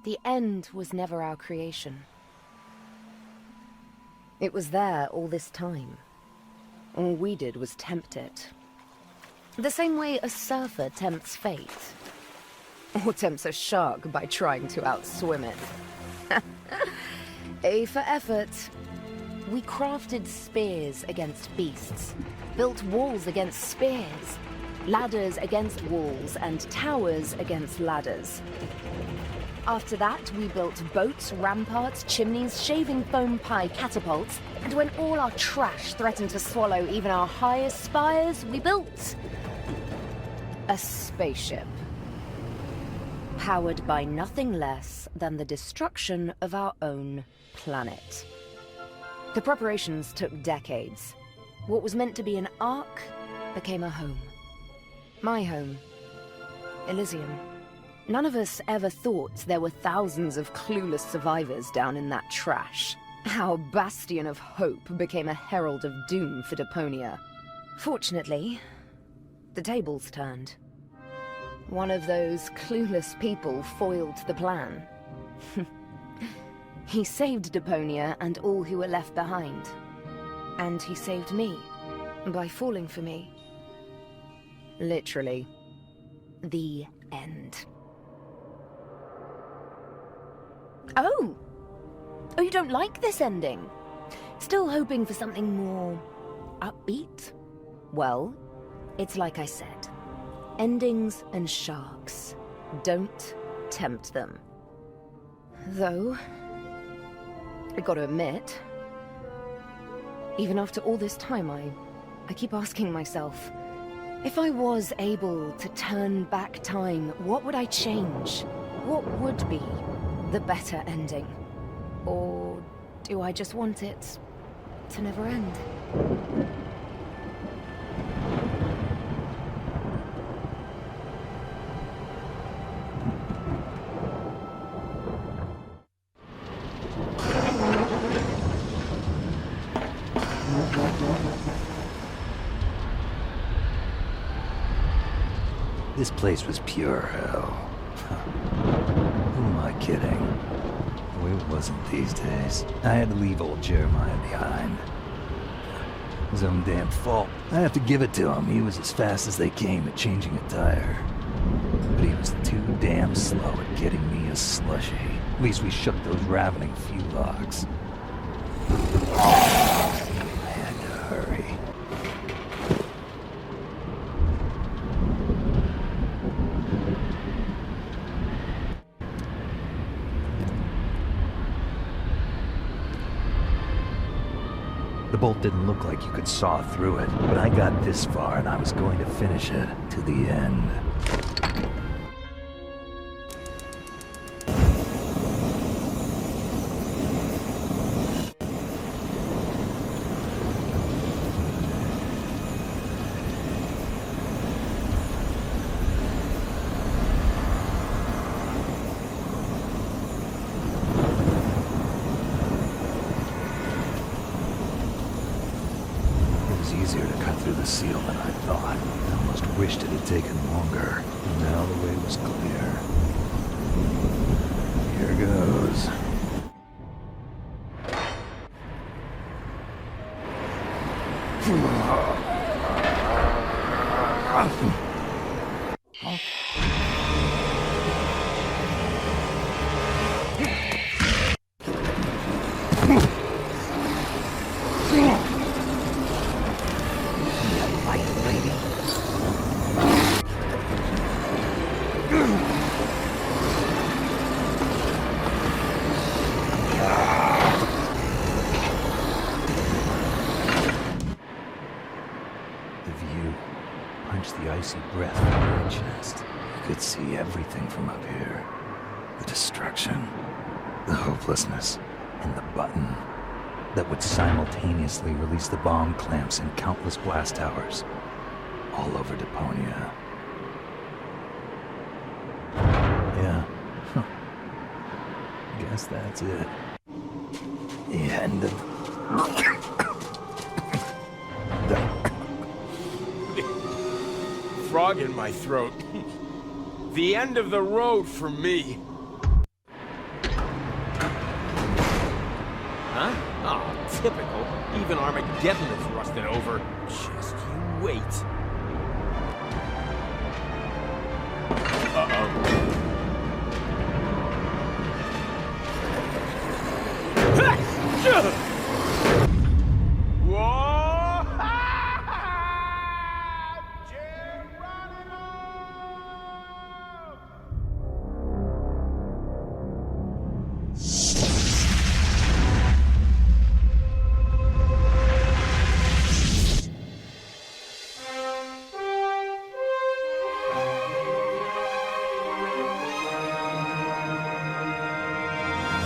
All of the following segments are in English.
The end was never our creation. It was there all this time. All we did was tempt it. The same way a surfer tempts fate. Or tempts a shark by trying to outswim it. A for effort. We crafted spears against beasts, built walls against spears, ladders against walls, and towers against ladders. After that, we built boats, ramparts, chimneys, shaving foam pie catapults, and when all our trash threatened to swallow even our highest spires, we built a spaceship. Powered by nothing less than the destruction of our own planet. The preparations took decades. What was meant to be an ark became a home. My home. Elysium. None of us ever thought there were thousands of clueless survivors down in that trash. Our bastion of hope became a herald of doom for Deponia. Fortunately, the tables turned. One of those clueless people foiled the plan. He saved Deponia and all who were left behind. And he saved me by falling for me. Literally. The end. Oh! Oh, you don't like this ending? Still hoping for something more upbeat? Well, it's like I said. Endings and sharks. Don't tempt them. Though, I gotta admit, even after all this time, I keep asking myself, if I was able to turn back time, what would I change? What would be the better ending? Or do I just want it to never end? This place was pure hell. Who am I kidding? Oh, it wasn't these days. I had to leave old Jeremiah behind. His own damn fault. I have to give it to him. He was as fast as they came at changing a tire. But he was too damn slow at getting me a slushie. At least we shook those ravening few logs. I had to hurry. The bolt didn't look like you could saw through it, but I got this far and I was going to finish it to the end. Easier to cut through the seal than I thought. I almost wished it had taken longer. And now the way was clear. Here goes. The icy breath from my chest. You could see everything from up here. The destruction, the hopelessness, and the button that would simultaneously release the bomb clamps in countless blast towers all over Deponia. Yeah. Guess that's it. The end of... Frog in my throat. The end of the road for me. Even Armageddon is rusted over. Just you wait.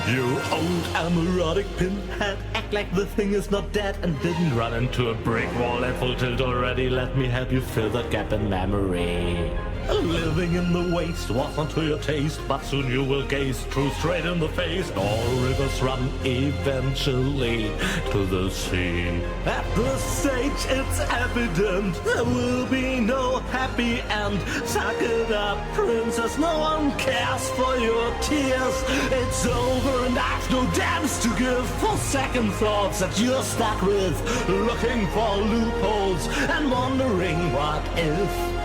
You old amorotic pinhead, act like the thing is not dead and didn't run into a brick wall at full tilt already. Let me help you fill the gap in memory. Living in the waste wasn't to your taste, but soon you will gaze true straight in the face. All rivers run eventually to the sea. At this stage it's evident there will be no happy end. Suck it up, princess, no one cares for your tears. It's over and I've no damns to give for second thoughts that you're stuck with, looking for loopholes and wondering what if.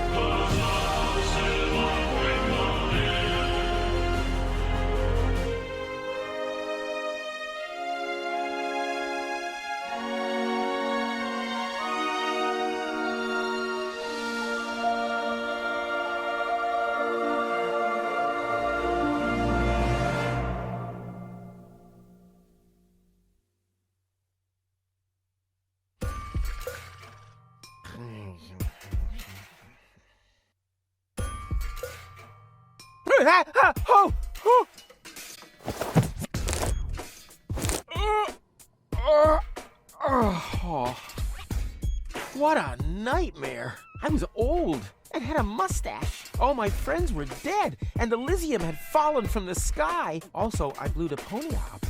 What a nightmare. I was old and had a mustache. All my friends were dead, and Elysium had fallen from the sky. Also, I blew Deponia up.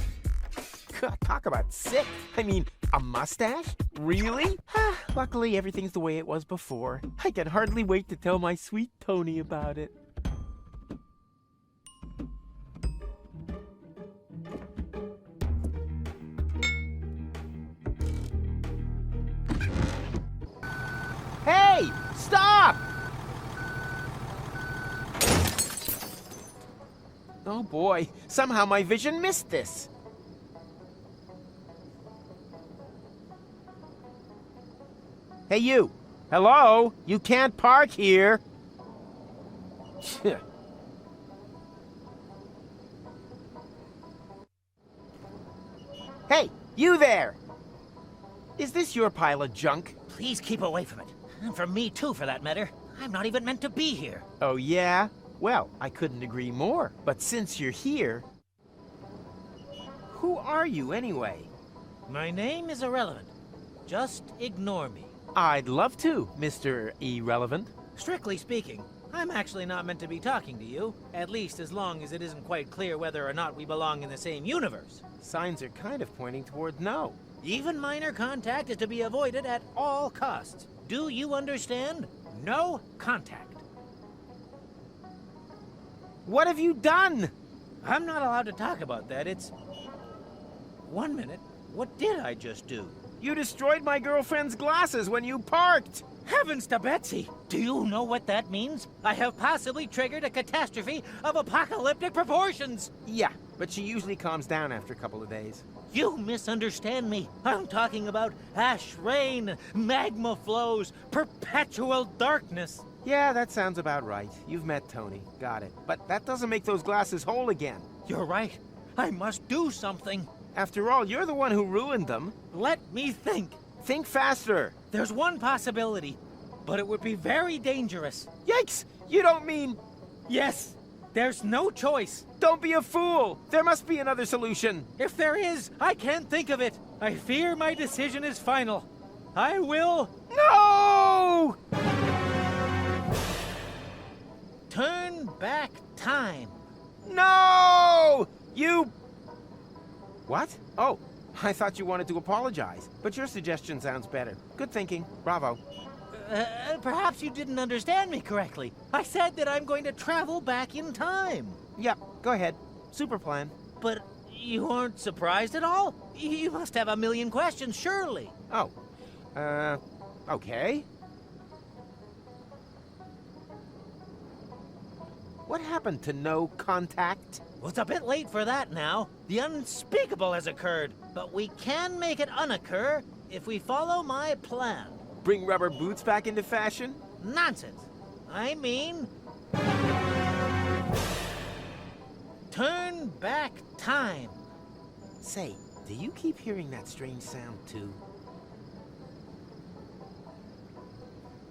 God, talk about sick. I mean, a mustache? Really? Luckily, everything's the way it was before. I can hardly wait to tell my sweet Tony about it. Hey! Stop! Oh boy, somehow my vision missed this. Hey you! Hello? You can't park here! Hey, you there! Is this your pile of junk? Please keep away from it. And from me too, for that matter. I'm not even meant to be here. Oh yeah? Well, I couldn't agree more. But since you're here... Who are you anyway? My name is irrelevant. Just ignore me. I'd love to, Mr. Irrelevant. Strictly speaking, I'm actually not meant to be talking to you. At least as long as it isn't quite clear whether or not we belong in the same universe. Signs are kind of pointing toward no. Even minor contact is to be avoided at all costs. Do you understand? No contact. What have you done? I'm not allowed to talk about that. It's... 1 minute. What did I just do? You destroyed my girlfriend's glasses when you parked! Heavens to Betsy! Do you know what that means? I have possibly triggered a catastrophe of apocalyptic proportions! Yeah, but she usually calms down after a couple of days. You misunderstand me. I'm talking about ash rain, magma flows, perpetual darkness. Yeah, that sounds about right. You've met Tony. Got it. But that doesn't make those glasses whole again. You're right. I must do something. After all, you're the one who ruined them. Let me think. Think faster. There's one possibility, but it would be very dangerous. Yikes! You don't mean... Yes, there's no choice. Don't be a fool! There must be another solution. If there is, I can't think of it. I fear my decision is final. I will... No! Turn back time. No! You... What? Oh, I thought you wanted to apologize. But your suggestion sounds better. Good thinking. Bravo. Perhaps you didn't understand me correctly. I said that I'm going to travel back in time. Yep, go ahead. Super plan. But You aren't surprised at all? You must have a million questions, surely. Oh, okay. What happened to no contact? Well, it's a bit late for that now. The unspeakable has occurred, but we can make it unoccur if we follow my plan. Bring rubber boots back into fashion? Nonsense. I mean... turn back time. Say, do you keep hearing that strange sound too?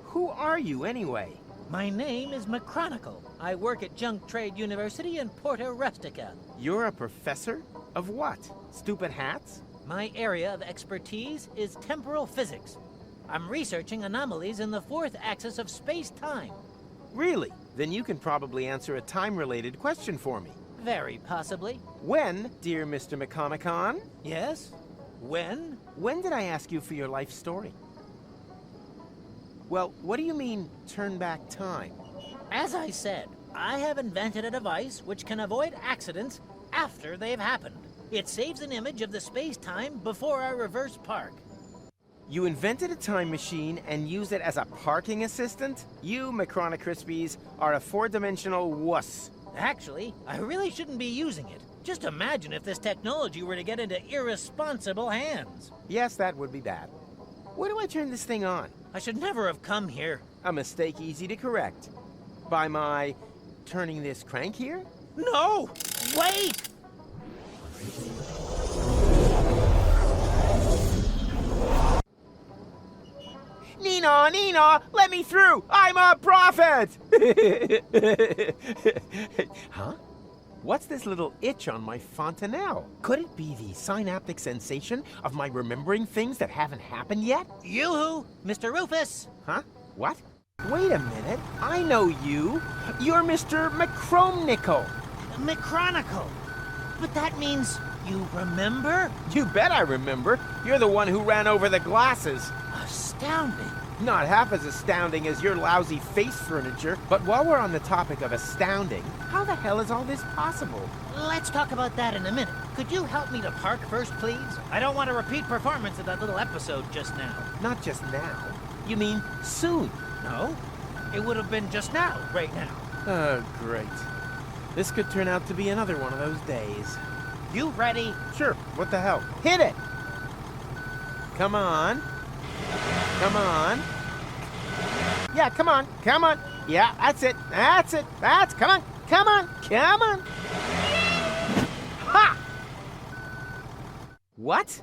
Who are you anyway? My name is McChronicle. I work at Junk Trade University in Porta Rustica. You're a professor? Of what? Stupid hats? My area of expertise is temporal physics. I'm researching anomalies in the fourth axis of space-time. Really? Then you can probably answer a time-related question for me. Very possibly. When, dear Mr. McConaughey? Yes? When? When did I ask you for your life story? Well, what do you mean, turn back time? As I said, I have invented a device which can avoid accidents after they've happened. It saves an image of the space-time before I reverse park. You invented a time machine and used it as a parking assistant? You, Macrona Crispies, are a four-dimensional wuss. Actually, I really shouldn't be using it. Just imagine if this technology were to get into irresponsible hands. Yes, that would be bad. Where do I turn this thing on? I should never have come here. A mistake easy to correct. By my turning this crank here? No! Wait! Nina, let me through! I'm a prophet! Huh? What's this little itch on my fontanelle? Could it be the synaptic sensation of my remembering things that haven't happened yet? Yoo-hoo! Mr. Rufus! Huh? What? Wait a minute. I know you. You're Mr. McChronicle. McChronicle! But that means you remember? You bet I remember. You're the one who ran over the glasses. Astounding. Not half as astounding as your lousy face furniture, but while we're on the topic of astounding, how the hell is all this possible? Let's talk about that in a minute. Could you help me to park first, please? I don't want a repeat performance of that little episode just now. Not just now. You mean soon? No, it would have been just now, right now. Oh, great. This could turn out to be another one of those days. You ready? Sure, what the hell? Hit it! Come on. Come on. Yeah, come on. Yeah, that's it. Come on. Ha! What?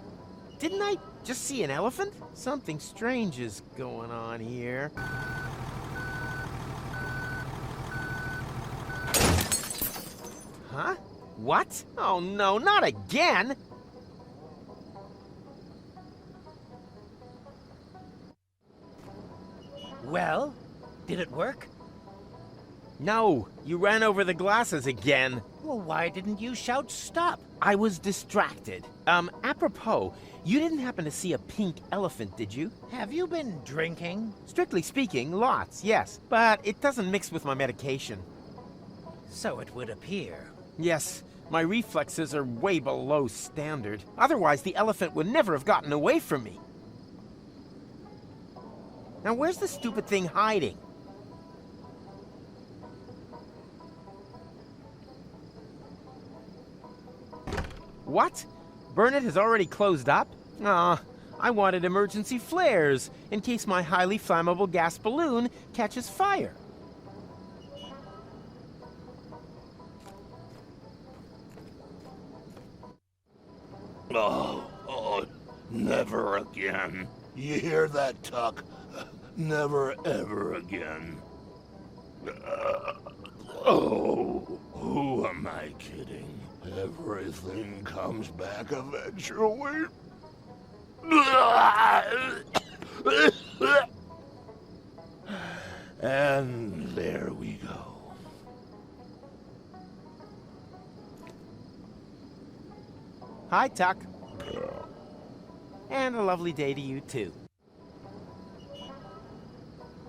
Didn't I just see an elephant? Something strange is going on here. Huh? What? Oh no, not again! Well, did it work? No, you ran over the glasses again. Well, why didn't you shout stop? I was distracted. Apropos, you didn't happen to see a pink elephant, did you? Have you been drinking? Strictly speaking, lots, yes. But it doesn't mix with my medication. So it would appear. Yes, my reflexes are way below standard. Otherwise, the elephant would never have gotten away from me. Now, where's the stupid thing hiding? What? Burnett has already closed up? Aw, I wanted emergency flares in case my highly flammable gas balloon catches fire. Oh, never again. You hear that, Tuck? Never, ever again. Who am I kidding? Everything comes back eventually. And there we go. Hi, Tuck. And a lovely day to you, too.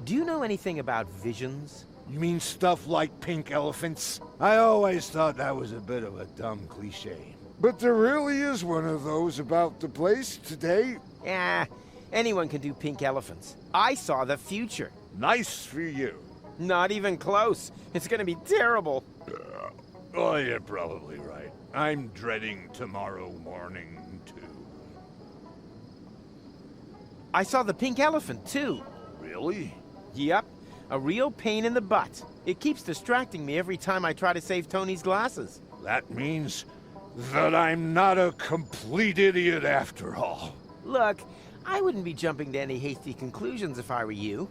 Do you know anything about visions? You mean stuff like pink elephants? I always thought that was a bit of a dumb cliche. But there really is one of those about the place today. Yeah, anyone can do pink elephants. I saw the future. Nice for you. Not even close. It's gonna be terrible. Oh, you're probably right. I'm dreading tomorrow morning, too. I saw the pink elephant, too. Really? Yep, a real pain in the butt. It keeps distracting me every time I try to save Tony's glasses. That means that I'm not a complete idiot after all. Look, I wouldn't be jumping to any hasty conclusions if I were you.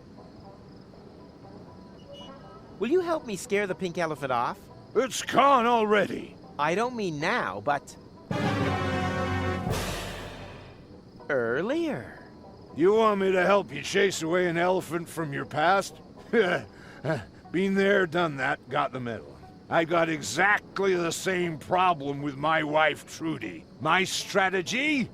Will you help me scare the pink elephant off? It's gone already. I don't mean now, but... earlier. You want me to help you chase away an elephant from your past? Been there, done that, got the medal. I got exactly the same problem with my wife, Trudy. My strategy?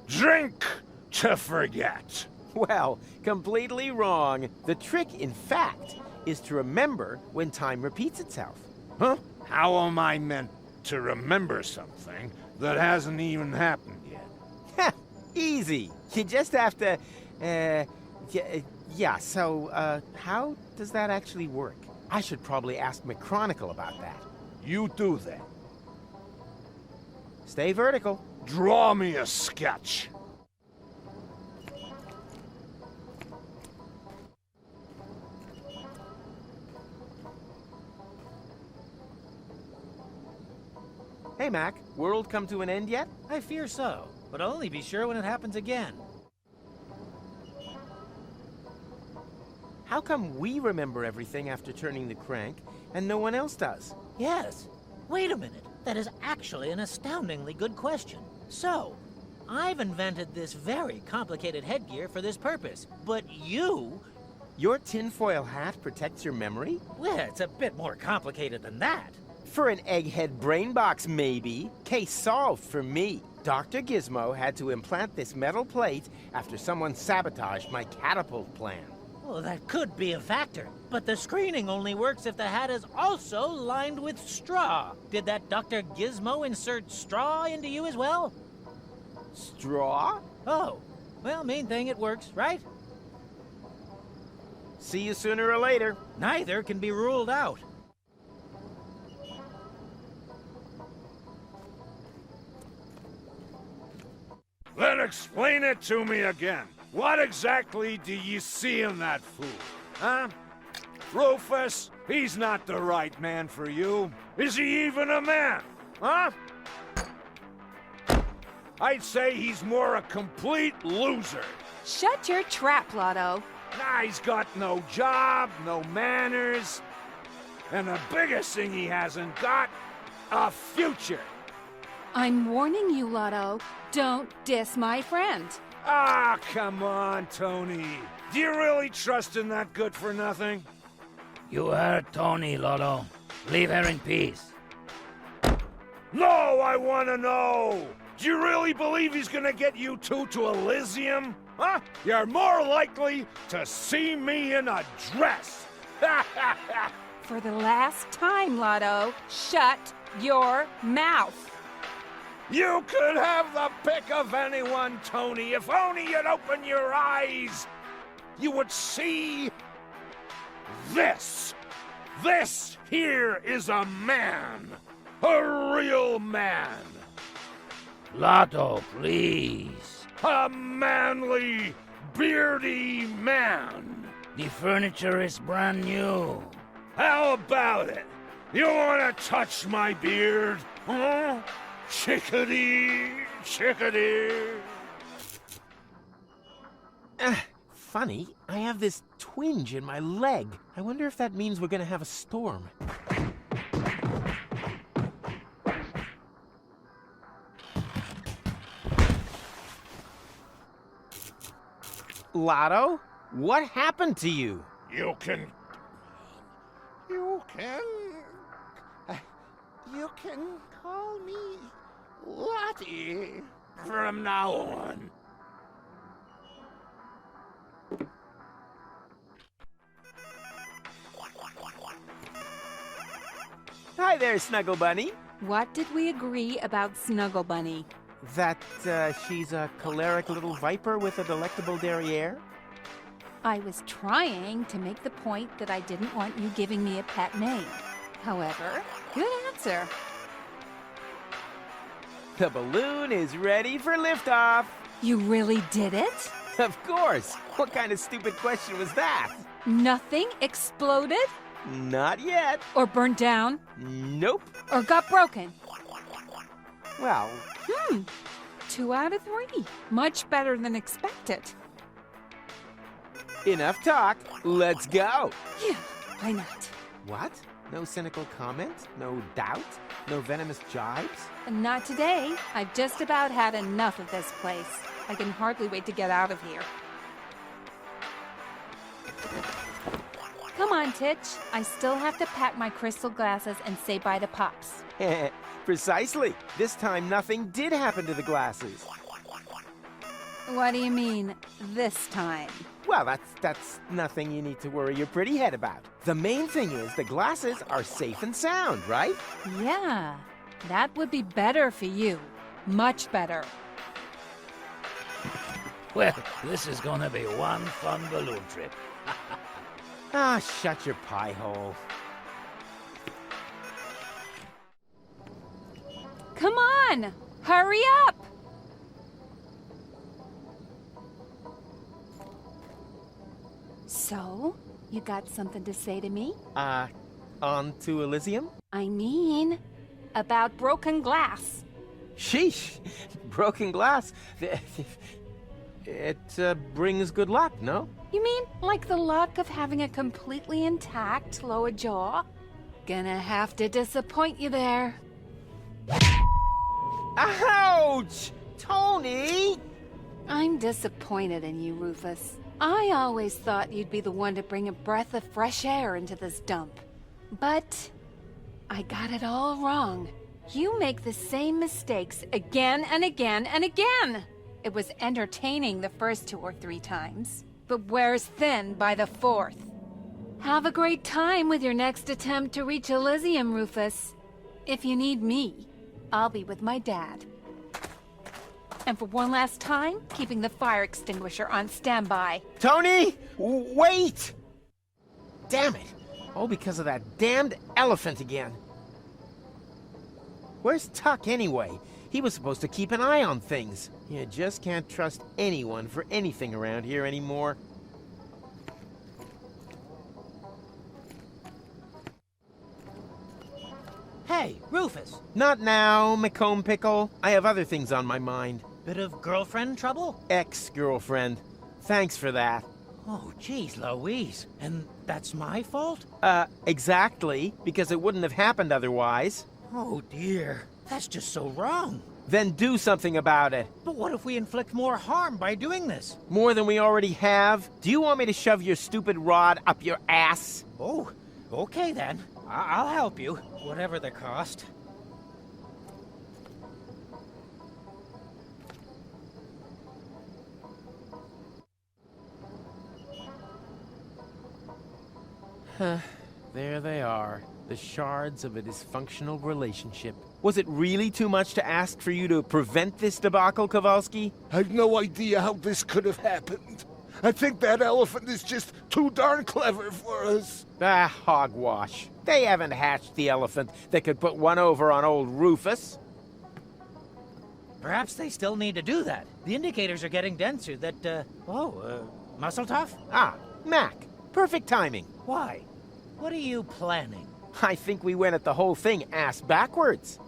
Drink to forget. Well, completely wrong. The trick, in fact, is to remember when time repeats itself. Huh? How am I meant to remember something that hasn't even happened yet? Heh, easy. You just have to, yeah, so, how does that actually work? I should probably ask McChronicle about that. You do that. Stay vertical. Draw me a sketch. Hey, Mac, world come to an end yet? I fear so, but I'll only be sure when it happens again. How come we remember everything after turning the crank, and no one else does? Yes. Wait a minute. That is actually an astoundingly good question. So, I've invented this very complicated headgear for this purpose, but you... Your tinfoil hat protects your memory? Well, it's a bit more complicated than that. For an egghead brain box, maybe. Case solved for me. Dr. Gizmo had to implant this metal plate after someone sabotaged my catapult plan. Well, that could be a factor, but the screening only works if the hat is also lined with straw. Did that Dr. Gizmo insert straw into you as well? Straw? Oh, well, main thing, it works, right? See you sooner or later. Neither can be ruled out. Then explain it to me again. What exactly do you see in that fool? Huh? Rufus, he's not the right man for you. Is he even a man? Huh? I'd say he's more a complete loser. Shut your trap, Lotto. Nah, he's got no job, no manners. And the biggest thing he hasn't got, a future. I'm warning you, Lotto. Don't diss my friend. Ah, come on, Tony. Do you really trust in that good-for-nothing? You heard Tony, Lotto. Leave her in peace. No, I want to know. Do you really believe he's gonna get you two to Elysium? Huh? You're more likely to see me in a dress. For the last time, Lotto, shut your mouth. You could have the pick of anyone, Tony. If only you'd open your eyes, you would see this. This here is a man. A real man. Lotto, please. A manly, beardy man. The furniture is brand new. How about it? You want to touch my beard? Huh? Chickadee, chickadee. Funny, I have this twinge in my leg. I wonder if that means we're gonna have a storm. Lotto, what happened to you? You can call me Lottie from now on. Hi there, Snuggle Bunny. What did we agree about Snuggle Bunny? That she's a choleric little viper with a delectable derriere? I was trying to make the point that I didn't want you giving me a pet name. However, good answer. The balloon is ready for liftoff. You really did it? Of course. What kind of stupid question was that? Nothing exploded? Not yet. Or burned down? Nope. Or got broken? Well, 2 out of 3. Much better than expected. enough talk. Let's go. Yeah, why not? What? No cynical comment? No doubt? No venomous jibes? Not today. I've just about had enough of this place. I can hardly wait to get out of here. Come on, Titch. I still have to pack my crystal glasses and say bye to Pops. Precisely. This time nothing did happen to the glasses. What do you mean, this time? Well, that's nothing you need to worry your pretty head about. The main thing is the glasses are safe and sound, right? Yeah, that would be better for you. Much better. Well, this is gonna be one fun balloon trip. Ah, shut your pie hole. Come on! Hurry up! So, you got something to say to me? On to Elysium? I mean, about broken glass. Sheesh, broken glass. It brings good luck, no? You mean like the luck of having a completely intact lower jaw? Gonna have to disappoint you there. Ouch! Tony! I'm disappointed in you, Rufus. I always thought you'd be the one to bring a breath of fresh air into this dump. But I got it all wrong. You make the same mistakes again and again and again. It was entertaining the first 2 or 3 times, but wears thin by the 4th. Have a great time with your next attempt to reach Elysium, Rufus. If you need me, I'll be with my dad. And for one last time, keeping the fire extinguisher on standby. Tony! Wait! Damn it! All because of that damned elephant again. Where's Tuck anyway? He was supposed to keep an eye on things. You just can't trust anyone for anything around here anymore. Hey, Rufus. Not now, McComb Pickle. I have other things on my mind. Bit of girlfriend trouble? Ex-girlfriend. Thanks for that. Oh, geez, Louise. And that's my fault? Exactly, because it wouldn't have happened otherwise. Oh, dear. That's just so wrong. Then do something about it. But what if we inflict more harm by doing this? More than we already have? Do you want me to shove your stupid rod up your ass? Oh, okay then. I'll help you, whatever the cost. There they are, the shards of a dysfunctional relationship. Was it really too much to ask for you to prevent this debacle, Kowalski? I've no idea how this could have happened. I think that elephant is just too darn clever for us. Ah, hogwash. They haven't hatched the elephant that could put one over on old Rufus. Perhaps they still need to do that. The indicators are getting denser muscle tough? Ah, Mac. Perfect timing. Why? What are you planning? I think we went at the whole thing ass backwards.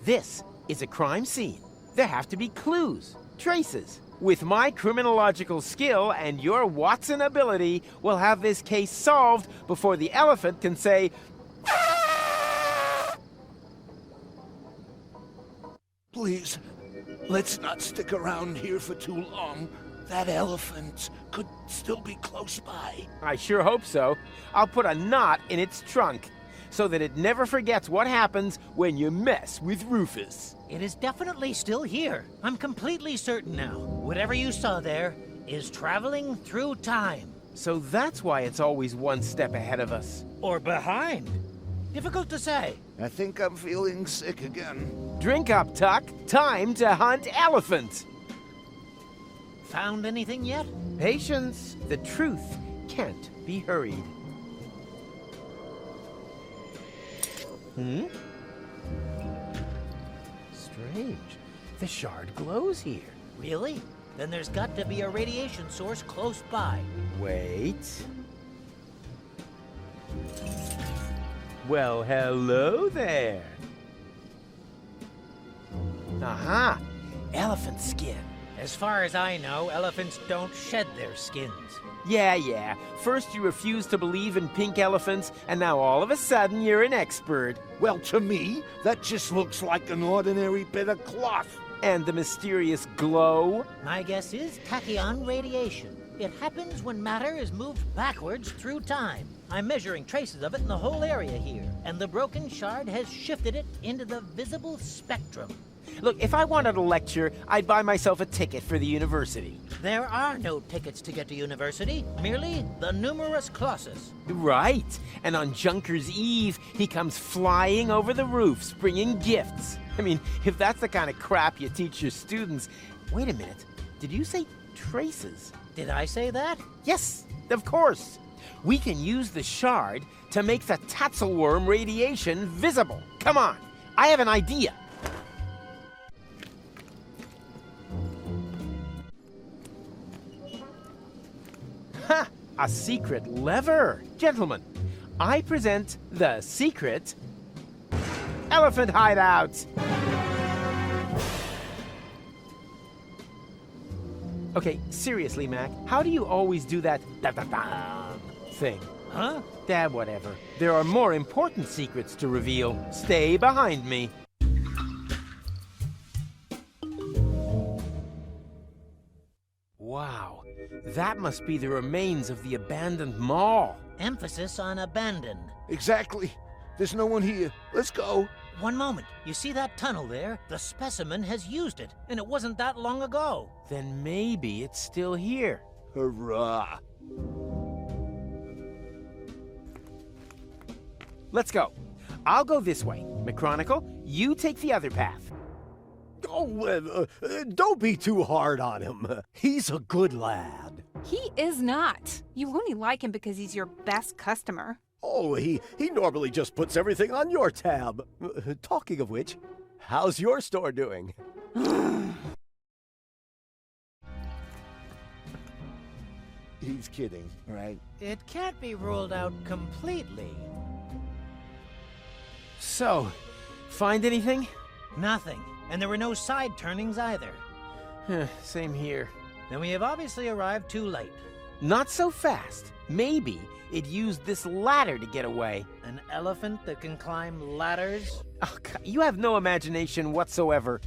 This is a crime scene. There have to be clues, traces. With my criminological skill and your Watson ability, we'll have this case solved before the elephant can say... Please, let's not stick around here for too long. That elephant could still be close by. I sure hope so. I'll put a knot in its trunk so that it never forgets what happens when you mess with Rufus. It is definitely still here. I'm completely certain now. Whatever you saw there is traveling through time. So that's why it's always one step ahead of us. Or behind. Difficult to say. I think I'm feeling sick again. Drink up, Tuck. Time to hunt elephant. Found anything yet? Patience. The truth can't be hurried. Strange. The shard glows here. Really? Then there's got to be a radiation source close by. Wait. Well, hello there. Aha! Elephant skin. As far as I know, elephants don't shed their skins. Yeah. First you refused to believe in pink elephants, and now all of a sudden you're an expert. Well, to me, that just looks like an ordinary bit of cloth. And the mysterious glow? My guess is tachyon radiation. It happens when matter is moved backwards through time. I'm measuring traces of it in the whole area here, and the broken shard has shifted it into the visible spectrum. Look, if I wanted a lecture, I'd buy myself a ticket for the university. There are no tickets to get to university, merely the numerous clauses. Right. And on Junker's Eve, he comes flying over the roofs, bringing gifts. I mean, if that's the kind of crap you teach your students... Wait a minute. Did you say traces? Did I say that? Yes, of course. We can use the shard to make the Tatzelworm radiation visible. Come on, I have an idea. Ha! A secret lever. Gentlemen, I present the secret elephant hideout. Okay, seriously, Mac, how do you always do that thing? Huh? Dad, whatever. There are more important secrets to reveal. Stay behind me. Wow, that must be the remains of the abandoned mall. Emphasis on abandoned. Exactly. There's no one here. Let's go. One moment. You see that tunnel there? The specimen has used it, and it wasn't that long ago. Then maybe it's still here. Hurrah. Let's go. I'll go this way. McChronicle, you take the other path. Oh, don't be too hard on him. He's a good lad. He is not. You only like him because he's your best customer. Oh, he normally just puts everything on your tab. Talking of which, how's your store doing? He's kidding, right? It can't be ruled out completely. So, find anything? Nothing. And there were no side turnings either. Same here. Then we have obviously arrived too late. Not so fast. Maybe it used this ladder to get away. An elephant that can climb ladders? Oh, God, you have no imagination whatsoever.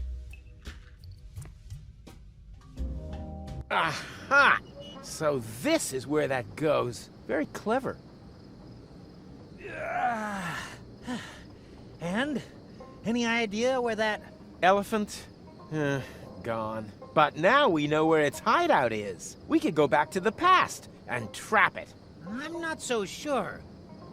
Aha! So this is where that goes. Very clever. And? Any idea where that... Elephant? Gone. But now we know where its hideout is. We could go back to the past and trap it. I'm not so sure.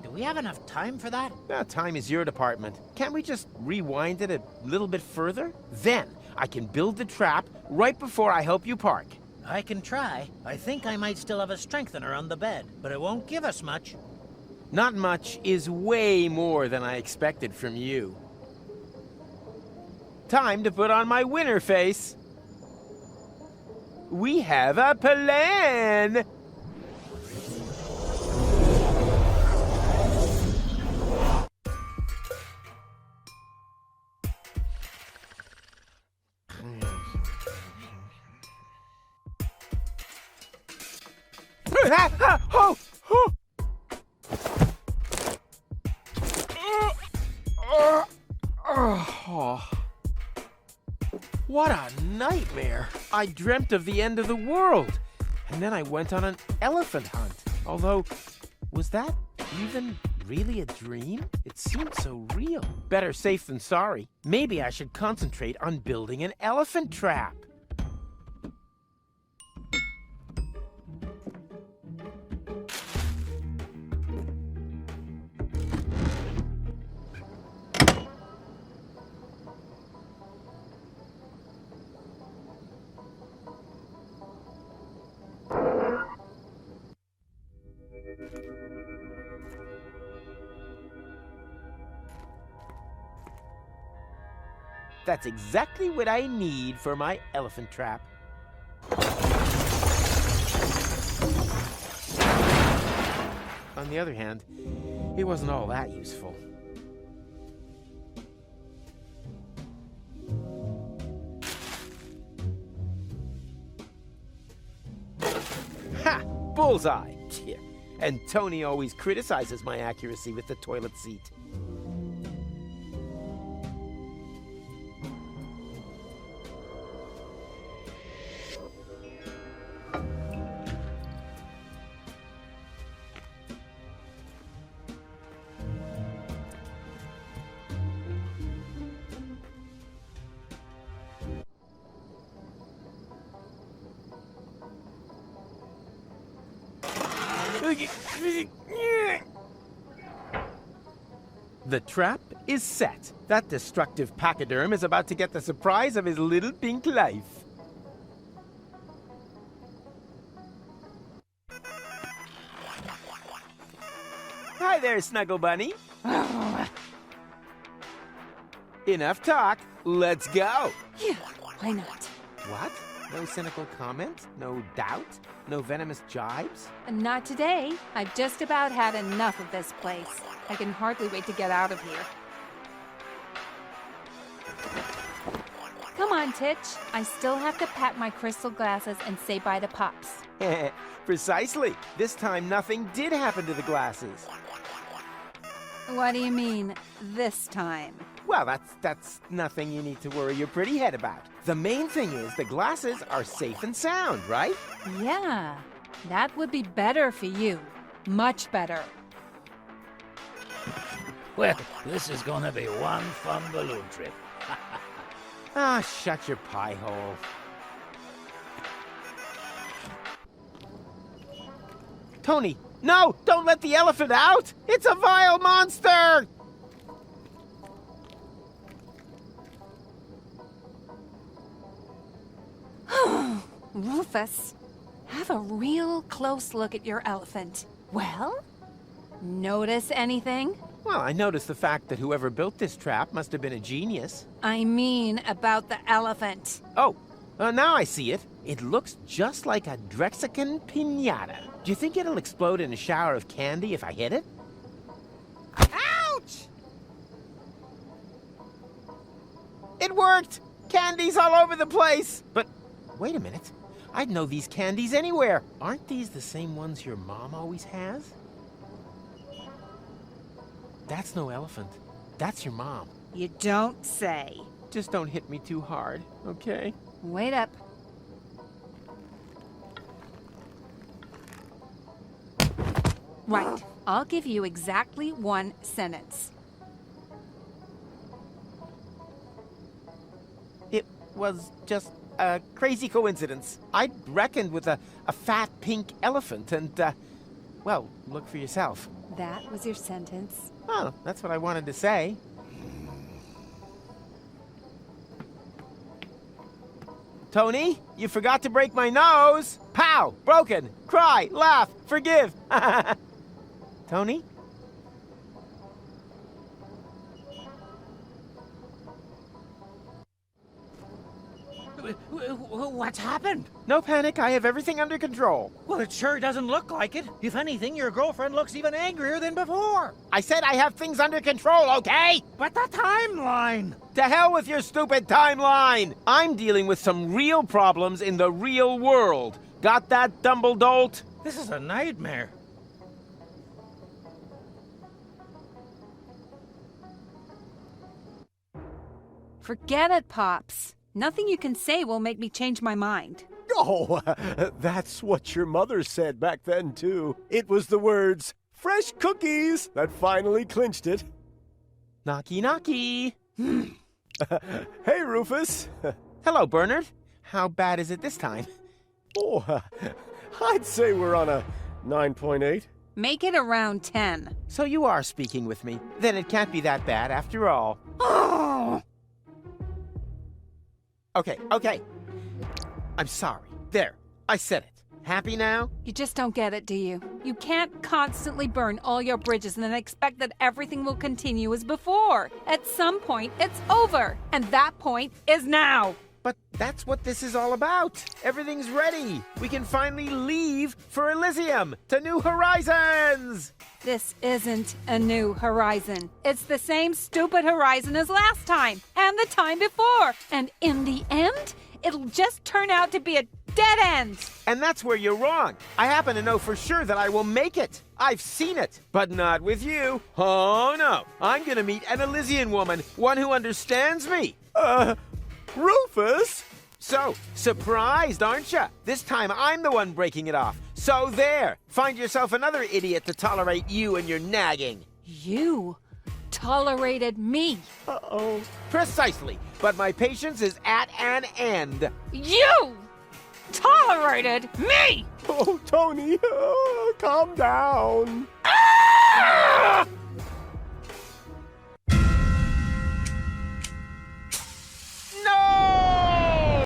Do we have enough time for that? Time is your department. Can't we just rewind it a little bit further? Then I can build the trap right before I help you park. I can try. I think I might still have a strengthener on the bed, but it won't give us much. Not much is way more than I expected from you. Time to put on my winner face. We have a plan! What a nightmare! I dreamt of the end of the world, and then I went on an elephant hunt. Although, was that even really a dream? It seemed so real. Better safe than sorry. Maybe I should concentrate on building an elephant trap. That's exactly what I need for my elephant trap. On the other hand, it wasn't all that useful. Ha! Bullseye! And Tony always criticizes my accuracy with the toilet seat. The trap is set. That destructive pachyderm is about to get the surprise of his little pink life. Hi there, Snuggle Bunny. Enough talk. Let's go. Yeah, why not? What? No cynical comment? No doubt? No venomous jibes? Not today. I've just about had enough of this place. I can hardly wait to get out of here. Come on, Titch. I still have to pat my crystal glasses and say bye to Pops. Precisely. This time nothing did happen to the glasses. What do you mean, this time? Well, that's nothing you need to worry your pretty head about. The main thing is the glasses are safe and sound, right? Yeah, that would be better for you. Much better. Well, this is gonna be one fun balloon trip. Ah, shut your pie hole. Tony, no! Don't let the elephant out! It's a vile monster! Rufus, have a real close look at your elephant. Well, notice anything? Well, I noticed the fact that whoever built this trap must have been a genius. I mean about the elephant. Oh, now I see it. It looks just like a Drexican piñata. Do you think it'll explode in a shower of candy if I hit it? Ouch! It worked! Candy's all over the place! But wait a minute. I'd know these candies anywhere. Aren't these the same ones your mom always has? That's no elephant. That's your mom. You don't say. Just don't hit me too hard, okay? Wait up. Right. I'll give you exactly one sentence. It was just a crazy coincidence. I'd reckoned with a fat pink elephant and, well, look for yourself. That was your sentence? Oh, that's what I wanted to say. Tony, you forgot to break my nose! Pow! Broken! Cry! Laugh! Forgive! Tony? What's happened? No panic, I have everything under control. Well, it sure doesn't look like it. If anything, your girlfriend looks even angrier than before. I said I have things under control, okay? But the timeline! To hell with your stupid timeline! I'm dealing with some real problems in the real world. Got that, Dumbledolt? This is a nightmare. Forget it, Pops. Nothing you can say will make me change my mind. Oh, that's what your mother said back then, too. It was the words, "fresh cookies," that finally clinched it. Knocky, knocky. Hey, Rufus. Hello, Bernard. How bad is it this time? Oh, I'd say we're on a 9.8. Make it around 10. So you are speaking with me. Then it can't be that bad after all. Oh! Okay. I'm sorry. There, I said it. Happy now? You just don't get it, do you? You can't constantly burn all your bridges and then expect that everything will continue as before. At some point, it's over. And that point is now. But that's what this is all about. Everything's ready. We can finally leave for Elysium to new horizons. This isn't a new horizon. It's the same stupid horizon as last time and the time before. And in the end, it'll just turn out to be a dead end. And that's where you're wrong. I happen to know for sure that I will make it. I've seen it, but not with you. Oh no, I'm gonna meet an Elysian woman, one who understands me. Rufus? So, surprised, aren't you? This time I'm the one breaking it off. So there, find yourself another idiot to tolerate you and your nagging. You tolerated me. Uh-oh. Precisely, but my patience is at an end. You tolerated me! Oh, Tony, calm down. No!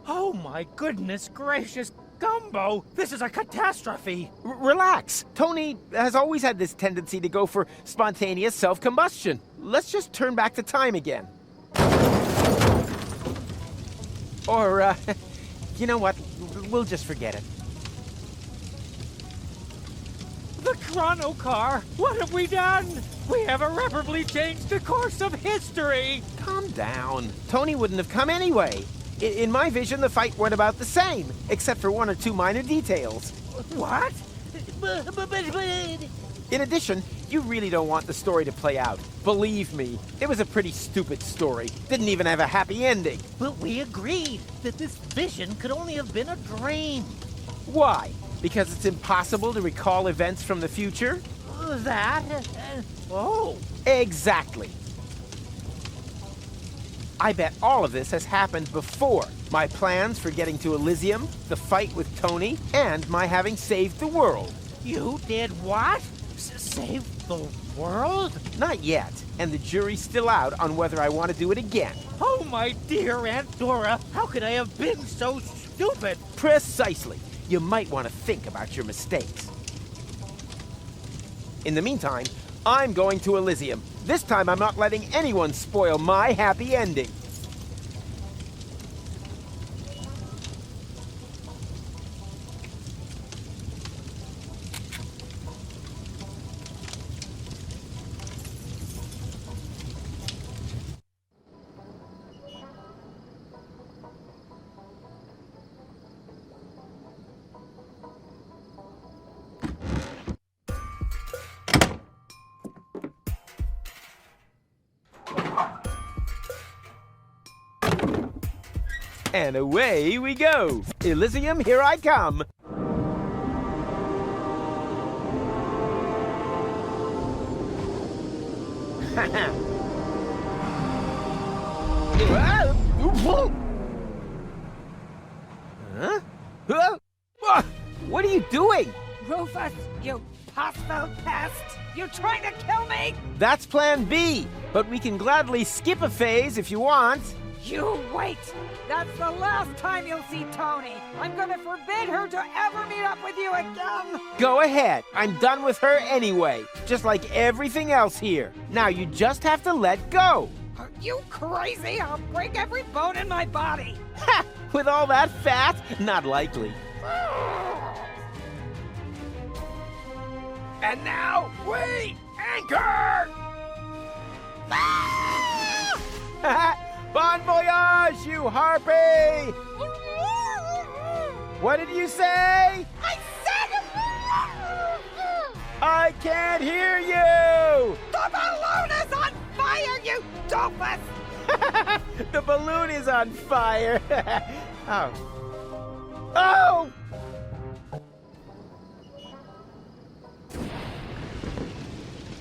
Oh my goodness gracious, Gumbo! This is a catastrophe! Relax. Tony has always had this tendency to go for spontaneous self-combustion. Let's just turn back the time again. Or, you know what? We'll just forget it. The chrono car! What have we done? We have irreparably changed the course of history! Calm down. Tony wouldn't have come anyway. In my vision, the fight went about the same, except for one or two minor details. What? In addition, you really don't want the story to play out. Believe me, it was a pretty stupid story. Didn't even have a happy ending. But we agreed that this vision could only have been a dream. Why? Because it's impossible to recall events from the future? Oh. Exactly. I bet all of this has happened before. My plans for getting to Elysium, the fight with Tony, and my having saved the world. You did what? Save the world? Not yet, and the jury's still out on whether I want to do it again. Oh, my dear Aunt Dora, how could I have been so stupid? Precisely. You might want to think about your mistakes. In the meantime, I'm going to Elysium. This time I'm not letting anyone spoil my happy ending. And away we go. Elysium, here I come. Huh? What are you doing? Rufus, you hostile pest! You're trying to kill me! That's plan B, but we can gladly skip a phase if you want. You wait! That's the last time you'll see Tony! I'm gonna forbid her to ever meet up with you again! Go ahead. I'm done with her anyway. Just like everything else here. Now you just have to let go. Are you crazy? I'll break every bone in my body! Ha! With all that fat? Not likely. And now, we anchor! Bon voyage, you harpy! What did you say? I said... I can't hear you! The balloon is on fire, you doofus! The balloon is on fire. Oh. Oh!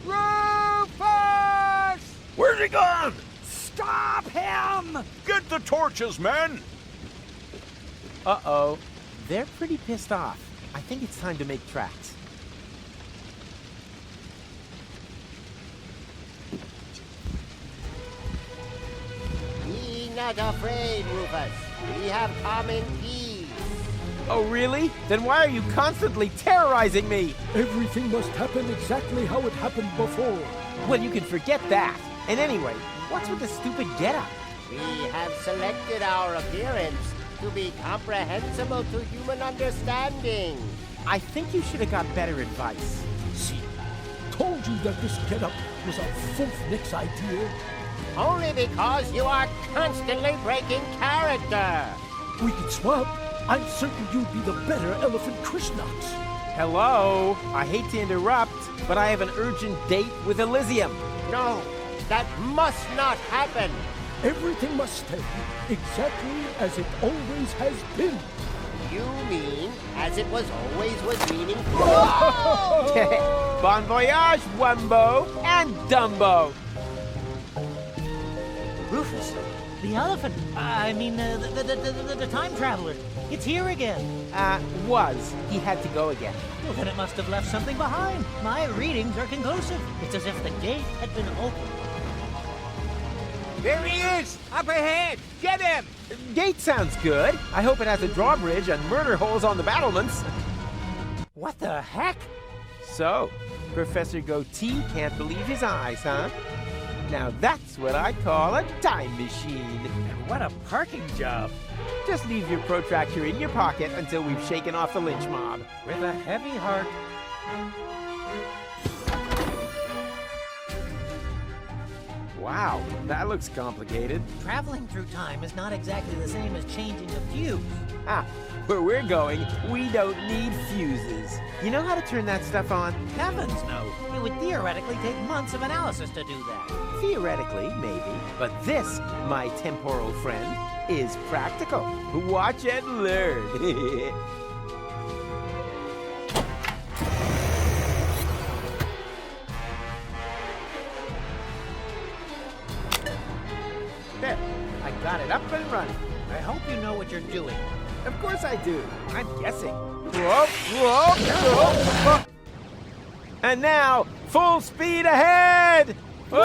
Rufus! Where's he gone? Stop him! Get the torches, men! Uh-oh. They're pretty pissed off. I think it's time to make tracks. not afraid, Rufus. We have common keys. Oh, really? Then why are you constantly terrorizing me? Everything must happen exactly how it happened before. Well, you can forget that. And anyway, what's with the stupid getup? We have selected our appearance to be comprehensible to human understanding. I think you should have got better advice. See, told you that this getup was a Fulfnick's idea. Only because you are constantly breaking character. We could swap. I'm certain you'd be the better Elephant Krishnox. Hello? I hate to interrupt, but I have an urgent date with Elysium. No, that must not happen. Everything must stay exactly as it always has been. You mean as it was always was meaning? Bon voyage, Wumbo and Dumbo. Rufus, the elephant. I mean, the time traveler. It's here again. Was. He had to go again. Well, then it must have left something behind. My readings are conclusive. It's as if the gate had been opened. There he is! Up ahead! Get him! Gate sounds good. I hope it has a drawbridge and murder holes on the battlements. What the heck? So, Professor Goatee can't believe his eyes, huh? Now that's what I call a time machine. And what a parking job! Just leave your protractor in your pocket until we've shaken off the lynch mob. With a heavy heart. Wow, that looks complicated. Traveling through time is not exactly the same as changing a fuse. Where we're going, we don't need fuses. You know how to turn that stuff on? Heavens, no. It would theoretically take months of analysis to do that. Theoretically, maybe. But this, my temporal friend, is practical. Watch and learn. There, I got it up and running. I hope you know what you're doing. Of course I do. I'm guessing. Whoa, whoa, whoa, whoa. And now, full speed ahead! Whoa!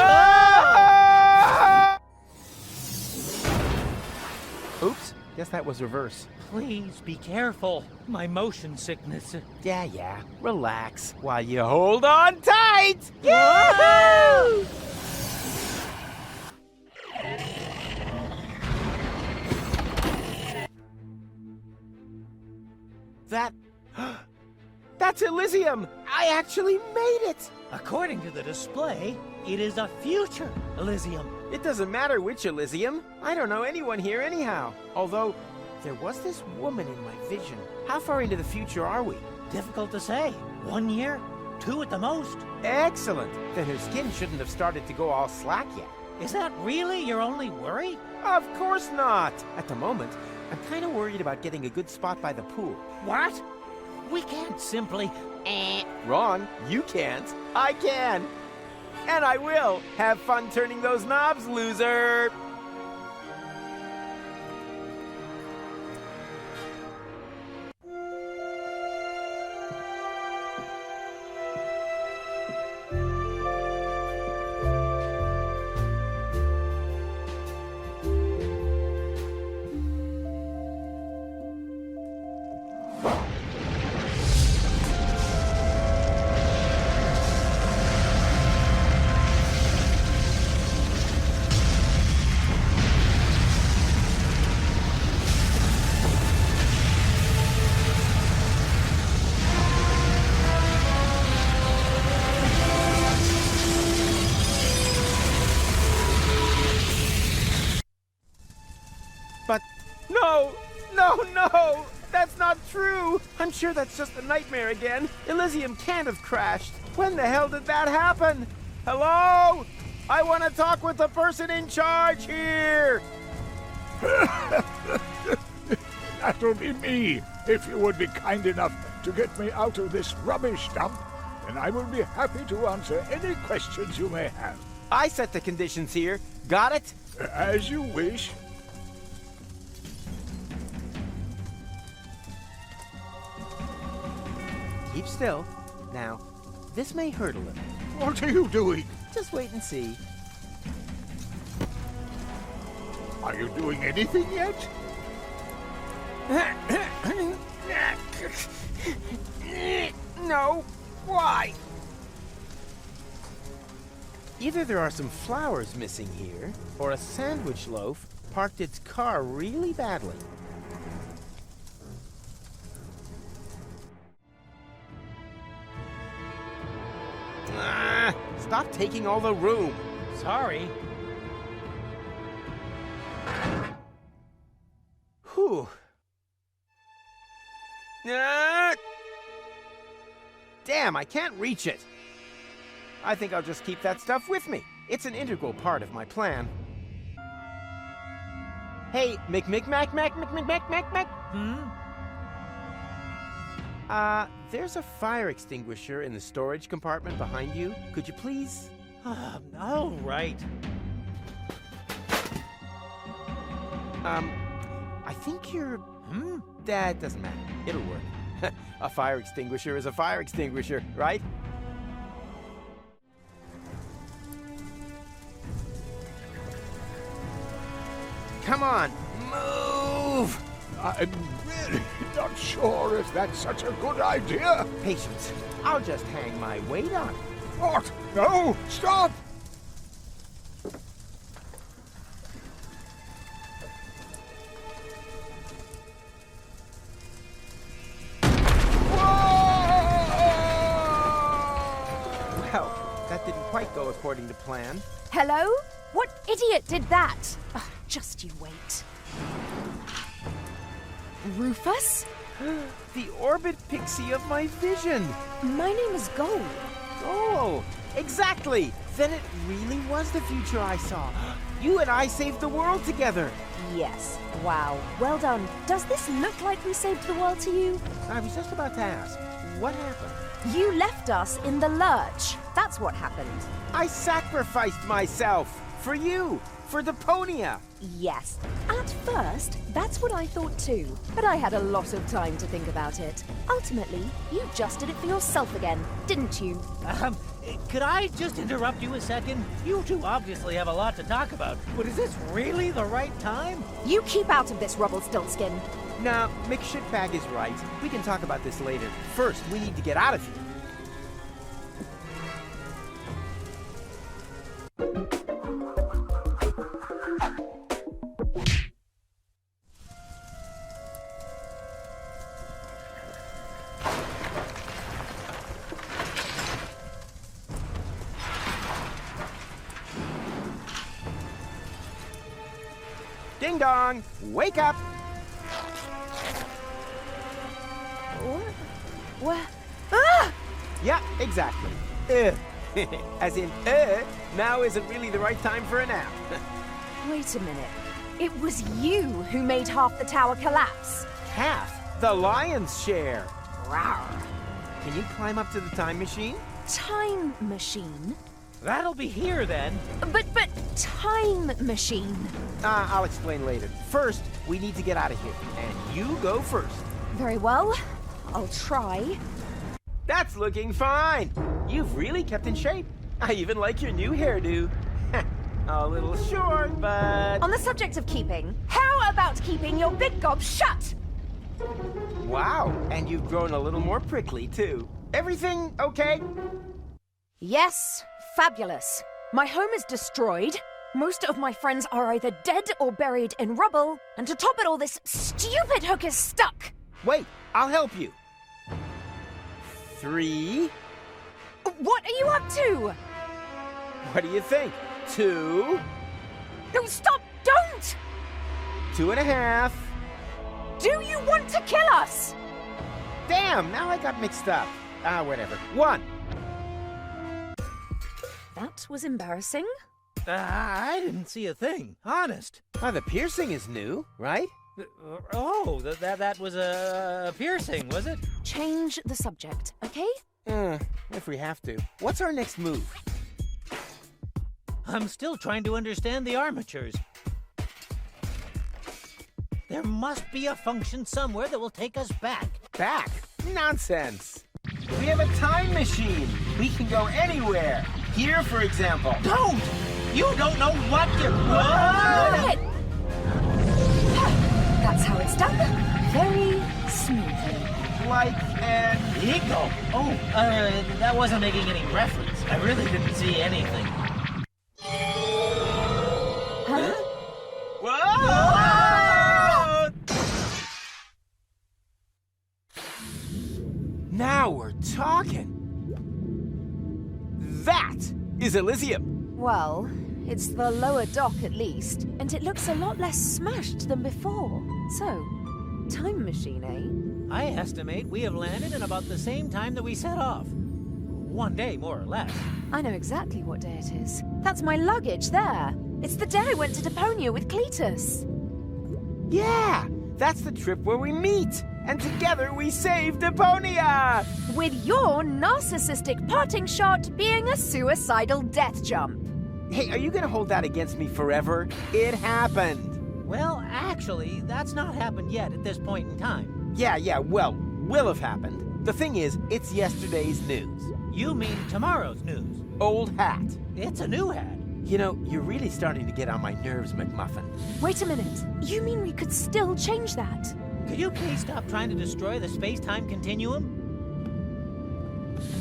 Oops, guess that was reverse. Please be careful. My motion sickness. Yeah, relax while you hold on tight! Yahoo! That's Elysium! I actually made it! According to the display, it is a future Elysium. It doesn't matter which Elysium. I don't know anyone here anyhow. Although, there was this woman in my vision. How far into the future are we? Difficult to say. 1 year? 2 at the most. Excellent! Then her skin shouldn't have started to go all slack yet. Is that really your only worry? Of course not! At the moment, I'm kind of worried about getting a good spot by the pool. What? We can't simply... Wrong. You can't. I can. And I will. Have fun turning those knobs, loser! But no! That's not true! I'm sure that's just a nightmare again. Elysium can't have crashed. When the hell did that happen? Hello? I want to talk with the person in charge here! That'll be me. If you would be kind enough to get me out of this rubbish dump, then I will be happy to answer any questions you may have. I set the conditions here. Got it? As you wish. Keep still. Now, this may hurt a little. What are you doing? Just wait and see. Are you doing anything yet? No. Why? Either there are some flowers missing here, or a sandwich loaf parked its car really badly. Stop taking all the room. Sorry. Whew. Damn, I can't reach it. I think I'll just keep that stuff with me. It's an integral part of my plan. Hey, Mac. There's a fire extinguisher in the storage compartment behind you. Could you please? All right. I think you're... That doesn't matter. It'll work. A fire extinguisher is a fire extinguisher, right? Come on, move! I'm really not sure if that's such a good idea. Patience. I'll just hang my weight on it. What? No! Stop! Well, that didn't quite go according to plan. Hello? What idiot did that? Ugh, just you wait. Rufus? The orbit pixie of my vision. My name is Goal. Oh, exactly. Then it really was the future I saw. You and I saved the world together. Yes. Wow. Well done. Does this look like we saved the world to you? I was just about to ask, what happened? You left us in the lurch. That's what happened. I sacrificed myself for you, for Deponia. Yes. At first, that's what I thought too. But I had a lot of time to think about it. Ultimately, you just did it for yourself again, didn't you? Could I just interrupt you a second? You two obviously have a lot to talk about, but is this really the right time? You keep out of this, Rumpelstiltskin. No, McShitbag is right. We can talk about this later. First, we need to get out of here. Ding dong! Wake up! What? Ah! Yeah, exactly. As in, now isn't really the right time for a nap. Wait a minute. It was you who made half the tower collapse. Half? The lion's share. Rawr. Can you climb up to the time machine? Time machine? That'll be here then. But time machine. I'll explain later. First, we need to get out of here. And you go first. Very well. I'll try. That's looking fine. You've really kept in shape. I even like your new hairdo. A little short, but... On the subject of keeping, how about keeping your big gob shut? Wow, and you've grown a little more prickly, too. Everything okay? Yes, fabulous. My home is destroyed. Most of my friends are either dead or buried in rubble. And to top it all, this stupid hook is stuck. Wait, I'll help you. 3. What are you up to? What do you think? 2. No, stop! Don't! 2.5. Do you want to kill us? Damn, now I got mixed up. Whatever. 1. That was embarrassing. I didn't see a thing, honest. The piercing is new, right? Oh, that was a piercing, was it? Change the subject, okay? If we have to. What's our next move? I'm still trying to understand the armatures. There must be a function somewhere that will take us back. Back? Nonsense! We have a time machine! We can go anywhere! Here, for example. Don't! You don't know what you're... What? Eagle? Oh, that wasn't making any reference. I really didn't see anything. Huh? Whoa! Now we're talking. That is Elysium. Well, it's the lower dock at least, and it looks a lot less smashed than before. So, time machine, eh? I estimate we have landed in about the same time that we set off. 1 day, more or less. I know exactly what day it is. That's my luggage there. It's the day I went to Deponia with Cletus. Yeah, that's the trip where we meet. And together we save Deponia! With your narcissistic parting shot being a suicidal death jump. Hey, are you gonna hold that against me forever? It happened. Well, actually, that's not happened yet at this point in time. Yeah, well, will have happened. The thing is, it's yesterday's news. You mean tomorrow's news? Old hat. It's a new hat. You know, you're really starting to get on my nerves, McMuffin. Wait a minute. You mean we could still change that? Could you please stop trying to destroy the space-time continuum?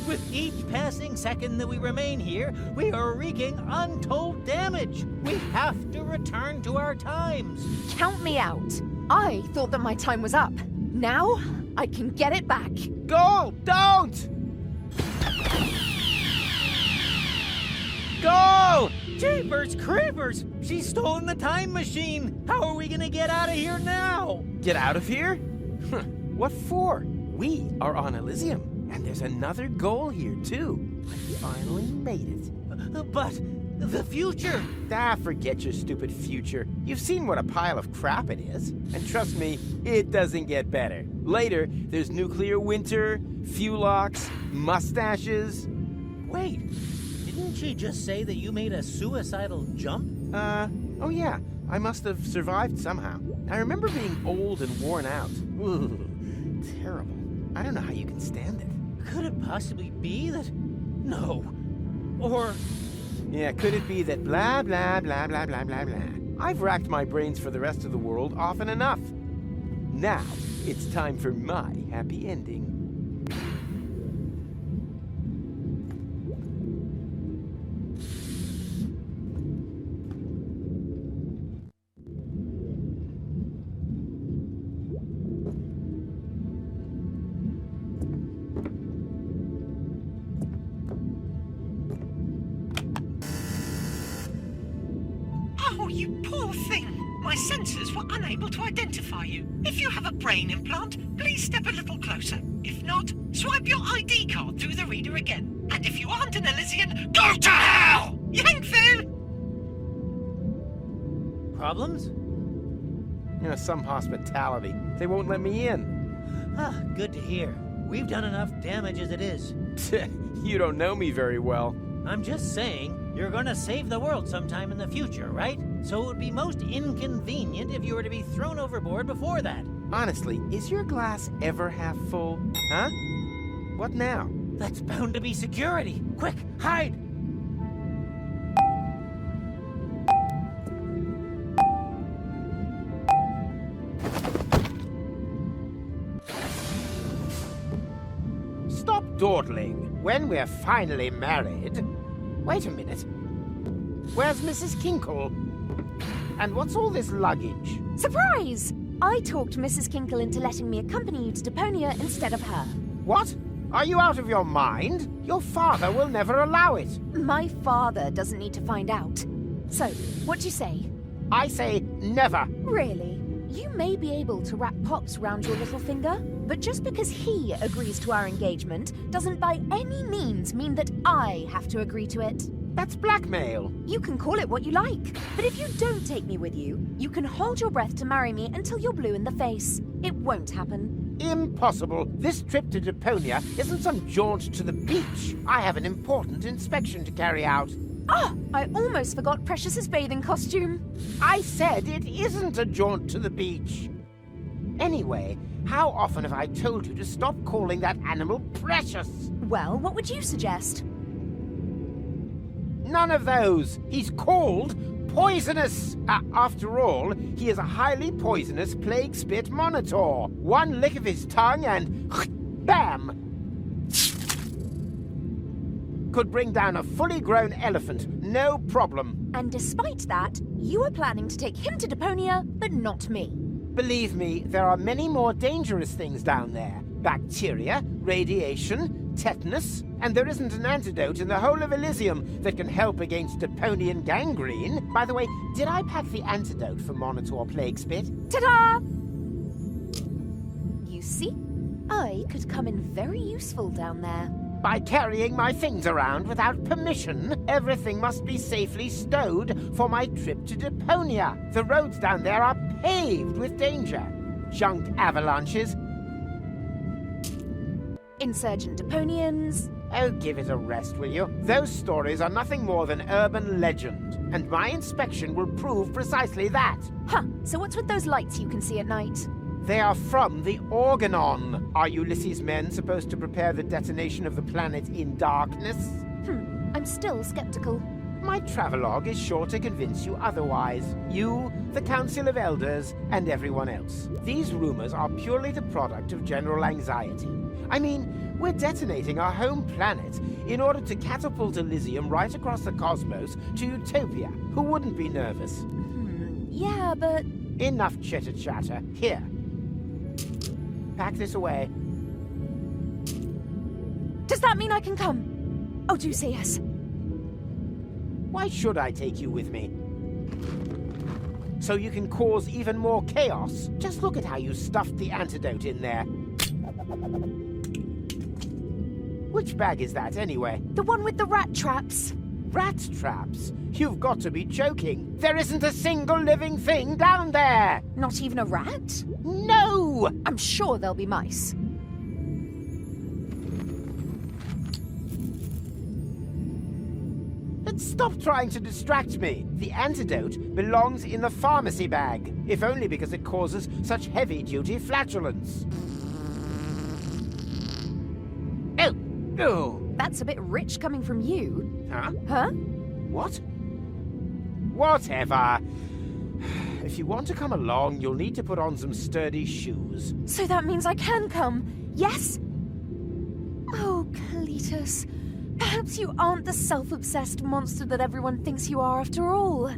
With each passing second that we remain here, we are wreaking untold damage. We have to return to our times. Count me out. I thought that my time was up. Now, I can get it back. Go! Don't! Go! Jeepers creepers! She's stolen the time machine! How are we gonna get out of here now? Get out of here? What for? We are on Elysium, and there's another goal here, too. I finally made it. But the future! Ah, forget your stupid future. You've seen what a pile of crap it is. And trust me, it doesn't get better. Later, there's nuclear winter, fuelox, mustaches. Wait, didn't she just say that you made a suicidal jump? Oh yeah, I must have survived somehow. I remember being old and worn out. Ooh, terrible. I don't know how you can stand it. Could it possibly be that... No. Or... Yeah, could it be that blah, blah, blah, blah, blah, blah, blah. I've racked my brains for the rest of the world often enough. Now, it's time for my happy ending. Oh, you poor thing. My sensors were unable to identify you. If you have a brain implant, please step a little closer. If not, swipe your ID card through the reader again. And if you aren't an Elysian, go to hell! Yankville! Problems? You know, some hospitality. They won't let me in. Ah, good to hear. We've done enough damage as it is. You don't know me very well. I'm just saying, you're gonna save the world sometime in the future, right? So it would be most inconvenient if you were to be thrown overboard before that. Honestly, is your glass ever half full? Huh? What now? That's bound to be security. Quick, hide! Stop dawdling. When we're finally married... Wait a minute. Where's Mrs. Kinkle? And what's all this luggage? Surprise! I talked Mrs. Kinkle into letting me accompany you to Deponia instead of her. What? Are you out of your mind? Your father will never allow it. My father doesn't need to find out. So, what do you say? I say never. Really? You may be able to wrap Pops round your little finger, but just because he agrees to our engagement doesn't by any means mean that I have to agree to it. That's blackmail. You can call it what you like, but if you don't take me with you, you can hold your breath to marry me until you're blue in the face. It won't happen. Impossible. This trip to Deponia isn't some jaunt to the beach. I have an important inspection to carry out. Ah, I almost forgot Precious's bathing costume. I said it isn't a jaunt to the beach. Anyway, how often have I told you to stop calling that animal Precious? Well, what would you suggest? None of those. He's called Poisonous. After all, he is a highly poisonous plague spit monitor. One lick of his tongue and bam! could bring down a fully grown elephant, no problem. And despite that, you were planning to take him to Deponia, but not me. Believe me, there are many more dangerous things down there. Bacteria, radiation, tetanus, and there isn't an antidote in the whole of Elysium that can help against Deponian gangrene. By the way, did I pack the antidote for Monitor Plague Spit? Ta-da! You see? I could come in very useful down there. By carrying my things around without permission, everything must be safely stowed for my trip to Deponia. The roads down there are paved with danger. Junk avalanches. Insurgent Deponians. Oh, give it a rest, will you? Those stories are nothing more than urban legend, and my inspection will prove precisely that. Huh, so what's with those lights you can see at night? They are from the Organon. Are Ulysses' men supposed to prepare the detonation of the planet in darkness? I'm still skeptical. My travelogue is sure to convince you otherwise. You, the Council of Elders, and everyone else. These rumors are purely the product of general anxiety. I mean, we're detonating our home planet in order to catapult Elysium right across the cosmos to Utopia. Who wouldn't be nervous? Yeah, but... Enough chitter-chatter. Here. Pack this away. Does that mean I can come? Oh, do say yes. Why should I take you with me? So you can cause even more chaos? Just look at how you stuffed the antidote in there. Which bag is that, anyway? The one with the rat traps. Rat traps? You've got to be joking. There isn't a single living thing down there! Not even a rat? No! I'm sure there'll be mice. Stop trying to distract me. The antidote belongs in the pharmacy bag, if only because it causes such heavy-duty flatulence. Oh! That's a bit rich coming from you. Huh? Huh? What? Whatever. If you want to come along, you'll need to put on some sturdy shoes. So that means I can come, yes? Oh, Cletus. Perhaps you aren't the self-obsessed monster that everyone thinks you are after all.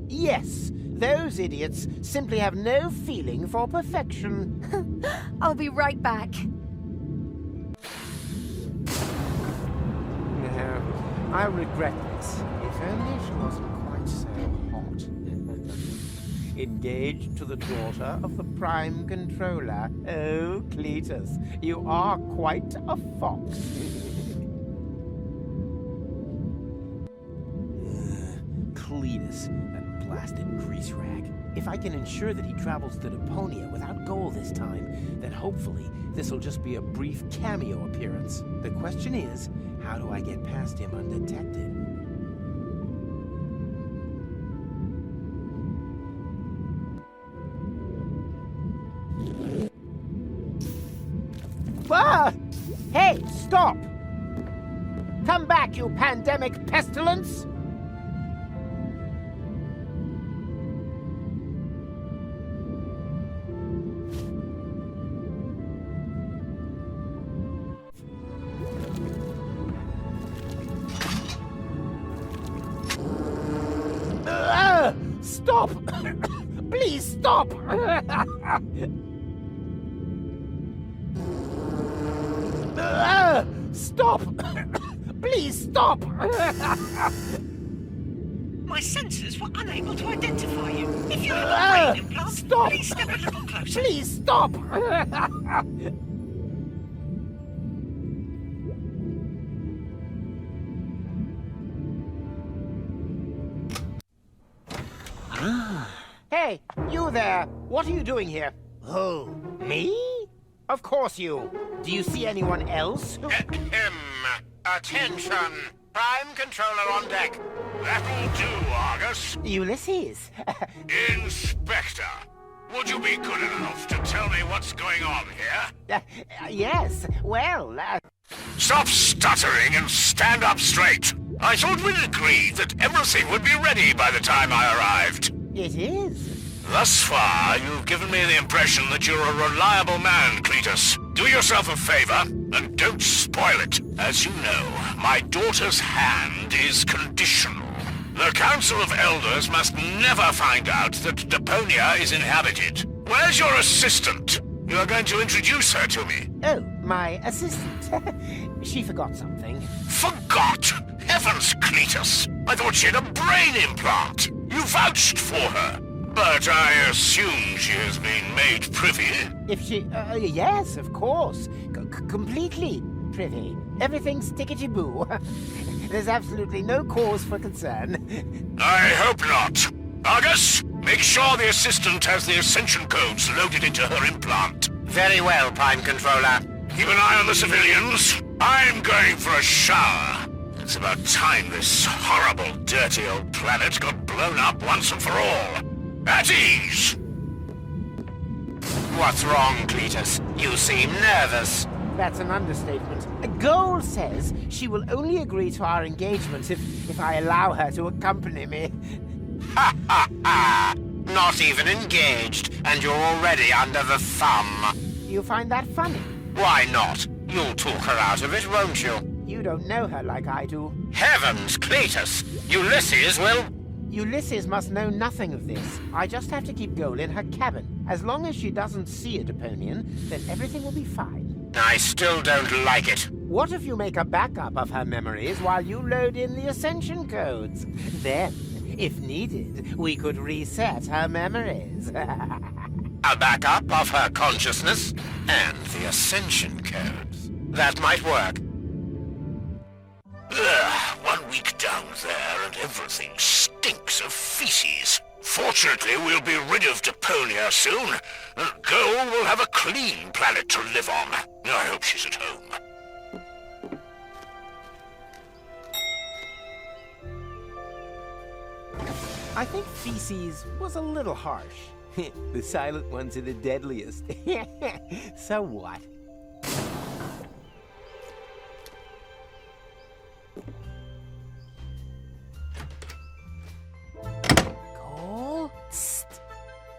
Yes, those idiots simply have no feeling for perfection. I'll be right back. No, I regret this. If only she wasn't quite so hot. Engaged to the daughter of the Prime Controller. Oh, Cletus, you are quite a fox. Cletus, that blasted grease rag. If I can ensure that he travels to Deponia without goal this time, then hopefully this'll just be a brief cameo appearance. The question is, how do I get past him undetected? Ah! Hey, stop! Come back, you pandemic pestilence! Stop! Please stop! Stop! Please stop! My sensors were unable to identify you. If you have a brain implant, stop! Please step a little closer. Please stop! Hey, you there! What are you doing here? Who? Me? Of course you. Do you see anyone else? Attention! Prime Controller on deck. That'll do, Argus. Ulysses. Inspector, would you be good enough to tell me what's going on here? Yes, well, Stop stuttering and stand up straight. I thought we'd agreed that everything would be ready by the time I arrived. It is. Thus far, you've given me the impression that you're a reliable man, Cletus. Do yourself a favor, and don't spoil it. As you know, my daughter's hand is conditional. The Council of Elders must never find out that Deponia is inhabited. Where's your assistant? You are going to introduce her to me. Oh, my assistant. She forgot something. Forgot? Heavens, Cletus! I thought she had a brain implant. You vouched for her. But I assume she has been made privy. If she... yes, of course. Completely privy. Everything's tickety-boo. There's absolutely no cause for concern. I hope not. Argus, make sure the assistant has the ascension codes loaded into her implant. Very well, Prime Controller. Keep an eye on the civilians. I'm going for a shower. It's about time this horrible, dirty old planet got blown up once and for all. At ease! What's wrong, Cletus? You seem nervous. That's an understatement. Goal says she will only agree to our engagement if I allow her to accompany me. Ha ha ha! Not even engaged, and you're already under the thumb. You find that funny? Why not? You'll talk her out of it, won't you? You don't know her like I do. Heavens, Cletus! Ulysses will... Ulysses must know nothing of this. I just have to keep Goal in her cabin. As long as she doesn't see a Deponian, then everything will be fine. I still don't like it. What if you make a backup of her memories while you load in the ascension codes? Then, if needed, we could reset her memories. A backup of her consciousness and the ascension codes. That might work. Ugh, 1 week down there and everything stinks of feces. Fortunately, we'll be rid of Deponia soon, and Goal will have a clean planet to live on. I hope she's at home. I think feces was a little harsh. The silent ones are the deadliest. So what? Goal? Psst.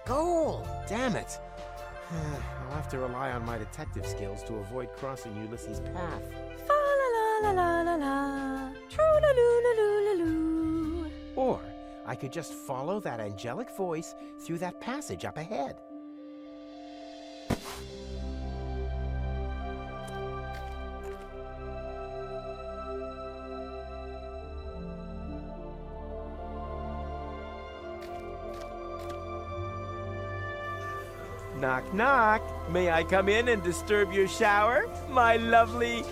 Goal! Damn it. I'll have to rely on my detective skills to avoid crossing Ulysses' path. Fa la la la la la. True la loo la loo la loo. Or I could just follow that angelic voice through that passage up ahead. Knock, knock. May I come in and disturb your shower? My lovely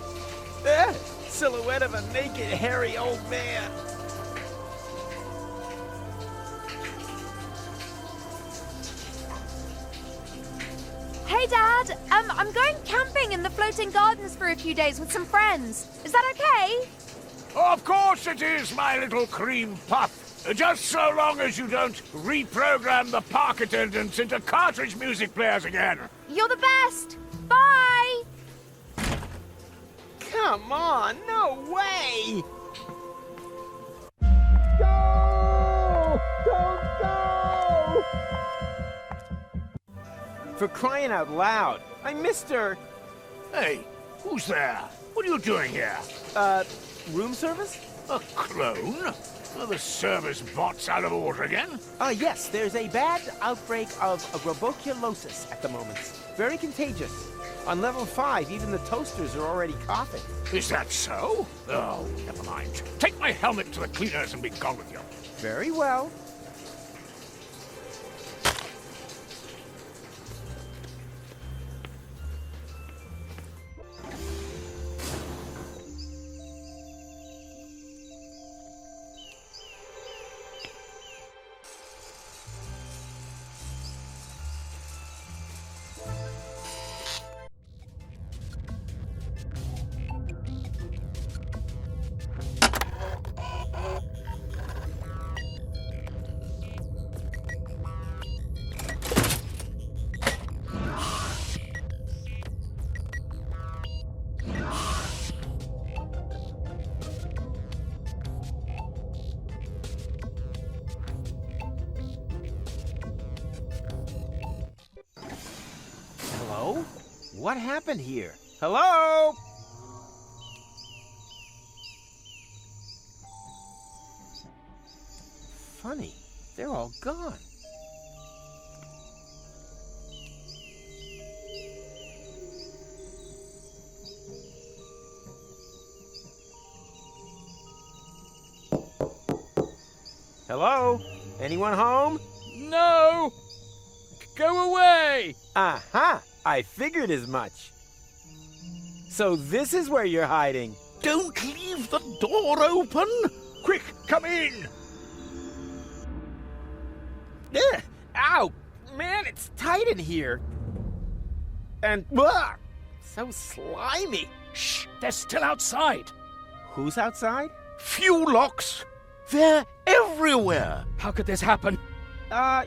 silhouette of a naked, hairy old man. Hey, Dad. I'm going camping in the floating gardens for a few days with some friends. Is that okay? Of course it is, my little cream puff. Just so long as you don't reprogram the park attendants into cartridge music players again. You're the best. Bye. Come on, no way! Go! Don't go! For crying out loud, I missed her. Hey, who's there? What are you doing here? Room service? A clone? Are the service bots out of order again? Yes, there's a bad outbreak of roboculosis at the moment. Very contagious. On level 5, even the toasters are already coughing. Is that so? Oh, never mind. Take my helmet to the cleaners and be gone with you. Very well. Hello? What happened here? Hello? Funny, they're all gone. Hello? Anyone home? No! Go away! Aha! I figured as much. So this is where you're hiding. Don't leave the door open! Quick, come in! Ugh! Ow! Man, it's tight in here. And, so slimy. Shh! They're still outside! Who's outside? Few locks! They're everywhere! How could this happen?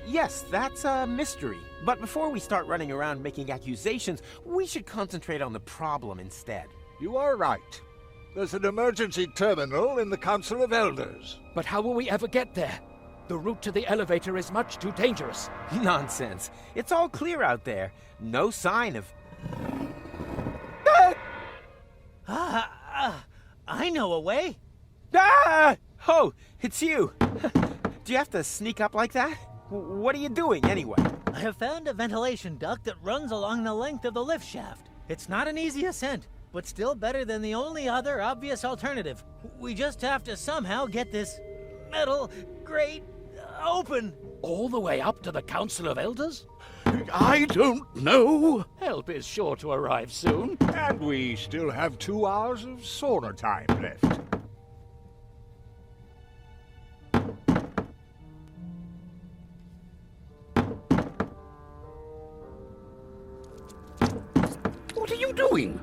Yes, that's a mystery. But before we start running around making accusations, we should concentrate on the problem instead. You are right. There's an emergency terminal in the Council of Elders. But how will we ever get there? The route to the elevator is much too dangerous. Nonsense. It's all clear out there. No sign of... I know a way. Ah! Oh, it's you. Do you have to sneak up like that? What are you doing, anyway? I have found a ventilation duct that runs along the length of the lift shaft. It's not an easy ascent, but still better than the only other obvious alternative. We just have to somehow get this metal grate open. All the way up to the Council of Elders? I don't know. Help is sure to arrive soon. And we still have 2 hours of sauna time left. What are you doing?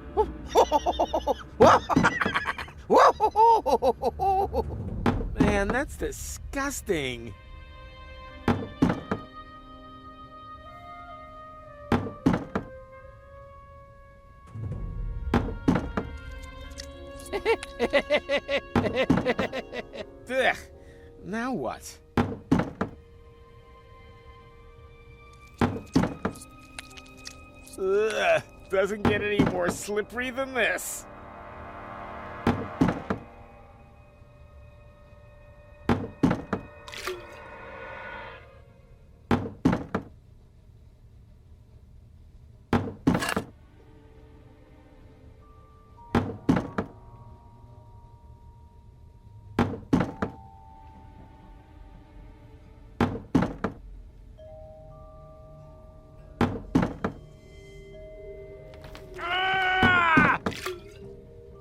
Man, that's disgusting. Ugh. Now what? Ugh. Doesn't get any more slippery than this.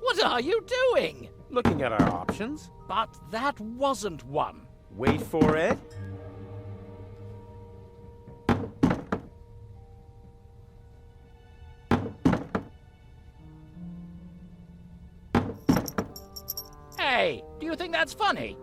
What are you doing? Looking at our options. But that wasn't one. Wait for it. Hey, do you think that's funny?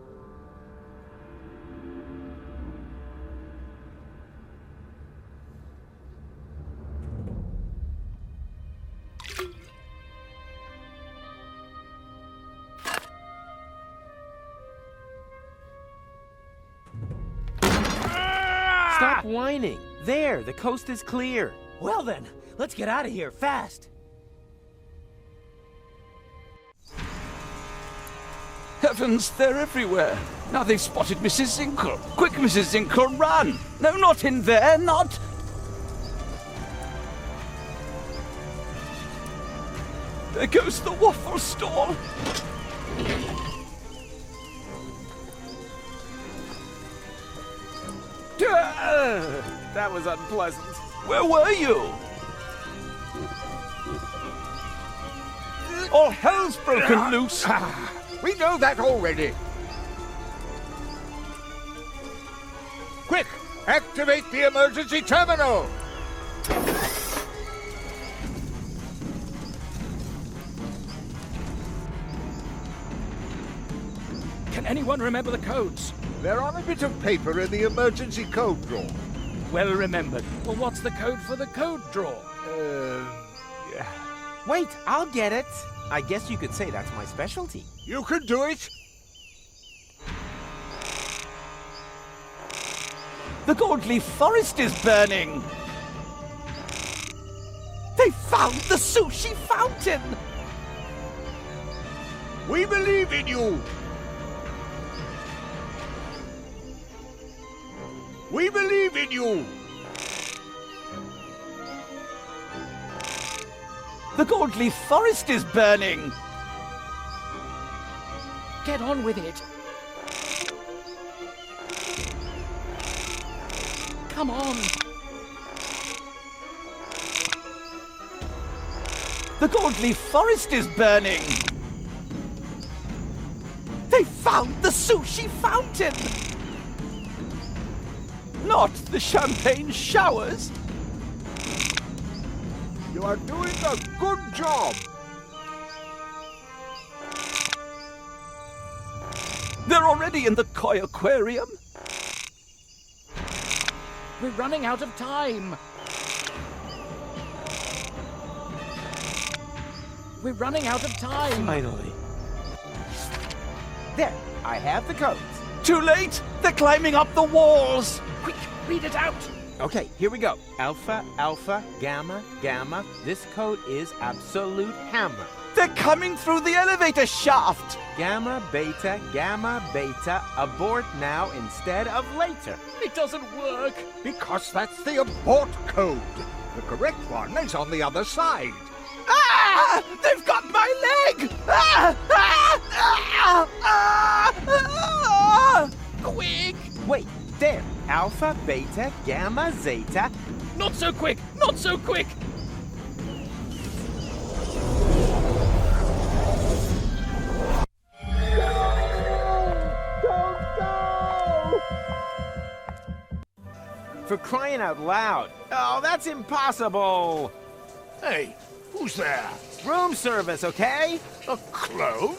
Stop whining. There, the coast is clear. Well then, let's get out of here fast. Heavens, they're everywhere. Now they've spotted Mrs. Zinkle. Quick, Mrs. Zinkle, run! No, not in there, not... There goes the waffle stall. That was unpleasant. Where were you? All hell's broken loose. We know that already. Quick, activate the emergency terminal. Can anyone remember the codes? They're on a bit of paper in the emergency code drawer. Well remembered. Well, what's the code for the code drawer? Wait, I'll get it. I guess you could say that's my specialty. You can do it. The Goldleaf Forest is burning. They found the sushi fountain! We believe in you! We believe in you! The gold leaf forest is burning! Get on with it. Come on. The gold leaf forest is burning! They found the sushi fountain! Not the champagne showers! You are doing a good job! They're already in the koi aquarium! We're running out of time. We're running out of time. Finally. There, I have the codes. Too late! They're climbing up the walls! Quick, read it out. Okay, here we go. Alpha, alpha, gamma, gamma. This code is absolute hammer. They're coming through the elevator shaft! Gamma, beta, abort now instead of later. It doesn't work. Because that's the abort code. The correct one is on the other side. Ah! They've got my leg! Ah! Ah! Ah! Ah! Ah! Quick! Wait, there. Alpha, beta, gamma, zeta. Not so quick! Not so quick! For crying out loud. Oh, that's impossible. Hey, who's there? Room service, okay? A clone?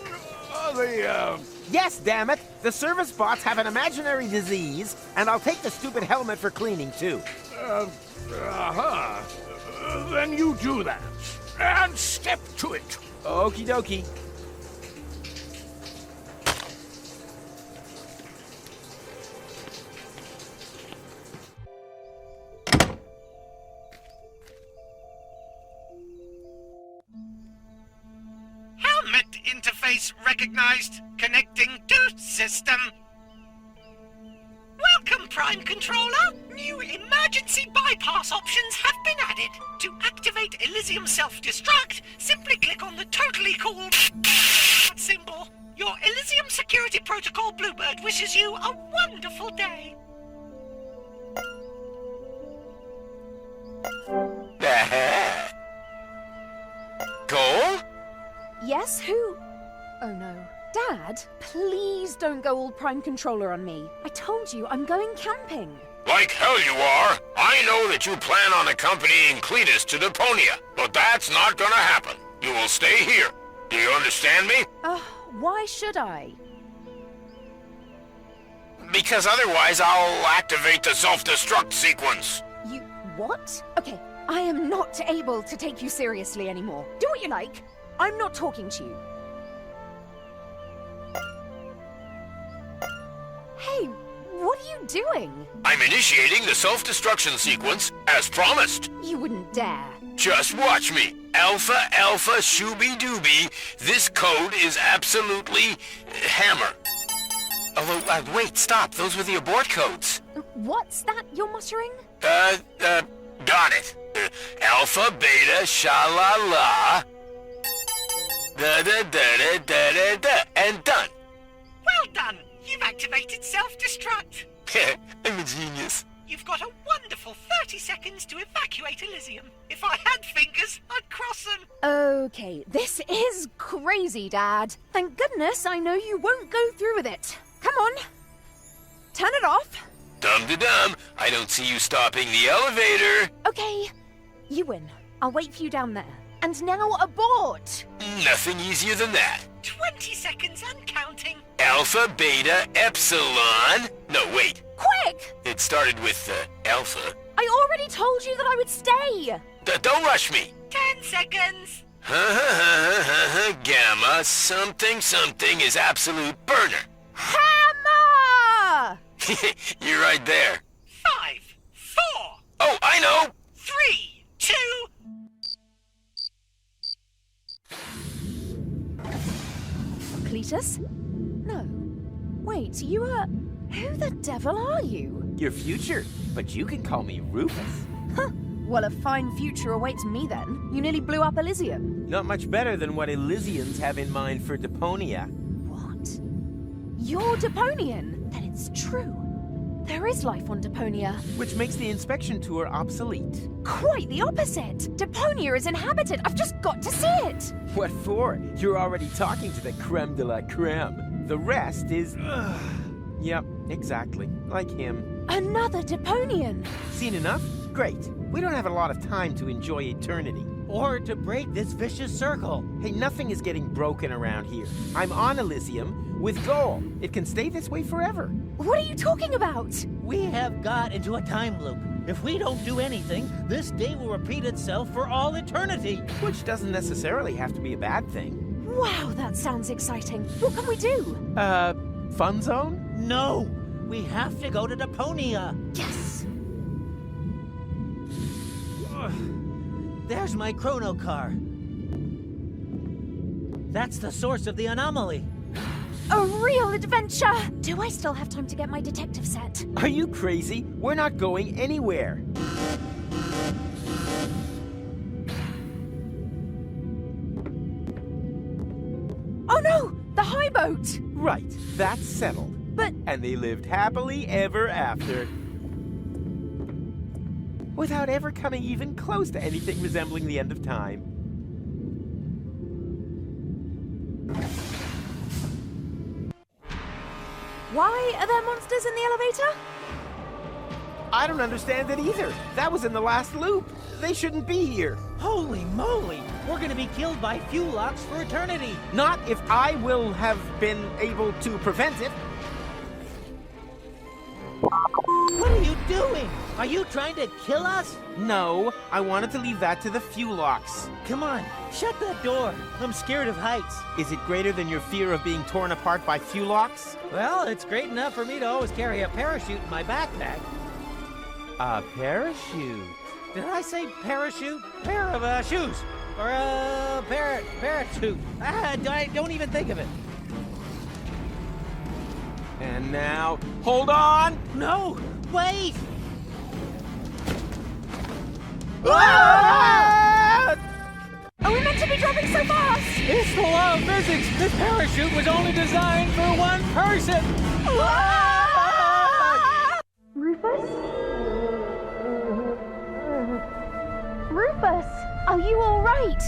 Yes, damn it. The service bots have an imaginary disease, and I'll take the stupid helmet for cleaning, too. Then you do that. And step to it. Okie dokie. Helmet interface recognized. Connecting to system. Welcome, Prime Controller. New emergency bypass options have been added. To activate Elysium self-destruct, simply click on the totally cool symbol. Your Elysium Security Protocol Bluebird wishes you a wonderful day. Cole? Yes, who? Oh no. Dad, please don't go all Prime Controller on me. I told you I'm going camping. Like hell you are. I know that you plan on accompanying Cletus to Deponia, but that's not gonna happen. You will stay here. Do you understand me? Why should I? Because otherwise I'll activate the self-destruct sequence. You... what? Okay, I am not able to take you seriously anymore. Do what you like. I'm not talking to you. Hey, what are you doing? I'm initiating the self-destruction sequence as promised. You wouldn't dare. Just watch me. Alpha, alpha, shooby-dooby. This code is absolutely hammer. Although, wait, stop. Those were the abort codes. What's that you're muttering? Got it. Alpha, beta, sha-la-la. Da-da-da-da-da-da-da. And done. Well done. You've activated self-destruct. I'm a genius. You've got a wonderful 30 seconds to evacuate Elysium. If I had fingers, I'd cross them. Okay, this is crazy, Dad. Thank goodness I know you won't go through with it. Come on. Turn it off. Dum-de-dum. I don't see you stopping the elevator. Okay, you win. I'll wait for you down there. And now abort! Nothing easier than that. 20 seconds and counting. Alpha, beta, epsilon. No, wait. Quick! It started with alpha. I already told you that I would stay! Don't rush me. 10 seconds. Gamma, something is absolute burner. Hammer! You're right there. 5, 4. Oh, I know. 3, 2. Cletus? No. Wait, you are... Who the devil are you? Your future, but you can call me Rufus. Huh. Well, a fine future awaits me then. You nearly blew up Elysium. Not much better than what Elysians have in mind for Deponia. What? You're Deponian? Then it's true. There is life on Deponia. Which makes the inspection tour obsolete. Quite the opposite. Deponia is inhabited. I've just got to see it. What for? You're already talking to the creme de la creme. The rest is... Yep, exactly. Like him. Another Deponian. Seen enough? Great. We don't have a lot of time to enjoy eternity. Or to break this vicious circle. Hey, nothing is getting broken around here. I'm on Elysium with goal. It can stay this way forever. What are you talking about? We have got into a time loop. If we don't do anything, this day will repeat itself for all eternity. Which doesn't necessarily have to be a bad thing. Wow, that sounds exciting. What can we do? Fun zone? No! We have to go to Deponia. Yes! There's my chrono car. That's the source of the anomaly. A real adventure! Do I still have time to get my detective set? Are you crazy? We're not going anywhere. Oh no! The high boat! Right, that's settled. But... And they lived happily ever after. Without ever coming even close to anything resembling the end of time. Why are there monsters in the elevator? I don't understand it either. That was in the last loop. They shouldn't be here. Holy moly! We're gonna be killed by fuel locks for eternity. Not if I will have been able to prevent it. What are you doing? Are you trying to kill us? No, I wanted to leave that to the fuel locks. Come on, shut that door. I'm scared of heights. Is it greater than your fear of being torn apart by fuel locks? Well, it's great enough for me to always carry a parachute in my backpack. A parachute? Did I say parachute? Pair of shoes. Or a parachute. I don't even think of it. And now, hold on! No! Wait! Ah! Are we meant to be dropping so fast? It's the law of physics. This parachute was only designed for one person. Rufus? Rufus, are you all right?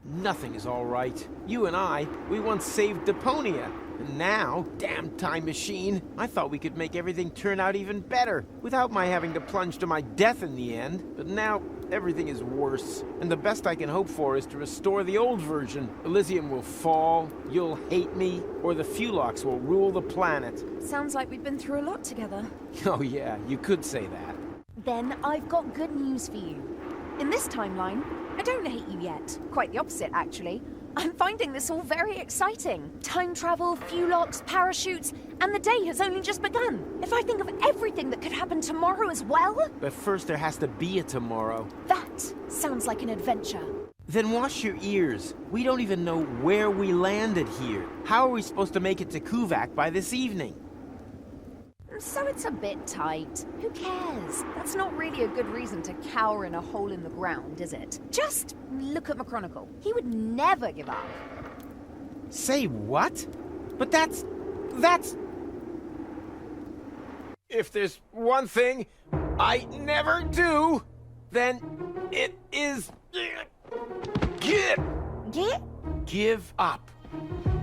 Nothing is all right. You and I, we once saved Deponia. And now, damn time machine, I thought we could make everything turn out even better without my having to plunge to my death in the end. But now, everything is worse. And the best I can hope for is to restore the old version. Elysium will fall, you'll hate me, or the Fulox will rule the planet. Sounds like we've been through a lot together. Oh yeah, you could say that. Then I've got good news for you. In this timeline, I don't hate you yet. Quite the opposite, actually. I'm finding this all very exciting. Time travel, Fulox, parachutes, and the day has only just begun. If I think of everything that could happen tomorrow as well... But first there has to be a tomorrow. That sounds like an adventure. Then wash your ears. We don't even know where we landed here. How are we supposed to make it to Kuvak by this evening? So it's a bit tight. Who cares? That's not really a good reason to cower in a hole in the ground, is it? Just look at McChronicle. He would never give up. Say what? But that's... If there's one thing I never do, then it is... Give up.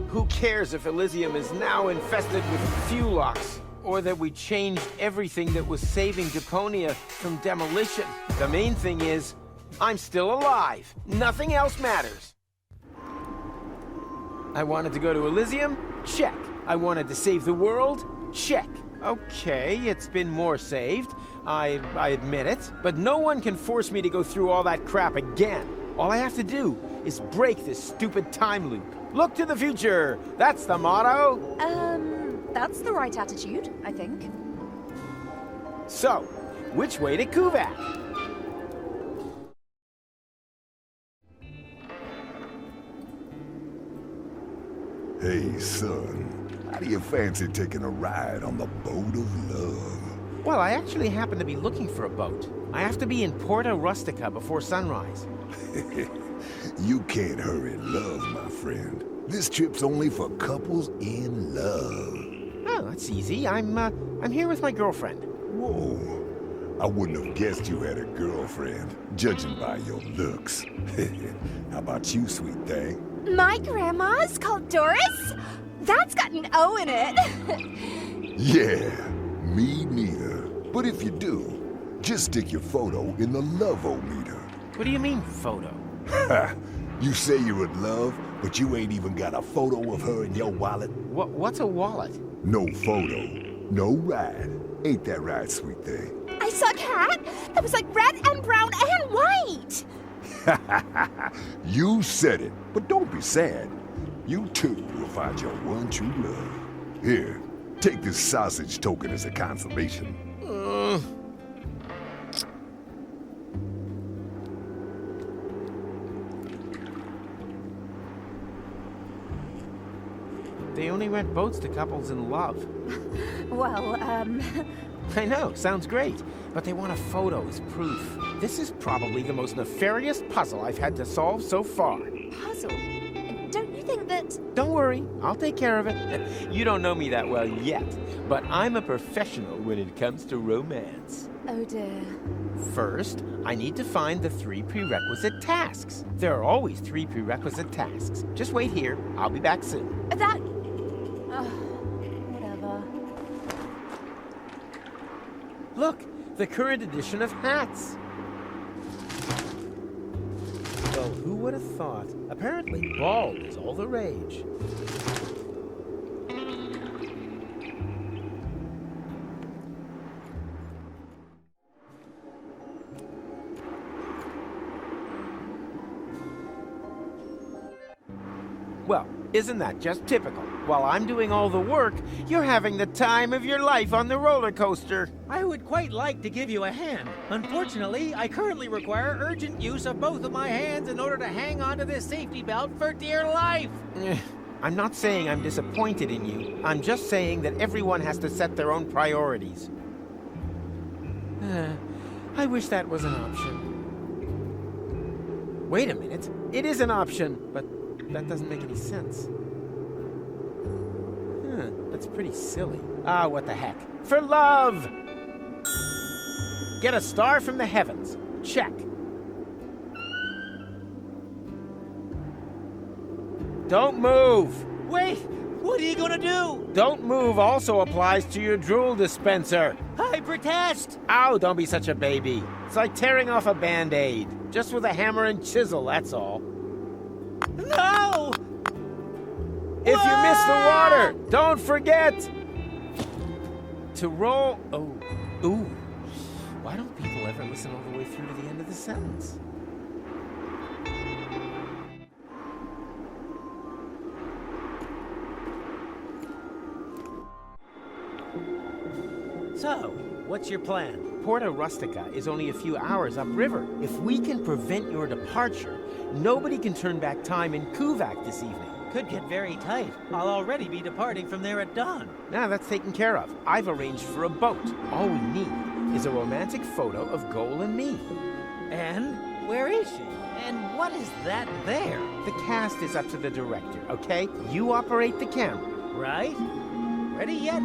Who cares if Elysium is now infested with Fulox? Or that we changed everything that was saving Deponia from demolition. The main thing is, I'm still alive. Nothing else matters. I wanted to go to Elysium? Check. I wanted to save the world? Check. Okay, it's been more saved. I admit it. But no one can force me to go through all that crap again. All I have to do is break this stupid time loop. Look to the future. That's the motto. That's the right attitude, I think. So, which way to Kuvak? Hey, son. How do you fancy taking a ride on the boat of love? Well, I actually happen to be looking for a boat. I have to be in Porta Rustica before sunrise. You can't hurry love, my friend. This trip's only for couples in love. Oh, that's easy. I'm here with my girlfriend. Whoa. I wouldn't have guessed you had a girlfriend, judging by your looks. How about you, sweet thing? My grandma's called Doris? That's got an O in it. Yeah, me neither. But if you do, just stick your photo in the love-o-meter. What do you mean, photo? Ha! You say you're in love, but you ain't even got a photo of her in your wallet? What's a wallet? No photo, no ride. Ain't that right, sweet thing? I saw a cat that was like red and brown and white. You said it, but don't be sad. You too will find your one true love. Here, take this sausage token as a consolation. They only rent boats to couples in love. Well, I know, sounds great. But they want a photo as proof. This is probably the most nefarious puzzle I've had to solve so far. Puzzle? Don't you think that... Don't worry, I'll take care of it. You don't know me that well yet, but I'm a professional when it comes to romance. Oh dear. First, I need to find the 3 prerequisite tasks. There are always 3 prerequisite tasks. Just wait here, I'll be back soon. That... whatever. Look, the current edition of hats. Well, who would have thought? Apparently, bald is all the rage. Well, isn't that just typical? While I'm doing all the work, you're having the time of your life on the roller coaster. I would quite like to give you a hand. Unfortunately, I currently require urgent use of both of my hands in order to hang onto this safety belt for dear life. I'm not saying I'm disappointed in you. I'm just saying that everyone has to set their own priorities. I wish that was an option. Wait a minute. It is an option, but that doesn't make any sense. That's pretty silly. Ah, what the heck. For love! Get a star from the heavens. Check. Don't move! Wait! What are you gonna do? Don't move also applies to your drool dispenser. I protest! Ow, don't be such a baby. It's like tearing off a Band-Aid. Just with a hammer and chisel, that's all. No! If you miss the water, don't forget to roll... Oh, ooh. Why don't people ever listen all the way through to the end of the sentence? So, what's your plan? Porta Rustica is only a few hours upriver. If we can prevent your departure, nobody can turn back time in Kuvak this evening. Could get very tight. I'll already be departing from there at dawn. Now that's taken care of. I've arranged for a boat. All we need is a romantic photo of Goal and me. And where is she? And what is that there? The cast is up to the director, okay? You operate the camera. Right? Ready yet?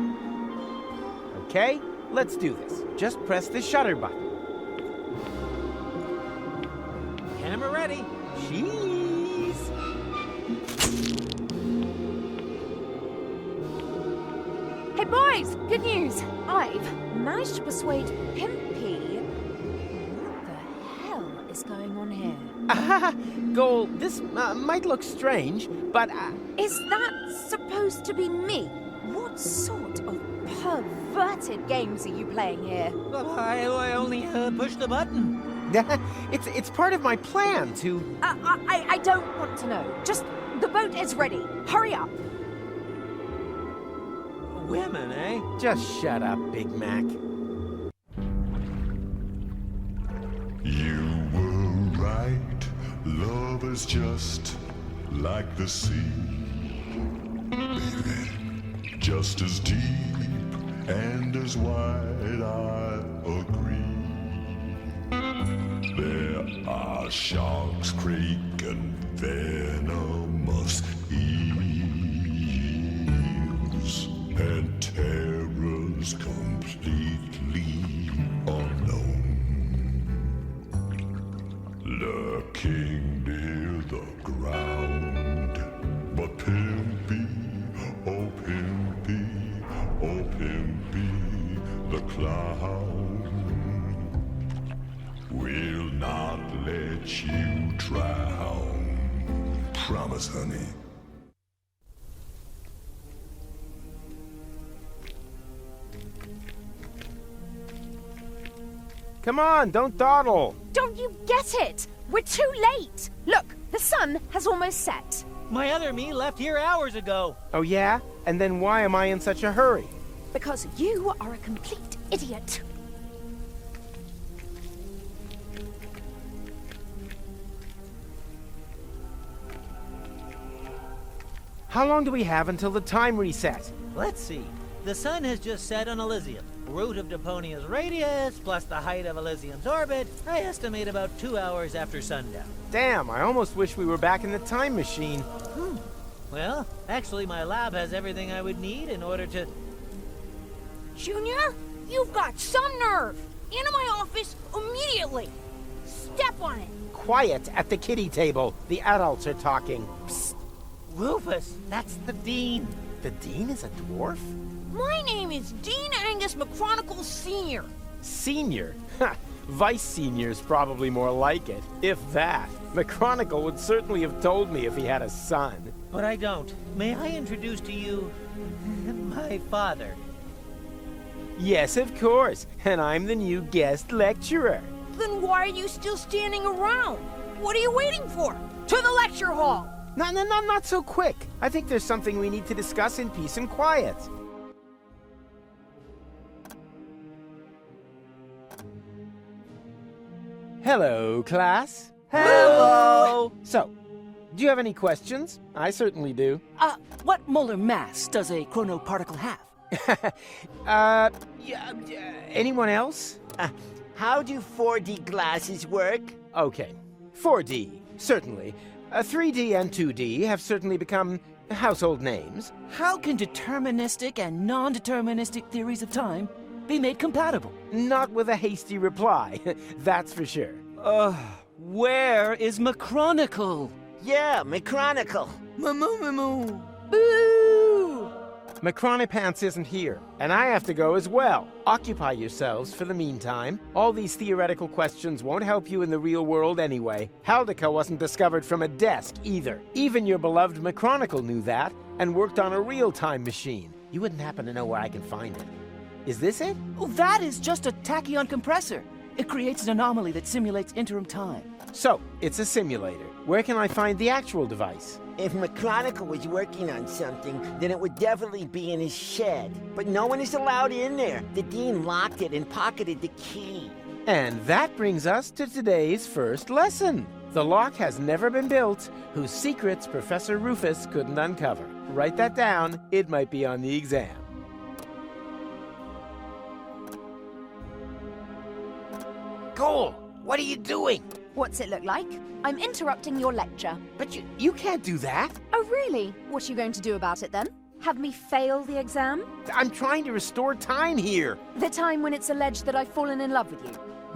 Okay, let's do this. Just press the shutter button. Camera ready. Cheese! Hey boys, good news. I've managed to persuade Pimpy. What the hell is going on here? Goal, this might look strange, but... Is that supposed to be me? What sort of perverted games are you playing here? I only pushed the button. It's part of my plan to... I don't want to know. Just, the boat is ready. Hurry up. Women, eh? Just shut up, Big Mac. You were right. Love is just like the sea. baby. Just as deep and as wide, I agree. There are sharks, crake, and venomous eels, and terrors completely unknown, lurking near the ground. But Pimpy, oh Pimpy, oh Pimpy, the clown will not let you drown. Promise, honey. Come on, don't dawdle. Don't you get it? We're too late. Look, the sun has almost set. My other me left here hours ago. Oh yeah? And then why am I in such a hurry? Because you are a complete idiot. How long do we have until the time reset? Let's see. The sun has just set on Elysium. Root of Deponia's radius, plus the height of Elysium's orbit, I estimate about 2 hours after sundown. Damn, I almost wish we were back in the time machine. Well, actually my lab has everything I would need in order to... Junior, you've got some nerve! Into my office immediately! Step on it! Quiet at the kiddie table. The adults are talking. Psst. Rufus, that's the Dean. The Dean is a dwarf? My name is Dean Angus McChronicle Sr. Senior? Ha! Vice Senior's probably more like it, if that. McChronicle would certainly have told me if he had a son. But I don't. May I introduce to you my father? Yes, of course. And I'm the new guest lecturer. Then why are you still standing around? What are you waiting for? To the lecture hall! No, not so quick. I think there's something we need to discuss in peace and quiet. Hello, class. Hello! So, do you have any questions? I certainly do. What molar mass does a chronoparticle have? Anyone else? How do 4D glasses work? Okay, 4D, certainly. 3D and 2D have certainly become household names. How can deterministic and non-deterministic theories of time be made compatible? Not with a hasty reply, that's for sure. Where is McChronicle? Yeah, McChronicle. Moo. Boo! McChronipants isn't here, and I have to go as well. Occupy yourselves for the meantime. All these theoretical questions won't help you in the real world anyway. Haldica wasn't discovered from a desk either. Even your beloved McChronicle knew that, and worked on a real time machine. You wouldn't happen to know where I can find it. Is this it? Oh, that is just a tachyon compressor. It creates an anomaly that simulates interim time. So, it's a simulator. Where can I find the actual device? If McChronicle was working on something, then it would definitely be in his shed. But no one is allowed in there. The Dean locked it and pocketed the key. And that brings us to today's first lesson. The lock has never been built, whose secrets Professor Rufus couldn't uncover. Write that down, it might be on the exam. Cole, what are you doing? What's it look like? I'm interrupting your lecture. But you can't do that. Oh, really? What are you going to do about it then? Have me fail the exam? I'm trying to restore time here. The time when it's alleged that I've fallen in love with you.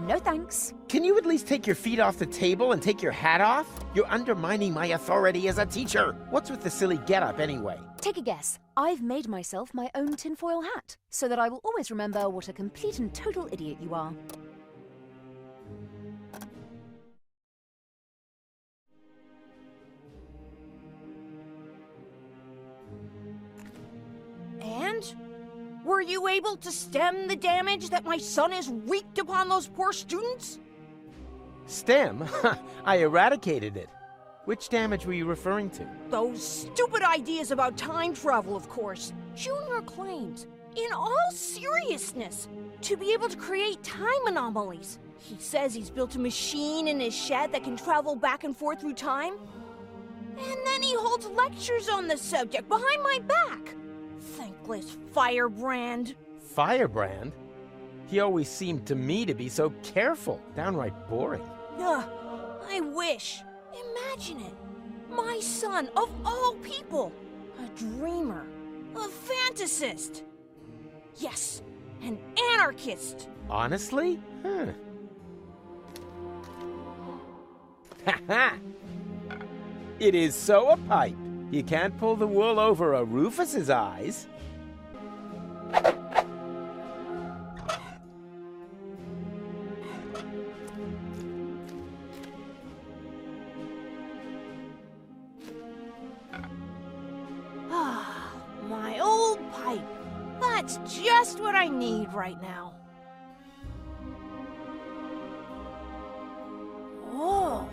No thanks. Can you at least take your feet off the table and take your hat off? You're undermining my authority as a teacher. What's with the silly getup anyway? Take a guess. I've made myself my own tinfoil hat, so that I will always remember what a complete and total idiot you are. And? Were you able to stem the damage that my son has wreaked upon those poor students? Stem? I eradicated it. Which damage were you referring to? Those stupid ideas about time travel, of course. Junior claims, in all seriousness, to be able to create time anomalies. He says he's built a machine in his shed that can travel back and forth through time. And then he holds lectures on the subject behind my back. Thankless firebrand. Firebrand? He always seemed to me to be so careful, downright boring. Ugh, I wish. Imagine it. My son, of all people. A dreamer. A fantasist. Yes, an anarchist. Honestly? Huh. Ha-ha! It is so a pipe. You can't pull the wool over a Rufus's eyes. Ah, my old pipe. That's just what I need right now. Oh,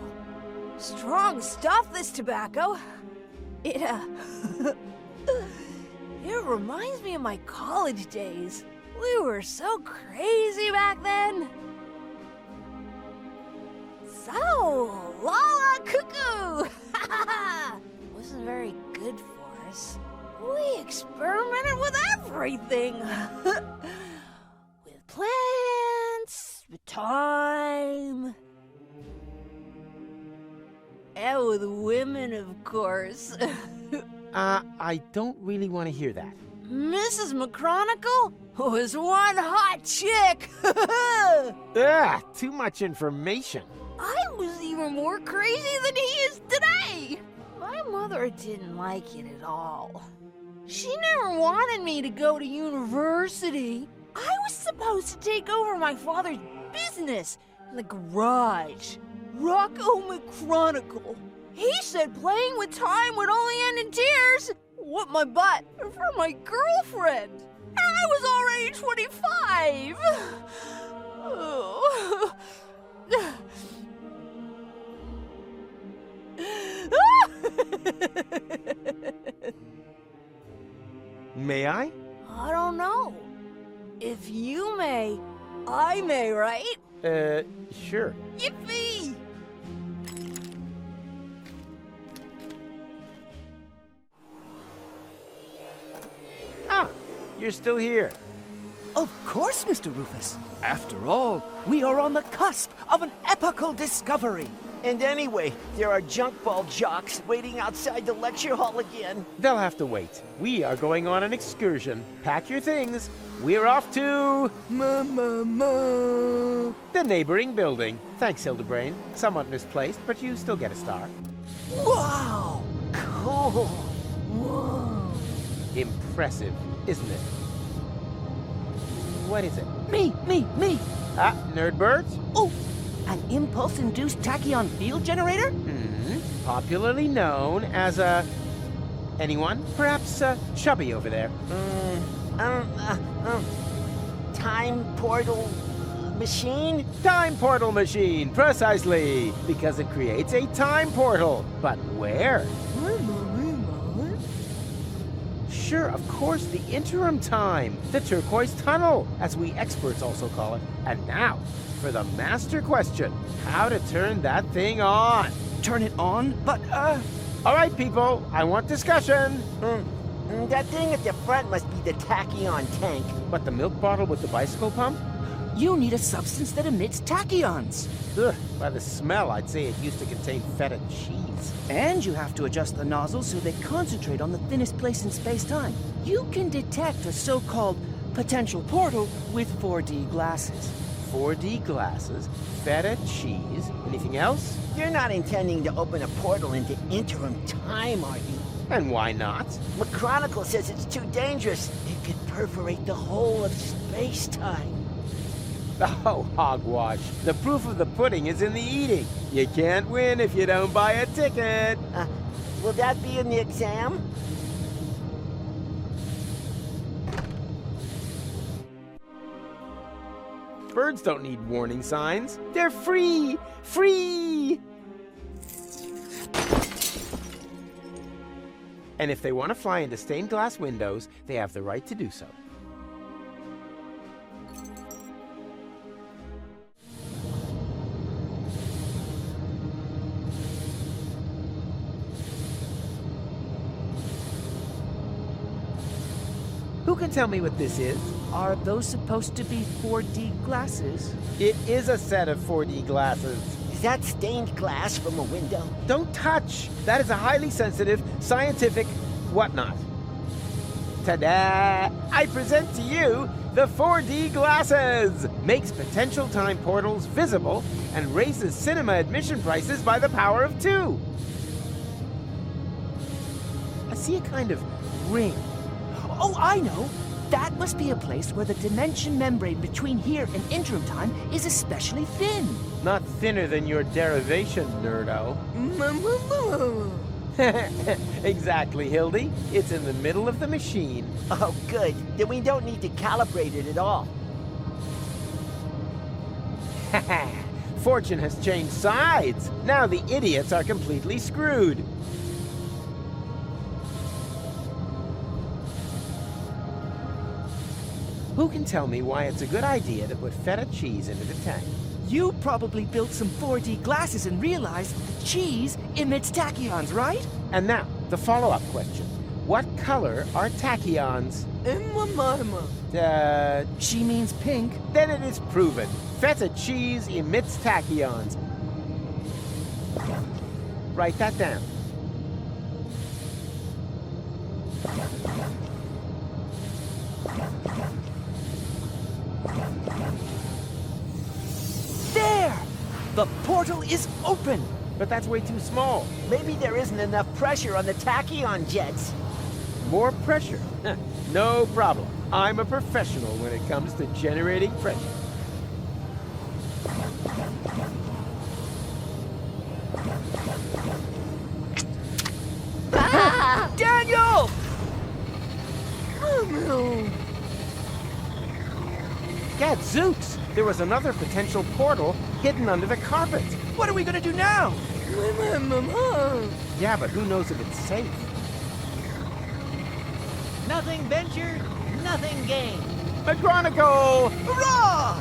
strong stuff, this tobacco. It reminds me of my college days. We were so crazy back then. So, Lala Cuckoo! Wasn't very good for us. We experimented with everything. With plants, with time. And with women, of course. I don't really want to hear that. Mrs. McChronicle was one hot chick. Ah, too much information. I was even more crazy than he is today. My mother didn't like it at all. She never wanted me to go to university. I was supposed to take over my father's business in the garage. Rocco McChronicle. He said playing with time would only end in tears. What my butt for my girlfriend. And I was already 25. Oh. May I? I don't know. If you may, I may, right? Sure. Yippee! Ah, you're still here. Of course, Mr. Rufus. After all, we are on the cusp of an epochal discovery. And anyway, there are junk ball jocks waiting outside the lecture hall again. They'll have to wait. We are going on an excursion. Pack your things. We're off to... the neighboring building. Thanks, Hildebrain. Somewhat misplaced, but you still get a star. Wow! Cool. Whoa! Impressive, isn't it? What is it? Me! Ah, Nerdbirds? Oh! An impulse-induced tachyon field generator? Popularly known as a... anyone? Perhaps Chubby over there. Time portal machine? Time portal machine, precisely. Because it creates a time portal. But where? Sure, of course, the interim time. The turquoise tunnel, as we experts also call it. And now, for the master question. How to turn that thing on. Turn it on? But, All right, people, I want discussion. That thing at the front must be the tachyon tank. But the milk bottle with the bicycle pump? You need a substance that emits tachyons. Ugh, by the smell, I'd say it used to contain feta cheese. And you have to adjust the nozzles so they concentrate on the thinnest place in space-time. You can detect a so-called potential portal with 4D glasses. 4D glasses, feta cheese, anything else? You're not intending to open a portal into interim time, are you? And why not? McChronicle says it's too dangerous. It could perforate the whole of space-time. Oh, hogwash. The proof of the pudding is in the eating. You can't win if you don't buy a ticket. Will that be in the exam? Birds don't need warning signs. They're free! Free! And if they want to fly into stained glass windows, they have the right to do so. can tell me what this is? Are those supposed to be 4D glasses? It is a set of 4D glasses. Is that stained glass from a window? Don't touch! That is a highly sensitive, scientific whatnot. Ta-da! I present to you the 4D glasses! Makes potential time portals visible and raises cinema admission prices by the power of 2. I see a kind of ring. Oh, I know! That must be a place where the dimension membrane between here and interim time is especially thin. Not thinner than your derivation, nerdo. Exactly, Hildy. It's in the middle of the machine. Oh, good. Then we don't need to calibrate it at all. Fortune has changed sides. Now the idiots are completely screwed. Who can tell me why it's a good idea to put feta cheese into the tank? You probably built some 4D glasses and realized the cheese emits tachyons, right? And now, the follow-up question. What color are tachyons? She means pink. Then it is proven. Feta cheese emits tachyons. Write that down. There! The portal is open! But that's way too small. Maybe there isn't enough pressure on the tachyon jets. More pressure? No problem. I'm a professional when it comes to generating pressure. Ah! Daniel! Gadzooks! There was another potential portal hidden under the carpet. What are we gonna do now? Yeah, but who knows if it's safe? Nothing ventured, nothing gained. McGronicle! Hurrah!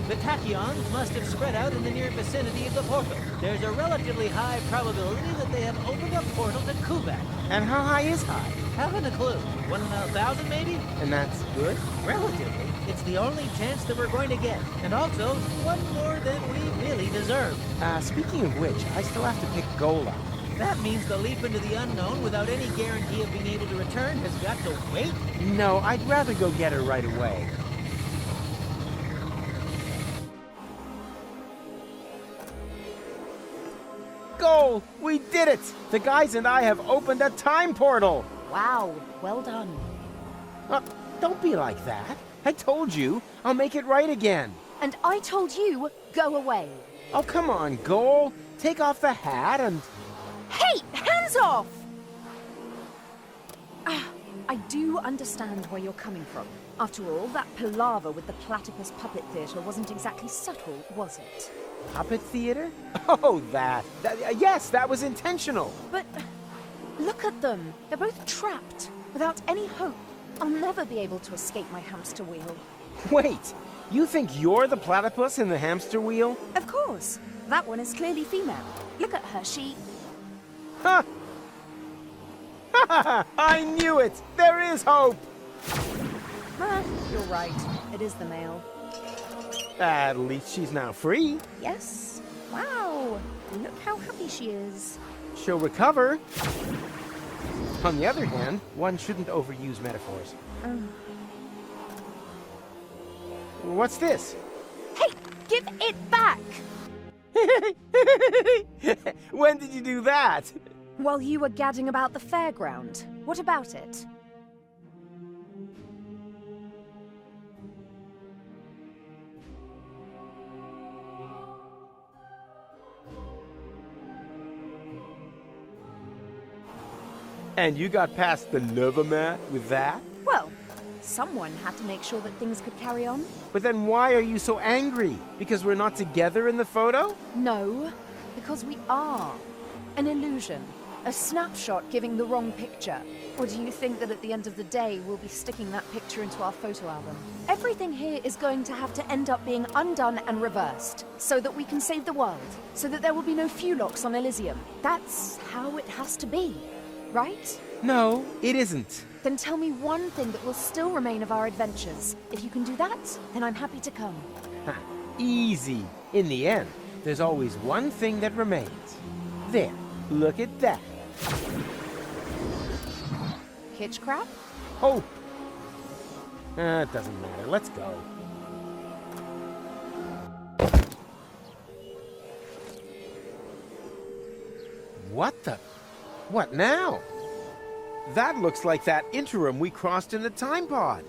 The tachyons must have spread out in the near vicinity of the portal. There's a relatively high probability that they have opened a portal to Kuvac. And how high is high? Haven't a clue. 1 in 1,000 maybe? And that's good? Relatively. It's the only chance that we're going to get. And also, one more than we really deserve. Speaking of which, I still have to pick goal up. That means the leap into the unknown without any guarantee of being able to return has got to wait? No, I'd rather go get her right away. Goal! We did it! The guys and I have opened a time portal! Wow, well done. Don't be like that. I told you, I'll make it right again. And I told you, go away. Oh, come on, Goal. Take off the hat and... Hey, hands off! I do understand where you're coming from. After all, that palaver with the platypus puppet theater wasn't exactly subtle, was it? Puppet theater? Oh, that. Yes, that was intentional. But look at them. They're both trapped, without any hope. I'll never be able to escape my hamster wheel. Wait, you think you're the platypus in the hamster wheel? Of course. That one is clearly female. Look at her, she... Ha! I knew it! There is hope! You're right. It is the male. At least she's now free. Yes. Wow. Look how happy she is. She'll recover. On the other hand, one shouldn't overuse metaphors. What's this? Hey, give it back! When did you do that? While you were gadding about the fairground. What about it? And you got past the lava mat with that? Well, someone had to make sure that things could carry on. But then why are you so angry? Because we're not together in the photo? No, because we are. An illusion. A snapshot giving the wrong picture. Or do you think that at the end of the day, we'll be sticking that picture into our photo album? Everything here is going to have to end up being undone and reversed, so that we can save the world, so that there will be no Fulocks on Elysium. That's how it has to be, right? No, it isn't. Then tell me one thing that will still remain of our adventures. If you can do that, then I'm happy to come. Easy. In the end, there's always one thing that remains. There, look at that. Hitch crab? Oh! It doesn't matter. Let's go. What the? What now? That looks like that interim we crossed in the time pod.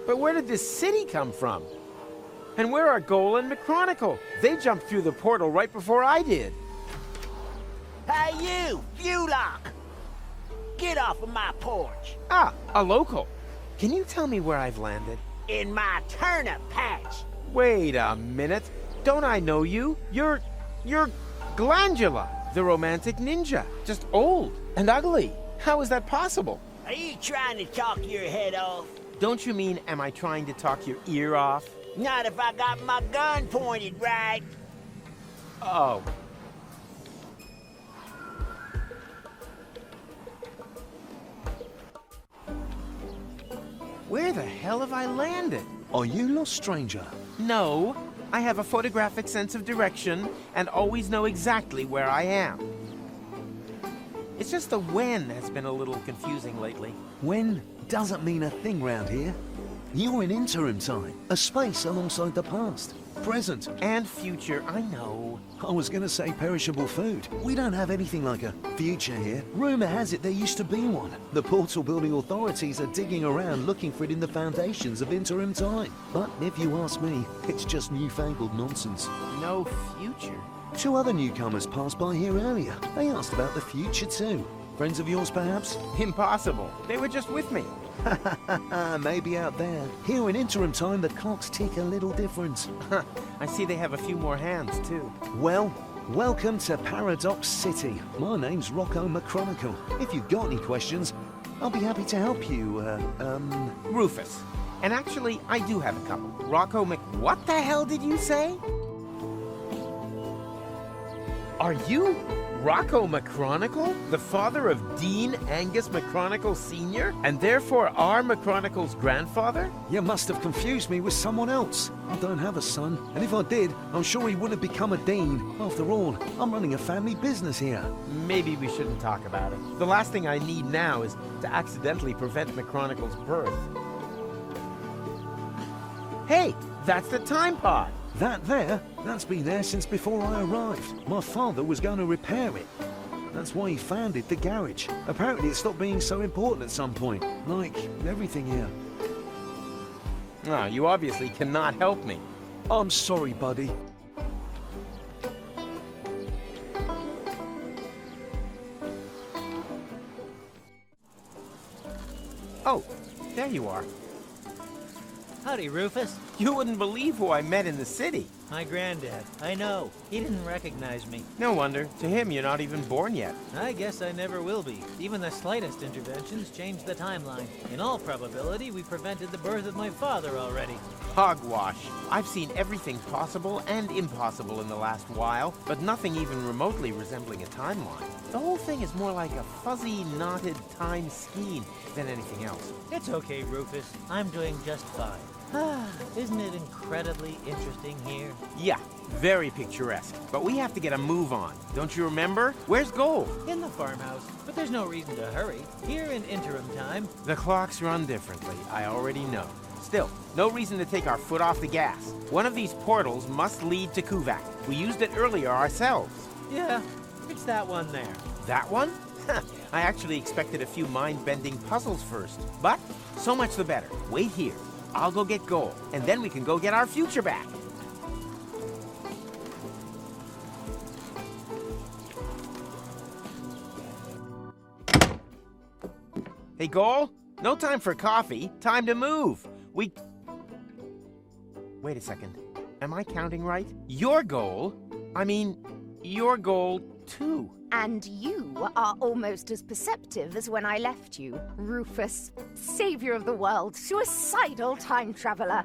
But where did this city come from? And where are Goal and McChronicle? They jumped through the portal right before I did. Hey you, Fulock! Get off of my porch! Ah, a local. Can you tell me where I've landed? In my turnip patch! Wait a minute. Don't I know you? You're Glandula, the romantic ninja. Just old and ugly. How is that possible? Are you trying to talk your head off? Don't you mean, am I trying to talk your ear off? Not if I got my gun pointed right. Oh. Where the hell have I landed? Are you lost, stranger? No. I have a photographic sense of direction and always know exactly where I am. It's just the when has been a little confusing lately. When doesn't mean a thing round here. You're in interim time, a space alongside the past, present, and future, I know. I was gonna say perishable food. We don't have anything like a future here. Rumor has it there used to be one. The portal building authorities are digging around looking for it in the foundations of interim time. But if you ask me, it's just newfangled nonsense. No future? 2 other newcomers passed by here earlier. They asked about the future too. Friends of yours, perhaps? Impossible. They were just with me. Maybe out there. Here in interim time, the clocks tick a little different. I see they have a few more hands, too. Well, welcome to Paradox City. My name's Rocco McChronicle. If you've got any questions, I'll be happy to help you, Rufus. And actually, I do have a couple. Rocco What the hell did you say? Are you Rocco McChronicle, the father of Dean Angus McChronicle Sr., and therefore our McChronicle's grandfather? You must have confused me with someone else. I don't have a son, and if I did, I'm sure he wouldn't have become a dean. After all, I'm running a family business here. Maybe we shouldn't talk about it. The last thing I need now is to accidentally prevent McChronicle's birth. Hey, that's the time pod. That there? That's been there since before I arrived. My father was going to repair it. That's why he founded the garage. Apparently it stopped being so important at some point. Like everything here. Ah, you obviously cannot help me. I'm sorry, buddy. Oh, there you are. Howdy, Rufus. You wouldn't believe who I met in the city. My granddad. I know. He didn't recognize me. No wonder. To him, you're not even born yet. I guess I never will be. Even the slightest interventions change the timeline. In all probability, we prevented the birth of my father already. Hogwash. I've seen everything possible and impossible in the last while, but nothing even remotely resembling a timeline. The whole thing is more like a fuzzy, knotted time scheme than anything else. It's okay, Rufus. I'm doing just fine. Isn't it incredibly interesting here? Yeah, very picturesque. But we have to get a move on. Don't you remember? Where's Gold? In the farmhouse. But there's no reason to hurry. Here in interim time. The clocks run differently, I already know. Still, no reason to take our foot off the gas. One of these portals must lead to Kuvak. We used it earlier ourselves. Yeah, it's that one there. That one? I actually expected a few mind-bending puzzles first. But so much the better. Wait here. I'll go get Gold, and then we can go get our future back. Hey, Gold, no time for coffee. Time to move. Wait a second. Am I counting right? Your goal? I mean, your goal too. And you are almost as perceptive as when I left you, Rufus, savior of the world, suicidal time traveler.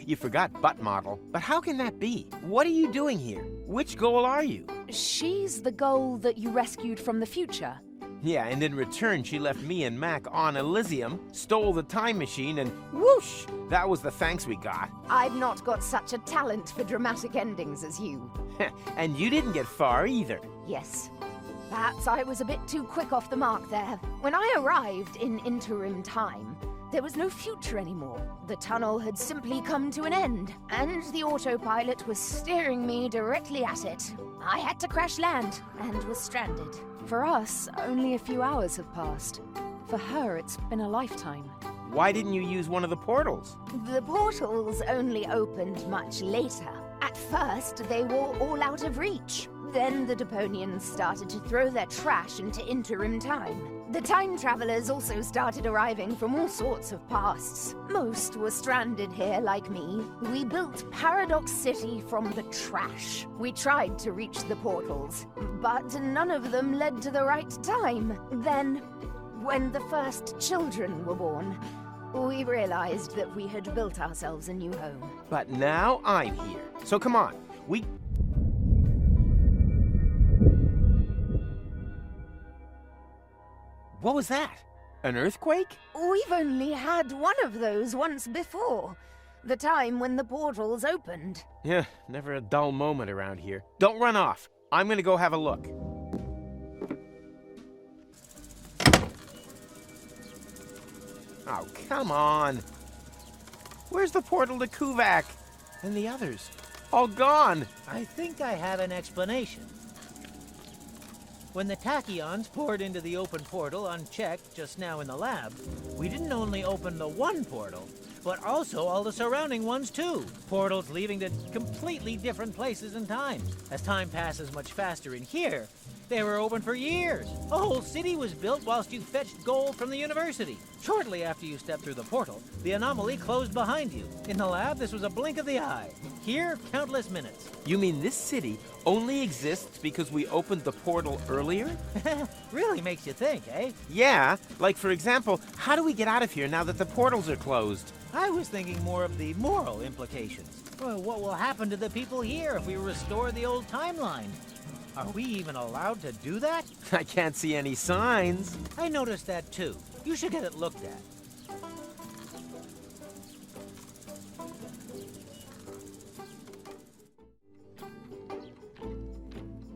You forgot butt model. But how can that be? What are you doing here? Which goal are you? She's the goal that you rescued from the future. Yeah, and in return, she left me and Mac on Elysium, stole the time machine, and whoosh! That was the thanks we got. I've not got such a talent for dramatic endings as you. And you didn't get far either. Yes. Perhaps I was a bit too quick off the mark there. When I arrived in interim time, there was no future anymore. The tunnel had simply come to an end, and the autopilot was steering me directly at it. I had to crash land, and was stranded. For us, only a few hours have passed. For her, it's been a lifetime. Why didn't you use one of the portals? The portals only opened much later. At first, they were all out of reach. Then the Deponians started to throw their trash into interim time. The time travelers also started arriving from all sorts of pasts. Most were stranded here like me. We built Paradox City from the trash. We tried to reach the portals, but none of them led to the right time. Then, when the first children were born, we realized that we had built ourselves a new home. But now I'm here. So come on, What was that? An earthquake? We've only had one of those once before. The time when the portals opened. Yeah, never a dull moment around here. Don't run off. I'm gonna go have a look. Oh, come on. Where's the portal to Kuvak? And the others? All gone. I think I have an explanation. When the tachyons poured into the open portal unchecked just now in the lab, we didn't only open the one portal, but also all the surrounding ones too. Portals leading to completely different places and time. As time passes much faster in here, they were open for years. A whole city was built whilst you fetched gold from the university. Shortly after you stepped through the portal, the anomaly closed behind you. In the lab, this was a blink of the eye. Here, countless minutes. You mean this city only exists because we opened the portal earlier? Really makes you think, eh? Yeah, like for example, how do we get out of here now that the portals are closed? I was thinking more of the moral implications. Well, what will happen to the people here if we restore the old timeline? Are we even allowed to do that? I can't see any signs. I noticed that too. You should get it looked at.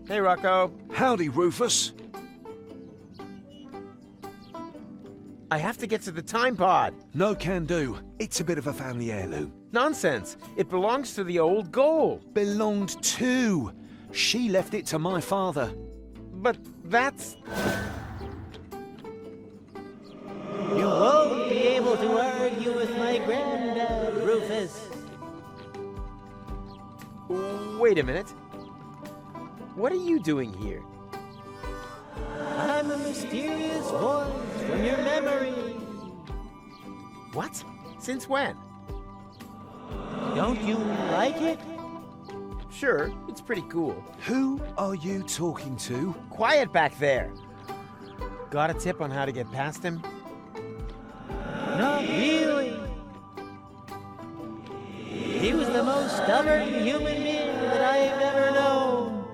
Hey, Rocco. Howdy, Rufus. I have to get to the time pod. No can do. It's a bit of a family heirloom. Nonsense. It belongs to the old goal. Belonged to. She left it to my father. But that's... You won't be able to argue with my granddad, Rufus. Wait a minute. What are you doing here? I'm a mysterious voice from your memory. What? Since when? Don't you like it? Sure, it's pretty cool. Who are you talking to? Quiet back there. Got a tip on how to get past him? Not really. He was the most stubborn human being that I've ever known.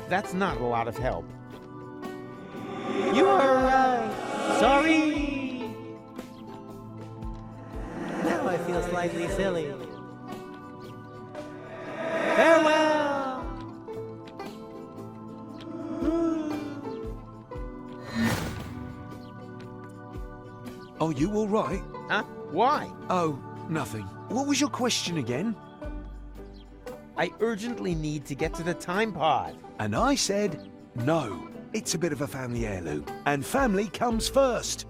That's not a lot of help. You are right. Sorry. Now I feel slightly silly. Farewell. Are you all right? Huh? Why? Oh, nothing. What was your question again? I urgently need to get to the time pod. And I said, no. It's a bit of a family heirloom. And family comes first.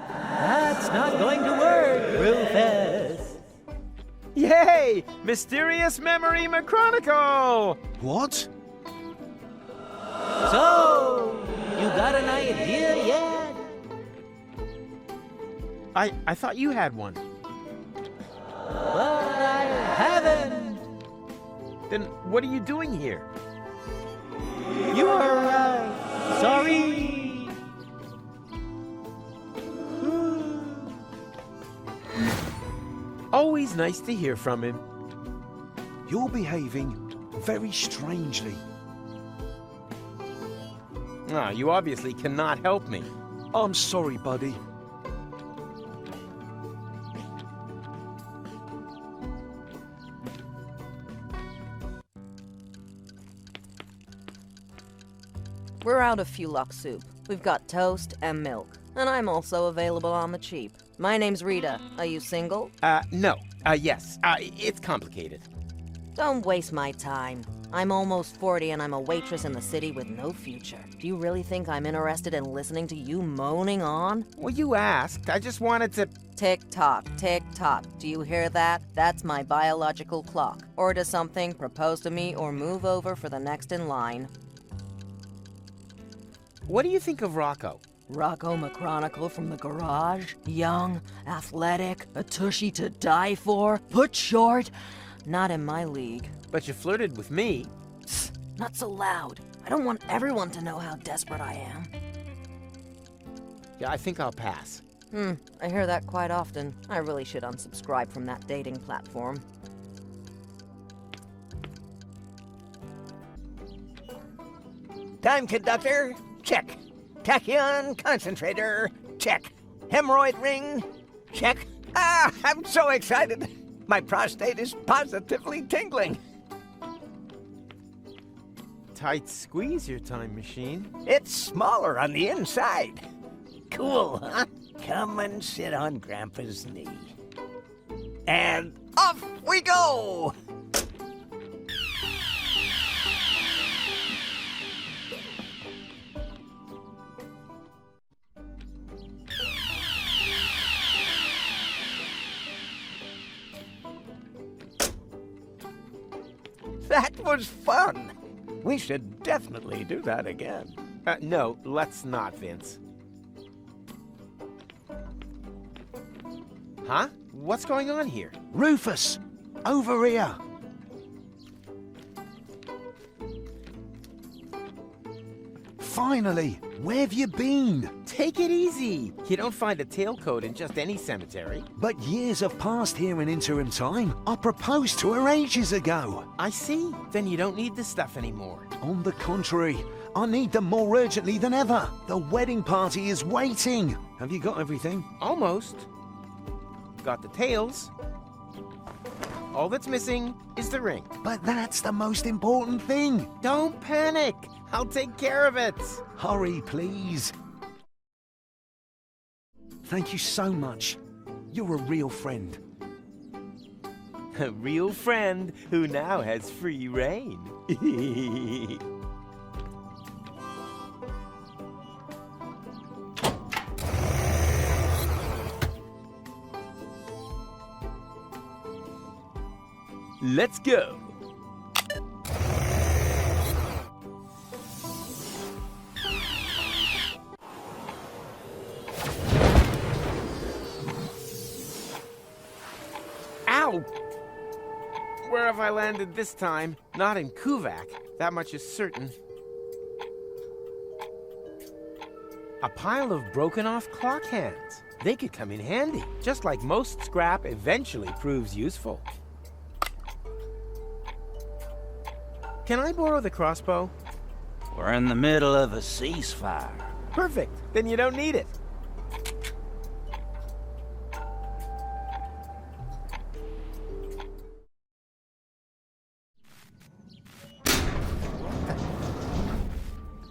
That's not going to work, Rufus. Yay! Mysterious Memory McChronicle! What? So, you got an idea yet? I thought you had one. But I haven't. Then what are you doing here? You are right. Sorry. Always nice to hear from him. You're behaving very strangely. Ah, you obviously cannot help me. I'm sorry, buddy. We're out of Fulok soup. We've got toast and milk. And I'm also available on the cheap. My name's Rita. Are you single? No. Yes. It's complicated. Don't waste my time. I'm almost 40 and I'm a waitress in the city with no future. Do you really think I'm interested in listening to you moaning on? Well, you asked. I just wanted to... Tick-tock, tick-tock. Do you hear that? That's my biological clock. Order something, propose to me, or move over for the next in line. What do you think of Rocco? Rocco McChronicle from the garage? Young, athletic, a tushy to die for, put short? Not in my league. But you flirted with me. Psst, not so loud. I don't want everyone to know how desperate I am. Yeah, I think I'll pass. I hear that quite often. I really should unsubscribe from that dating platform. Time conductor, check. Tachyon concentrator, check. Hemorrhoid ring, check. Ah, I'm so excited. My prostate is positively tingling. Tight squeeze, your time machine. It's smaller on the inside. Cool, huh? Come and sit on Grandpa's knee. And off we go! That was fun. We should definitely do that again. No, let's not, Vince. Huh? What's going on here? Rufus! Over here! Finally! Where have you been? Take it easy. You don't find a tailcoat in just any cemetery. But years have passed here in interim time. I proposed to her ages ago. I see. Then you don't need this stuff anymore. On the contrary, I need them more urgently than ever. The wedding party is waiting. Have you got everything? Almost. Got the tails. All that's missing is the ring. But that's the most important thing. Don't panic. I'll take care of it. Hurry, please. Thank you so much. You're a real friend. A real friend who now has free reign. Let's go. Ow! Where have I landed this time? Not in Kuvak, that much is certain. A pile of broken-off clock hands. They could come in handy, just like most scrap eventually proves useful. Can I borrow the crossbow? We're in the middle of a ceasefire. Perfect, then you don't need it.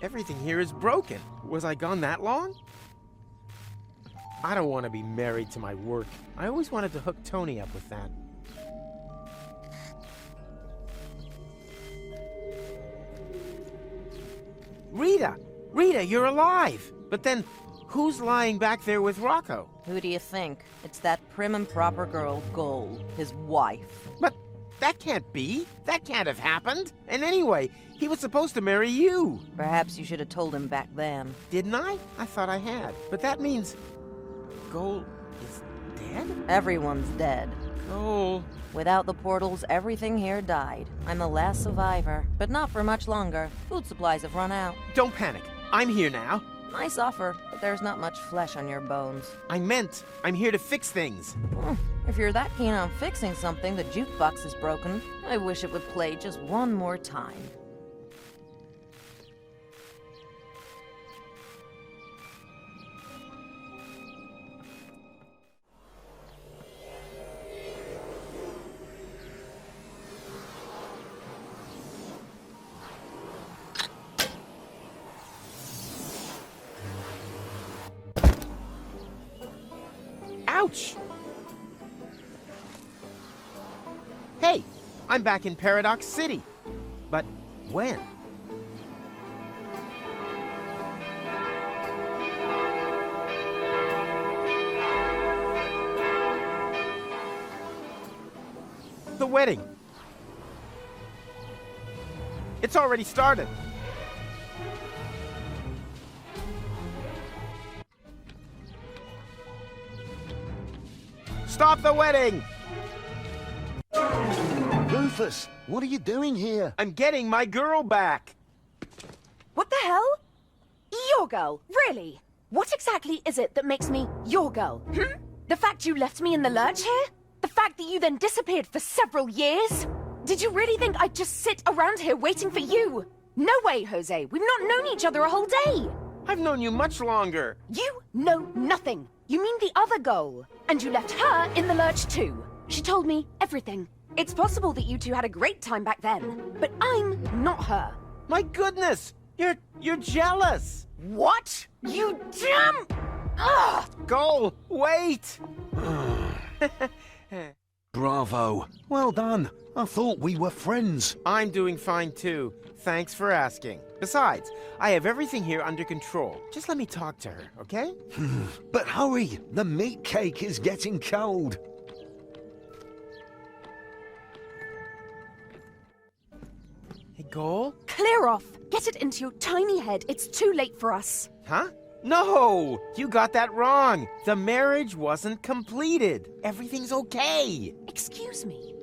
Everything here is broken. Was I gone that long? I don't want to be married to my work. I always wanted to hook Tony up with that. Rita! Rita, you're alive! But then, who's lying back there with Rocco? Who do you think? It's that prim and proper girl, Gold, his wife. But that can't be. That can't have happened. And anyway, he was supposed to marry you. Perhaps you should have told him back then. Didn't I? I thought I had. But that means Gold is dead? Everyone's dead. Gold. Without the portals, everything here died. I'm the last survivor, but not for much longer. Food supplies have run out. Don't panic. I'm here now. Nice offer, but there's not much flesh on your bones. I meant, I'm here to fix things. If you're that keen on fixing something, the jukebox is broken. I wish it would play just one more time. Ouch! Hey, I'm back in Paradox City. But when? The wedding. It's already started. Stop the wedding! Rufus, what are you doing here? I'm getting my girl back. What the hell? Your girl? Really? What exactly is it that makes me your girl? The fact you left me in the lurch here? The fact that you then disappeared for several years? Did you really think I'd just sit around here waiting for you? No way, Jose. We've not known each other a whole day. I've known you much longer. You know nothing. You mean the other girl. And you left her in the lurch too. She told me everything. It's possible that you two had a great time back then, but I'm not her. My goodness! You're jealous! What? You damn... Ugh! Go! Wait! Bravo. Well done. I thought we were friends. I'm doing fine too. Thanks for asking. Besides, I have everything here under control. Just let me talk to her, okay? But hurry! The meat cake is getting cold. Hey, Goal? Clear off. Get it into your tiny head. It's too late for us. Huh? No! You got that wrong. The marriage wasn't completed. Everything's okay. Excuse me.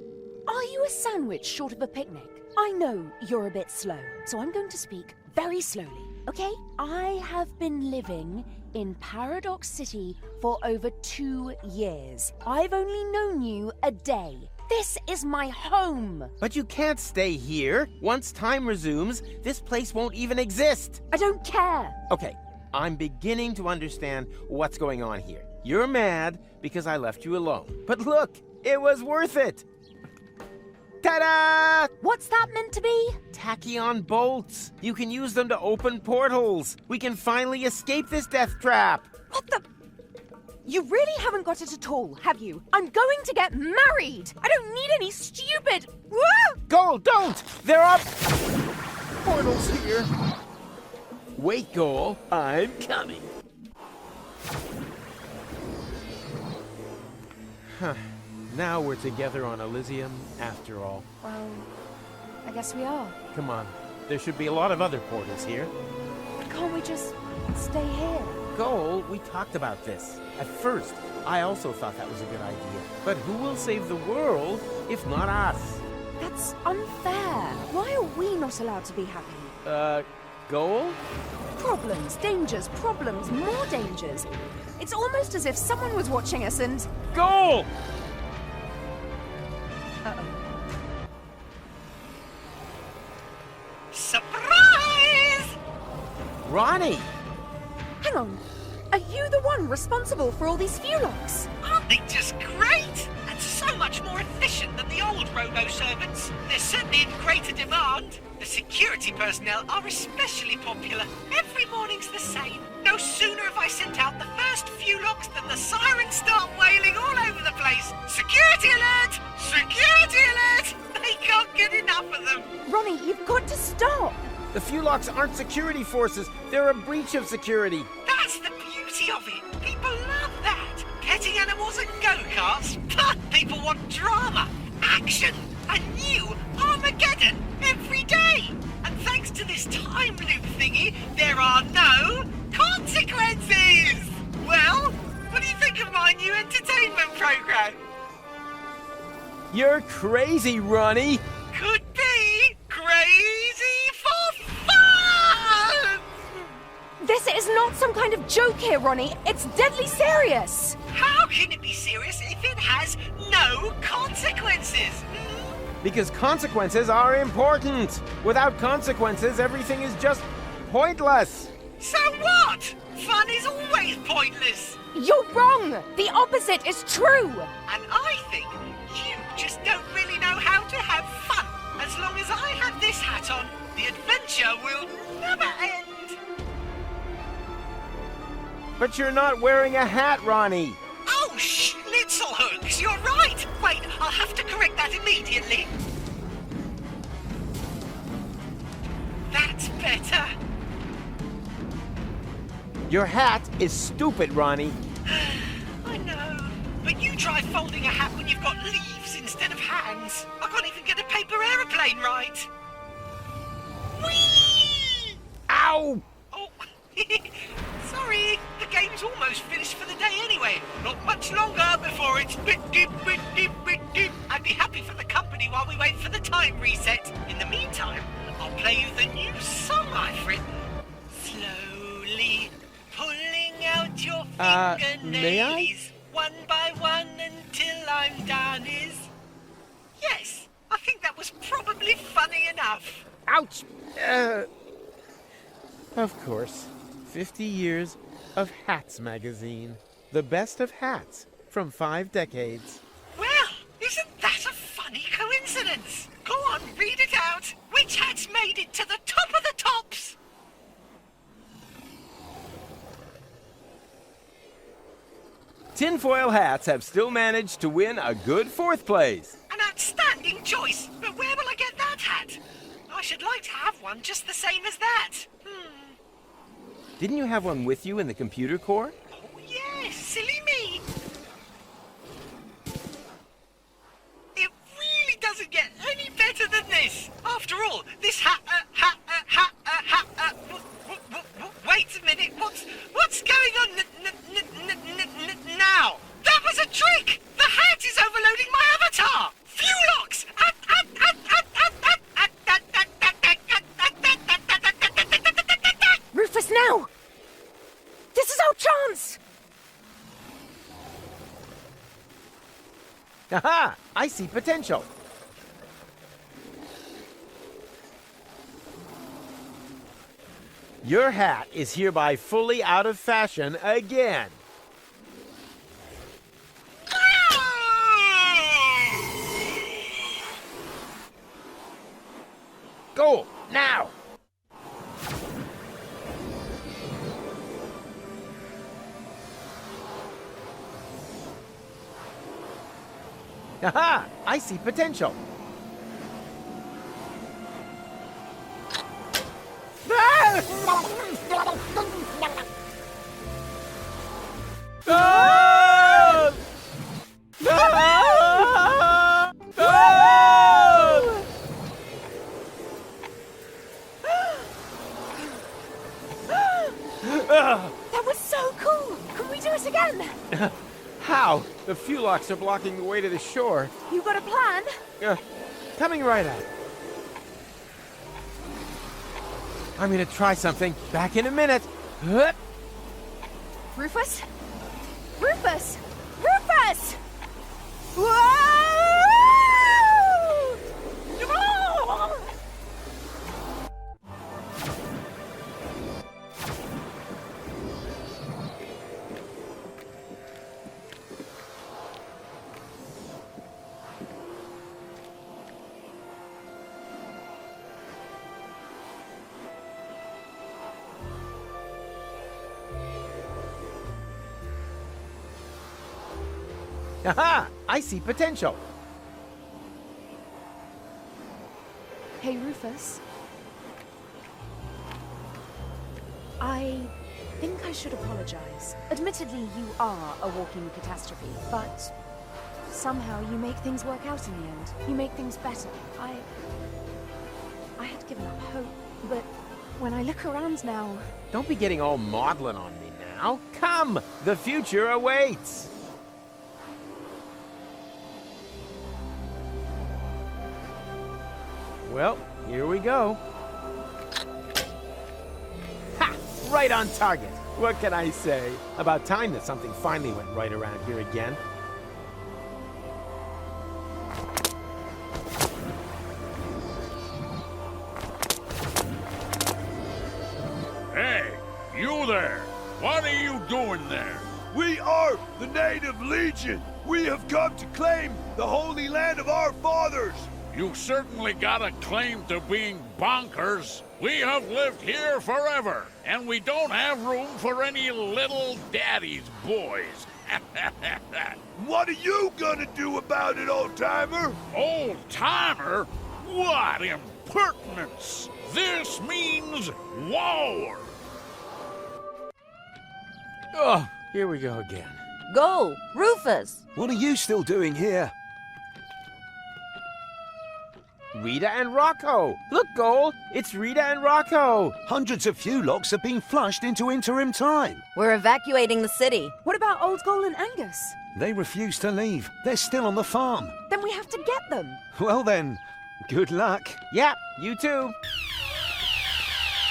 Are you a sandwich short of a picnic? I know you're a bit slow, so I'm going to speak very slowly, okay? I have been living in Paradox City for over 2 years. I've only known you a day. This is my home. But you can't stay here. Once time resumes, this place won't even exist. I don't care. Okay, I'm beginning to understand what's going on here. You're mad because I left you alone. But look, it was worth it. Ta-da! What's that meant to be? Tachyon bolts. You can use them to open portals. We can finally escape this death trap. What the... You really haven't got it at all, have you? I'm going to get married! I don't need any stupid... Goal, don't! There are... portals here. Wait, Goal. I'm coming. Huh. Now we're together on Elysium, after all. Well, I guess we are. Come on. There should be a lot of other portals here. Can't we just stay here? Goal, we talked about this. At first, I also thought that was a good idea. But who will save the world if not us? That's unfair. Why are we not allowed to be happy? Goal? Problems, dangers, problems, more dangers. It's almost as if someone was watching us and... Goal! Uh-oh. Surprise! Ronnie! Hang on. Are you the one responsible for all these fuelocks? Aren't they just great? And so much more efficient than the old robo-servants. They're certainly in greater demand. The security personnel are especially popular. Every morning's the same. No sooner have I sent out the first fuelocks than the sirens start wailing all over the place. Security alert! Security alert! They can't get enough of them. Ronnie, you've got to stop. The fuelocks aren't security forces. They're a breach of security. That's the beauty of it. People love that. Petting animals and go-karts. People want drama, action, a new Armageddon every day. And thanks to this time loop thingy, there are no consequences. Well, what do you think of my new entertainment program? You're crazy, Ronnie. Could be crazy for fun. This is not some kind of joke here, Ronnie. It's deadly serious. How can it be serious if it has no consequences? Because consequences are important. Without consequences, everything is just pointless. So what? Fun is always pointless. You're wrong. The opposite is true. And I think you just don't really know how to have fun. As long as I have this hat on, the adventure will never end. But you're not wearing a hat, Ronnie. Oh, shh! Your hat is stupid, Ronnie. I know. But you try folding a hat when you've got leaves instead of hands. I can't even get a paper aeroplane right. Whee! Ow! Oh, sorry. The game's almost finished for the day anyway. Not much longer before it's bit deep. I'd be happy for the company while we wait for the time reset. In the meantime, I'll play you the new song I've written. Slowly pulling out your may I? fingernails, one by one until I'm done is... Yes, I think that was probably funny enough. Ouch! Of course. 50 years of Hats magazine. The best of hats from 5 decades. Well, isn't that a funny coincidence? Go on, read it out. Which hat's made it to the top of the tops? Tinfoil hats have still managed to win a good 4th place. An outstanding choice, but where will I get that hat? I should like to have one just the same as that. Didn't you have one with you in the computer core? Oh, yes, silly me. It really doesn't get any better than this. After all, this wait a minute, what's going on now? That was a trick! The hat is overloading my avatar! Fewlocks! Rufus, now! This is our chance! Aha! I see potential. Your hat is hereby fully out of fashion again. Go, now! Aha! I see potential. Ah! Ah! Ah! That was so cool! Can we do it again? How? The Fewlocks are blocking the way to the shore. You got a plan? Coming right at it. I'm gonna try something. Back in a minute. Rufus? Rufus! Rufus! Whoa! Aha! I see potential. Hey, Rufus. I think I should apologize. Admittedly, you are a walking catastrophe, but somehow you make things work out in the end. You make things better. I had given up hope, but when I look around now... Don't be getting all maudlin on me now. Come! The future awaits! Well, here we go. Ha! Right on target. What can I say? About time that something finally went right around here again. Hey, you there! What are you doing there? We are the Native Legion. We have come to claim the Holy Land of our fathers. You certainly got a claim to being bonkers. We have lived here forever, and we don't have room for any little daddy's boys. What are you gonna do about it, old-timer? Old-timer? What impertinence! This means war! Oh, here we go again. Go, Rufus! What are you still doing here? Rita and Rocco! Look, Goal! It's Rita and Rocco! Hundreds of fuel locks have been flushed into interim time. We're evacuating the city. What about Old Goal and Angus? They refuse to leave. They're still on the farm. Then we have to get them. Well then, good luck. Yep, you too.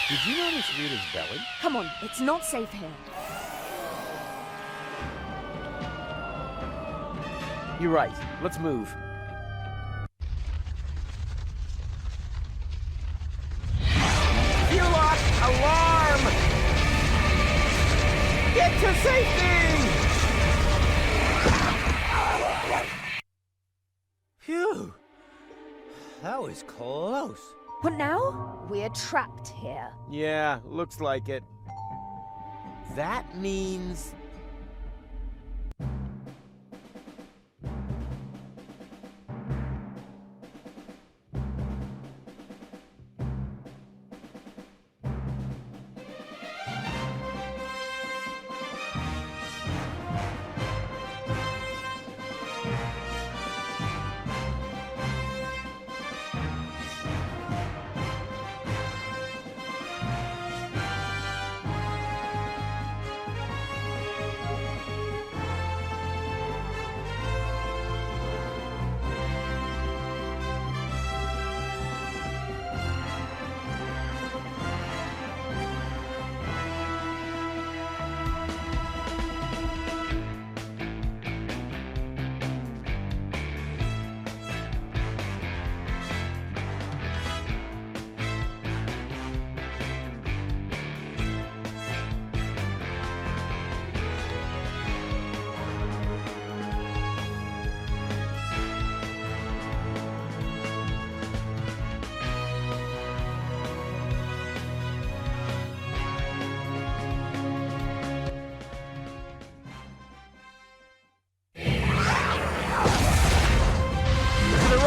Did you notice Rita's belly? Come on, it's not safe here. You're right. Let's move. Fuel lock! Alarm! Get to safety! Phew. That was close. But now, we're trapped here. Yeah, looks like it. That means...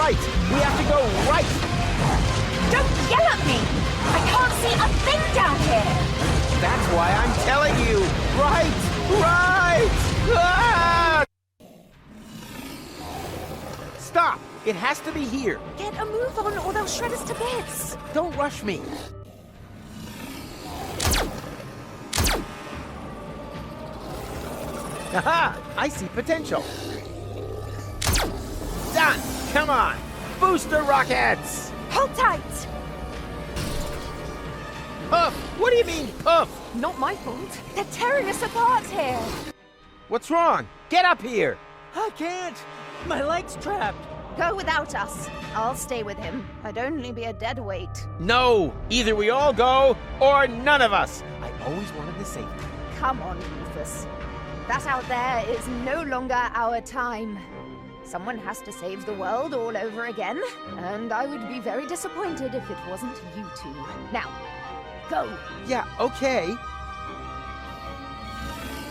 right! We have to go right! Don't yell at me! I can't see a thing down here! That's why I'm telling you! Right! Right! Ah! Stop! It has to be here! Get a move on or they'll shred us to bits! Don't rush me! Aha! I see potential! Done! Come on! Booster rockets! Hold tight! Puff! What do you mean, puff? Not my fault. They're tearing us apart here. What's wrong? Get up here! I can't! My leg's trapped! Go without us. I'll stay with him. I'd only be a dead weight. No! Either we all go, or none of us! I always wanted the safety. Come on, Rufus. That out there is no longer our time. Someone has to save the world all over again, and I would be very disappointed if it wasn't you two. Now, go! Yeah, okay.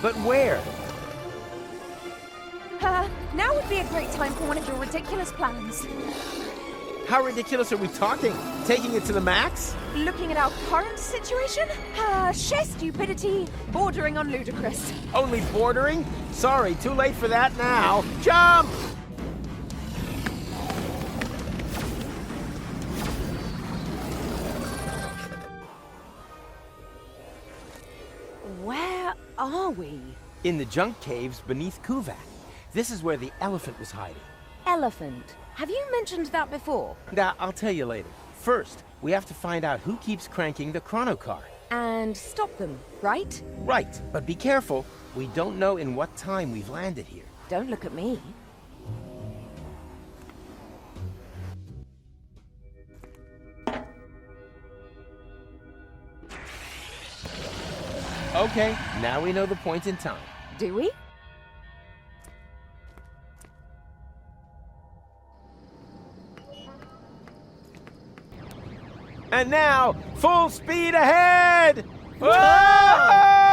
But where? Now would be a great time for one of your ridiculous plans. How ridiculous are we talking? Taking it to the max? Looking at our current situation? Sheer stupidity, bordering on ludicrous. Only bordering? Sorry, too late for that now. Jump! Where are we? In the junk caves beneath Kuvak. This is where the elephant was hiding. Elephant. Have you mentioned that before? Nah, I'll tell you later. First, we have to find out who keeps cranking the chrono car. And stop them, right? Right, but be careful. We don't know in what time we've landed here. Don't look at me. Okay, now we know the point in time. Do we? And now, full speed ahead! Ah!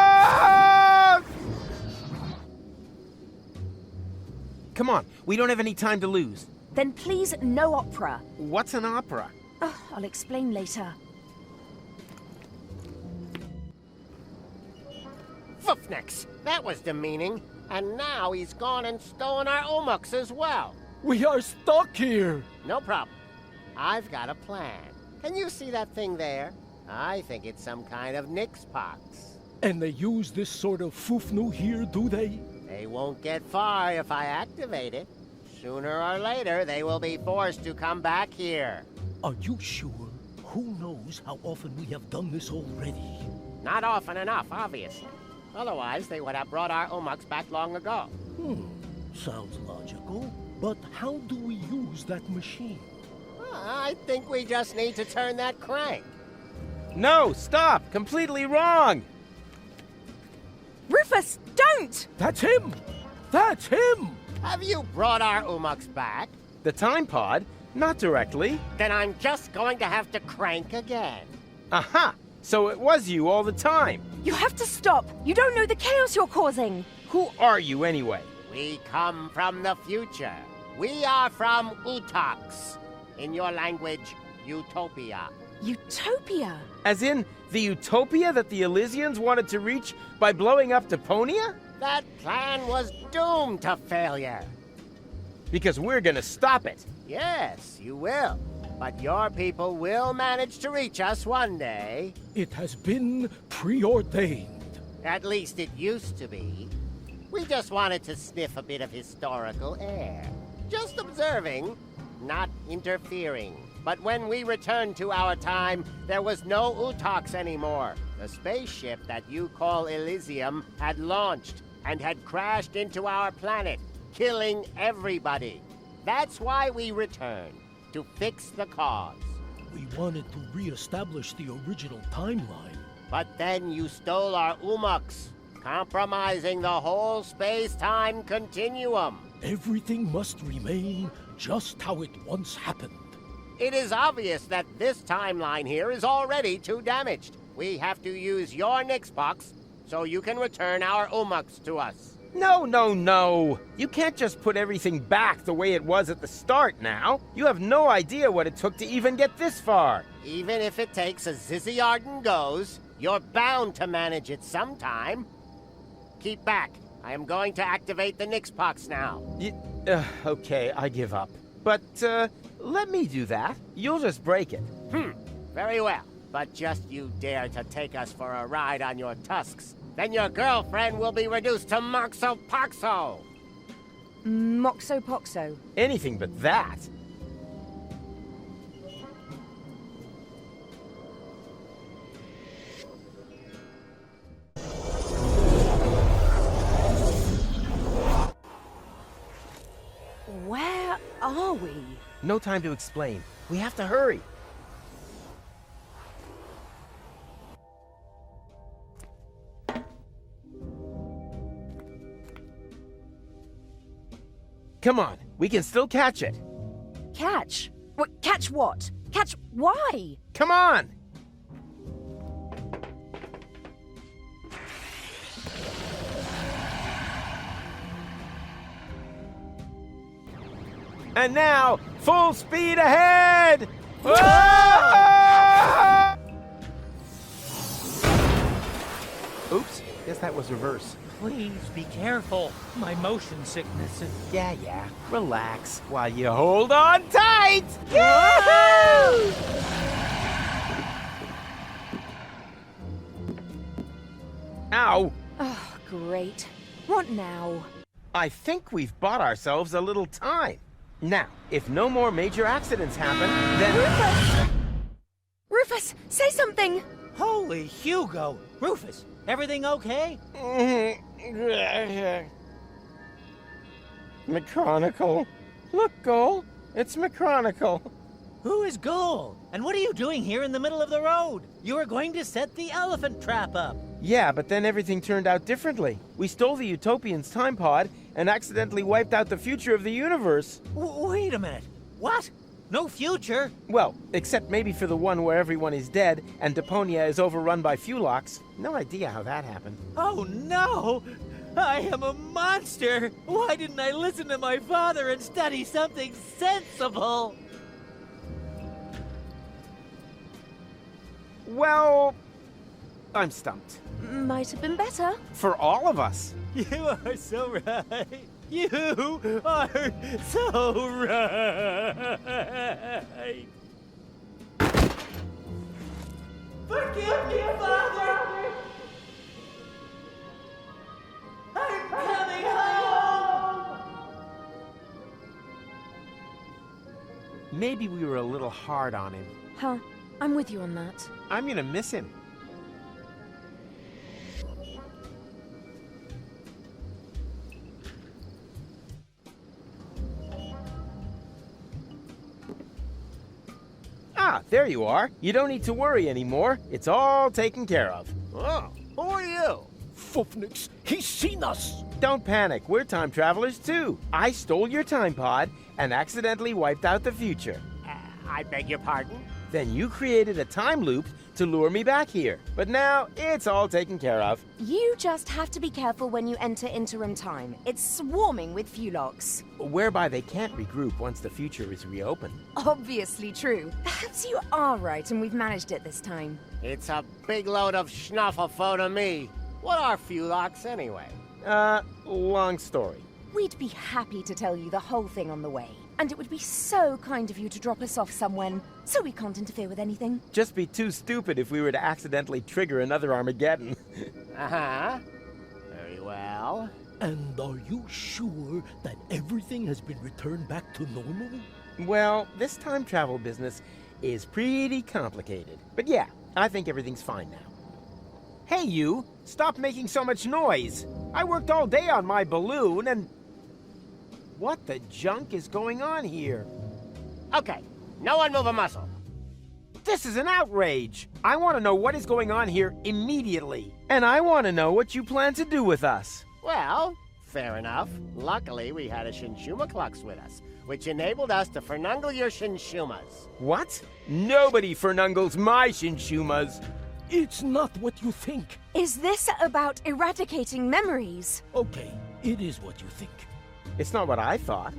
Come on, we don't have any time to lose. Then please, no opera. What's an opera? Oh, I'll explain later. Fufnix! That was demeaning. And now he's gone and stolen our Umuks as well. We are stuck here. No problem. I've got a plan. Can you see that thing there? I think it's some kind of Nixpox. And they use this sort of fufnu here, do they? They won't get far if I activate it. Sooner or later, they will be forced to come back here. Are you sure? Who knows how often we have done this already? Not often enough, obviously. Otherwise, they would have brought our Umuks back long ago. Sounds logical. But how do we use that machine? I think we just need to turn that crank. No, stop! Completely wrong! Rufus, don't! That's him! That's him! Have you brought our Umuks back? The time pod? Not directly. Then I'm just going to have to crank again. Aha! So it was you all the time. You have to stop. You don't know the chaos you're causing. Who are you anyway? We come from the future. We are from Utox. In your language, Utopia. Utopia? As in, the utopia that the Elysians wanted to reach by blowing up Deponia? That plan was doomed to failure. Because we're gonna stop it. Yes, you will. But your people will manage to reach us one day. It has been preordained. At least it used to be. We just wanted to sniff a bit of historical air. Just observing, not interfering. But when we returned to our time, there was no Utox anymore. The spaceship that you call Elysium had launched and had crashed into our planet, killing everybody. That's why we returned, to fix the cause. We wanted to re-establish the original timeline. But then you stole our Umuks, compromising the whole space-time continuum. Everything must remain just how it once happened. It is obvious that this timeline here is already too damaged. We have to use your Nixpox so you can return our Umuks to us. No, no, no. You can't just put everything back the way it was at the start now. You have no idea what it took to even get this far. Even if it takes a Zizzy Arden goes, you're bound to manage it sometime. Keep back. I am going to activate the Nixpox now. Okay, I give up. But, let me do that. You'll just break it. Very well. But just you dare to take us for a ride on your tusks, then your girlfriend will be reduced to Moxo Poxo. Moxo Poxo. Anything but that. Where are we? No time to explain. We have to hurry. Come on, we can still catch it. Catch? What? Catch what? Catch why? Come on! And now, full speed ahead! Ah! Oops, guess that was reverse. Please be careful. My motion sickness is... Yeah. Relax while you hold on tight! Yahoo! Ow! Oh, great. What now? I think we've bought ourselves a little time. Now, if no more major accidents happen, then... Rufus, say something! Holy Hugo! Rufus, everything okay? McChronicle. Look, Goal. It's McChronicle. Who is Goal? And what are you doing here in the middle of the road? You were going to set the elephant trap up. Yeah, but then everything turned out differently. We stole the Utopians' time pod and accidentally wiped out the future of the universe. Wait a minute. What? No future? Well, except maybe for the one where everyone is dead and Deponia is overrun by Fulox. No idea how that happened. Oh no! I am a monster! Why didn't I listen to my father and study something sensible? Well, I'm stumped. Might have been better. For all of us. You are so right. You are so right. Forgive me, Father! I'm coming home! Maybe we were a little hard on him. Huh. I'm with you on that. I'm gonna miss him. Ah, there you are. You don't need to worry anymore. It's all taken care of. Oh, who are you? Fufnix, he's seen us! Don't panic, we're time travelers too. I stole your time pod and accidentally wiped out the future. I beg your pardon? Then you created a time loop to lure me back here. But now, it's all taken care of. You just have to be careful when you enter interim time. It's swarming with Fulox. Whereby they can't regroup once the future is reopened. Obviously true. Perhaps you are right and we've managed it this time. It's a big load of schnufflefo to me. What are Fulox anyway? Long story. We'd be happy to tell you the whole thing on the way. And it would be so kind of you to drop us off somewhere, so we can't interfere with anything. Just be too stupid if we were to accidentally trigger another Armageddon. Uh-huh. Very well. And are you sure that everything has been returned back to normal? Well, this time travel business is pretty complicated. But yeah, I think everything's fine now. Hey you, stop making so much noise. I worked all day on my balloon and... What the junk is going on here? Okay, no one move a muscle. This is an outrage. I want to know what is going on here immediately. And I want to know what you plan to do with us. Well, fair enough. Luckily, we had a Shinshuma Klux with us, which enabled us to fernungle your Shinshumas. What? Nobody fernungles my Shinshumas. It's not what you think. Is this about eradicating memories? Okay, it is what you think. It's not what I thought.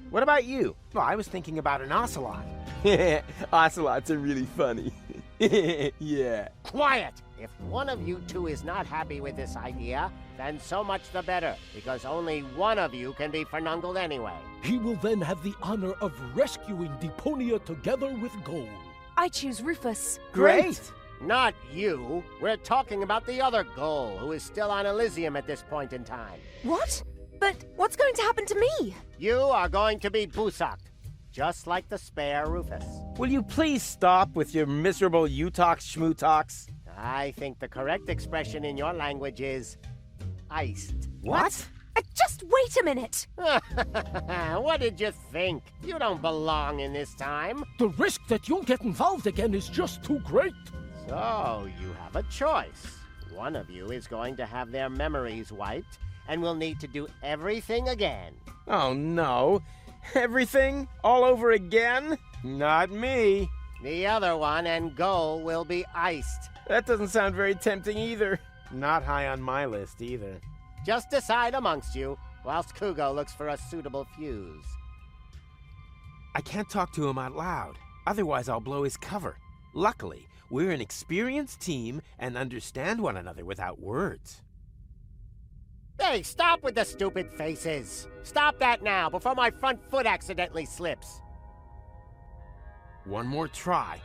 What about you? Well, I was thinking about an ocelot. Ocelots are really funny. Yeah. Quiet! If one of you two is not happy with this idea, then so much the better, because only one of you can be fernungled anyway. He will then have the honor of rescuing Deponia together with Goal. I choose Rufus. Great! Not you. We're talking about the other Goal, who is still on Elysium at this point in time. What? But what's going to happen to me? You are going to be busaked, just like the spare Rufus. Will you please stop with your miserable you-talks, schmoo-talks? I think the correct expression in your language is iced. What? Just wait a minute. What did you think? You don't belong in this time. The risk that you'll get involved again is just too great. So, you have a choice. One of you is going to have their memories wiped, and will need to do everything again. Oh no. Everything? All over again? Not me. The other one and Goal will be iced. That doesn't sound very tempting either. Not high on my list either. Just decide amongst you, whilst Kugo looks for a suitable fuse. I can't talk to him out loud. Otherwise I'll blow his cover. Luckily, we're an experienced team and understand one another without words. Hey, stop with the stupid faces! Stop that now, before my front foot accidentally slips! One more try.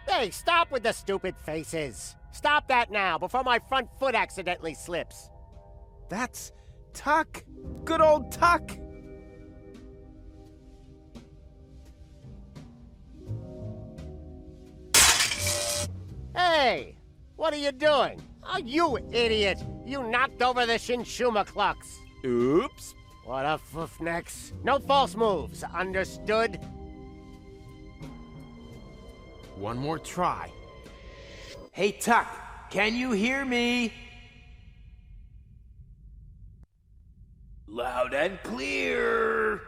Hey, stop with the stupid faces! Stop that now, before my front foot accidentally slips! That's Tuck! Good old Tuck! Hey! What are you doing? Oh, you idiot! You knocked over the Shinshuma Klux! Oops! What a foofnex. No false moves, understood? One more try. Hey, Tuck! Can you hear me? Loud and clear!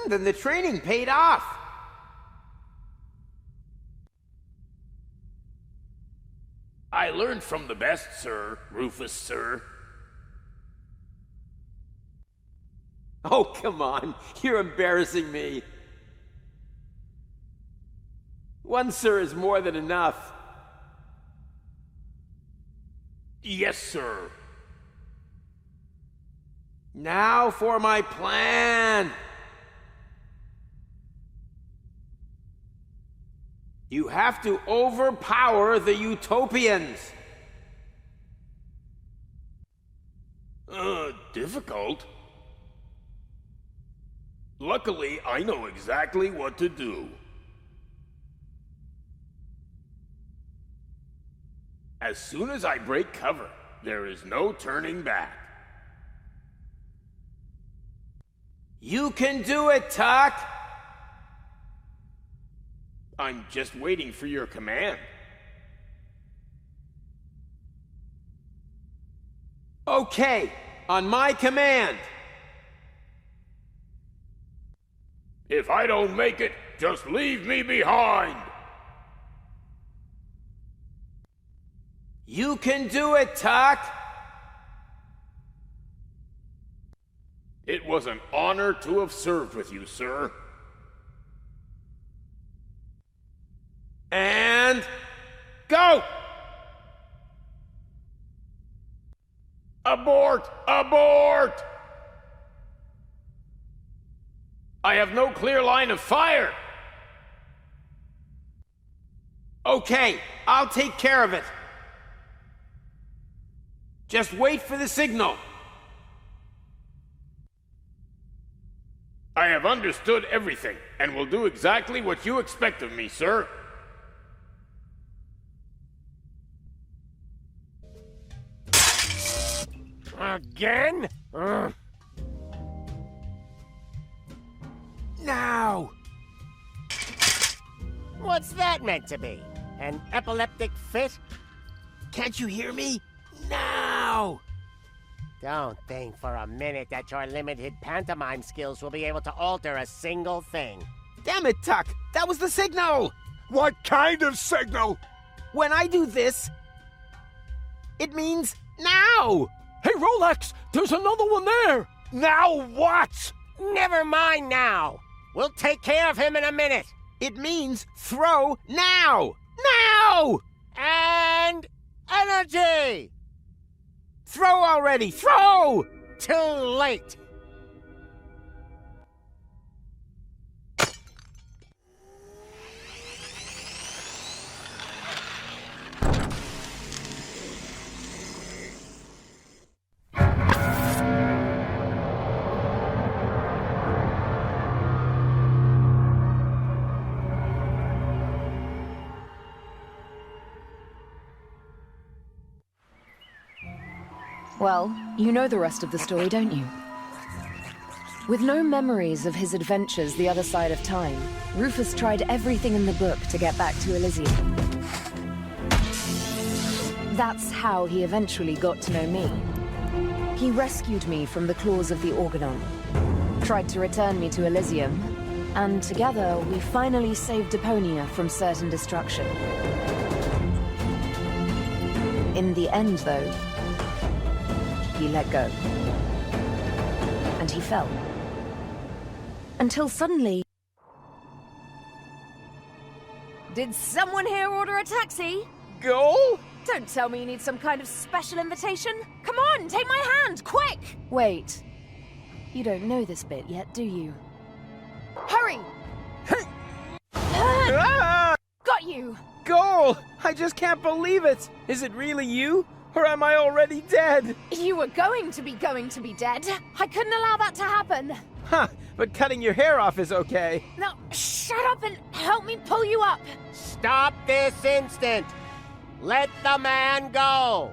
Then the training paid off! I learned from the best, sir. Rufus, sir. Oh, come on. You're embarrassing me. One sir is more than enough. Yes, sir. Now for my plan. You have to overpower the Utopians. Difficult? Luckily, I know exactly what to do. As soon as I break cover, there is no turning back. You can do it, Tuck! I'm just waiting for your command. Okay, on my command. If I don't make it, just leave me behind. You can do it, Tuck! It was an honor to have served with you, sir. And... go! Abort! Abort! I have no clear line of fire! Okay, I'll take care of it. Just wait for the signal. I have understood everything, and will do exactly what you expect of me, sir. Again? Now! What's that meant to be? An epileptic fit? Can't you hear me? Now! Don't think for a minute that your limited pantomime skills will be able to alter a single thing. Damn it, Tuck! That was the signal! What kind of signal? When I do this, it means now! Hey, Rolex! There's another one there! Now what? Never mind now! We'll take care of him in a minute! It means throw now! Now! And... energy! Throw already! Throw! Too late! Well, you know the rest of the story, don't you? With no memories of his adventures the other side of time, Rufus tried everything in the book to get back to Elysium. That's how he eventually got to know me. He rescued me from the claws of the Organon, tried to return me to Elysium, and together we finally saved Deponia from certain destruction. In the end, though, he let go. And he fell. Until suddenly... Did someone here order a taxi? Go? Don't tell me you need some kind of special invitation. Come on, take my hand, quick! Wait. You don't know this bit yet, do you? Hurry! Got you! Goal! I just can't believe it! Is it really you? Or am I already dead? You were going to be dead. I couldn't allow that to happen. Huh, but cutting your hair off is okay. Now, shut up and help me pull you up. Stop this instant! Let the man go!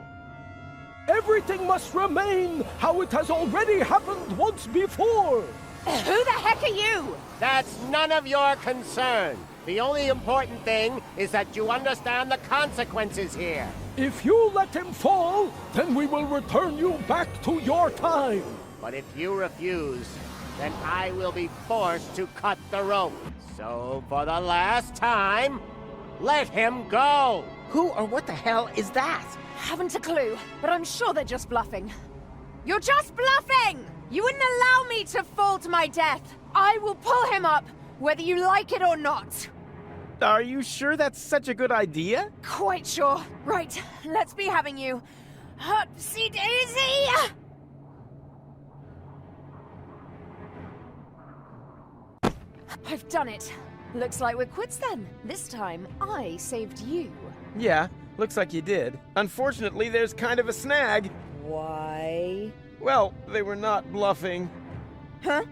Everything must remain how it has already happened once before! Who the heck are you? That's none of your concern. The only important thing is that you understand the consequences here. If you let him fall, then we will return you back to your time. But if you refuse, then I will be forced to cut the rope. So, for the last time, let him go! Who or what the hell is that? Haven't a clue, but I'm sure they're just bluffing. You're just bluffing! You wouldn't allow me to fall to my death. I will pull him up, whether you like it or not. Are you sure that's such a good idea? Quite sure. Right, let's be having you. Hupsy daisy! I've done it. Looks like we're quits then. This time, I saved you. Yeah, looks like you did. Unfortunately, there's kind of a snag. Why? Well, they were not bluffing. Huh?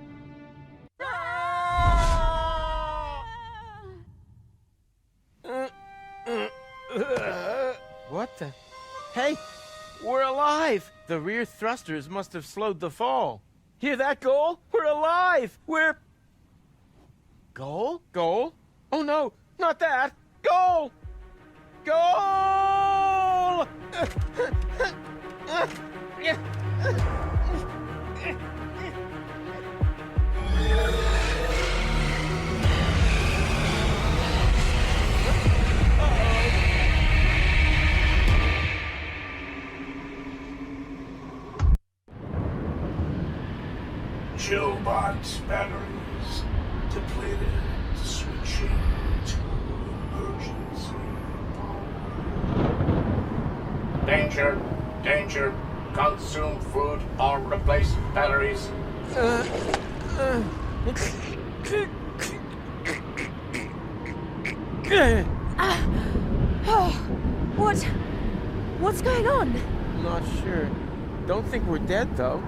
What the? Hey, we're alive! The rear thrusters must have slowed the fall. Hear that, Goal? We're alive! We're... Goal? Goal? Oh no, not that! Goal! Goal! Chillbot batteries depleted, switching to emergency power. Danger! Danger! Consume food or replace batteries. What's going on? Not sure. Don't think we're dead, though.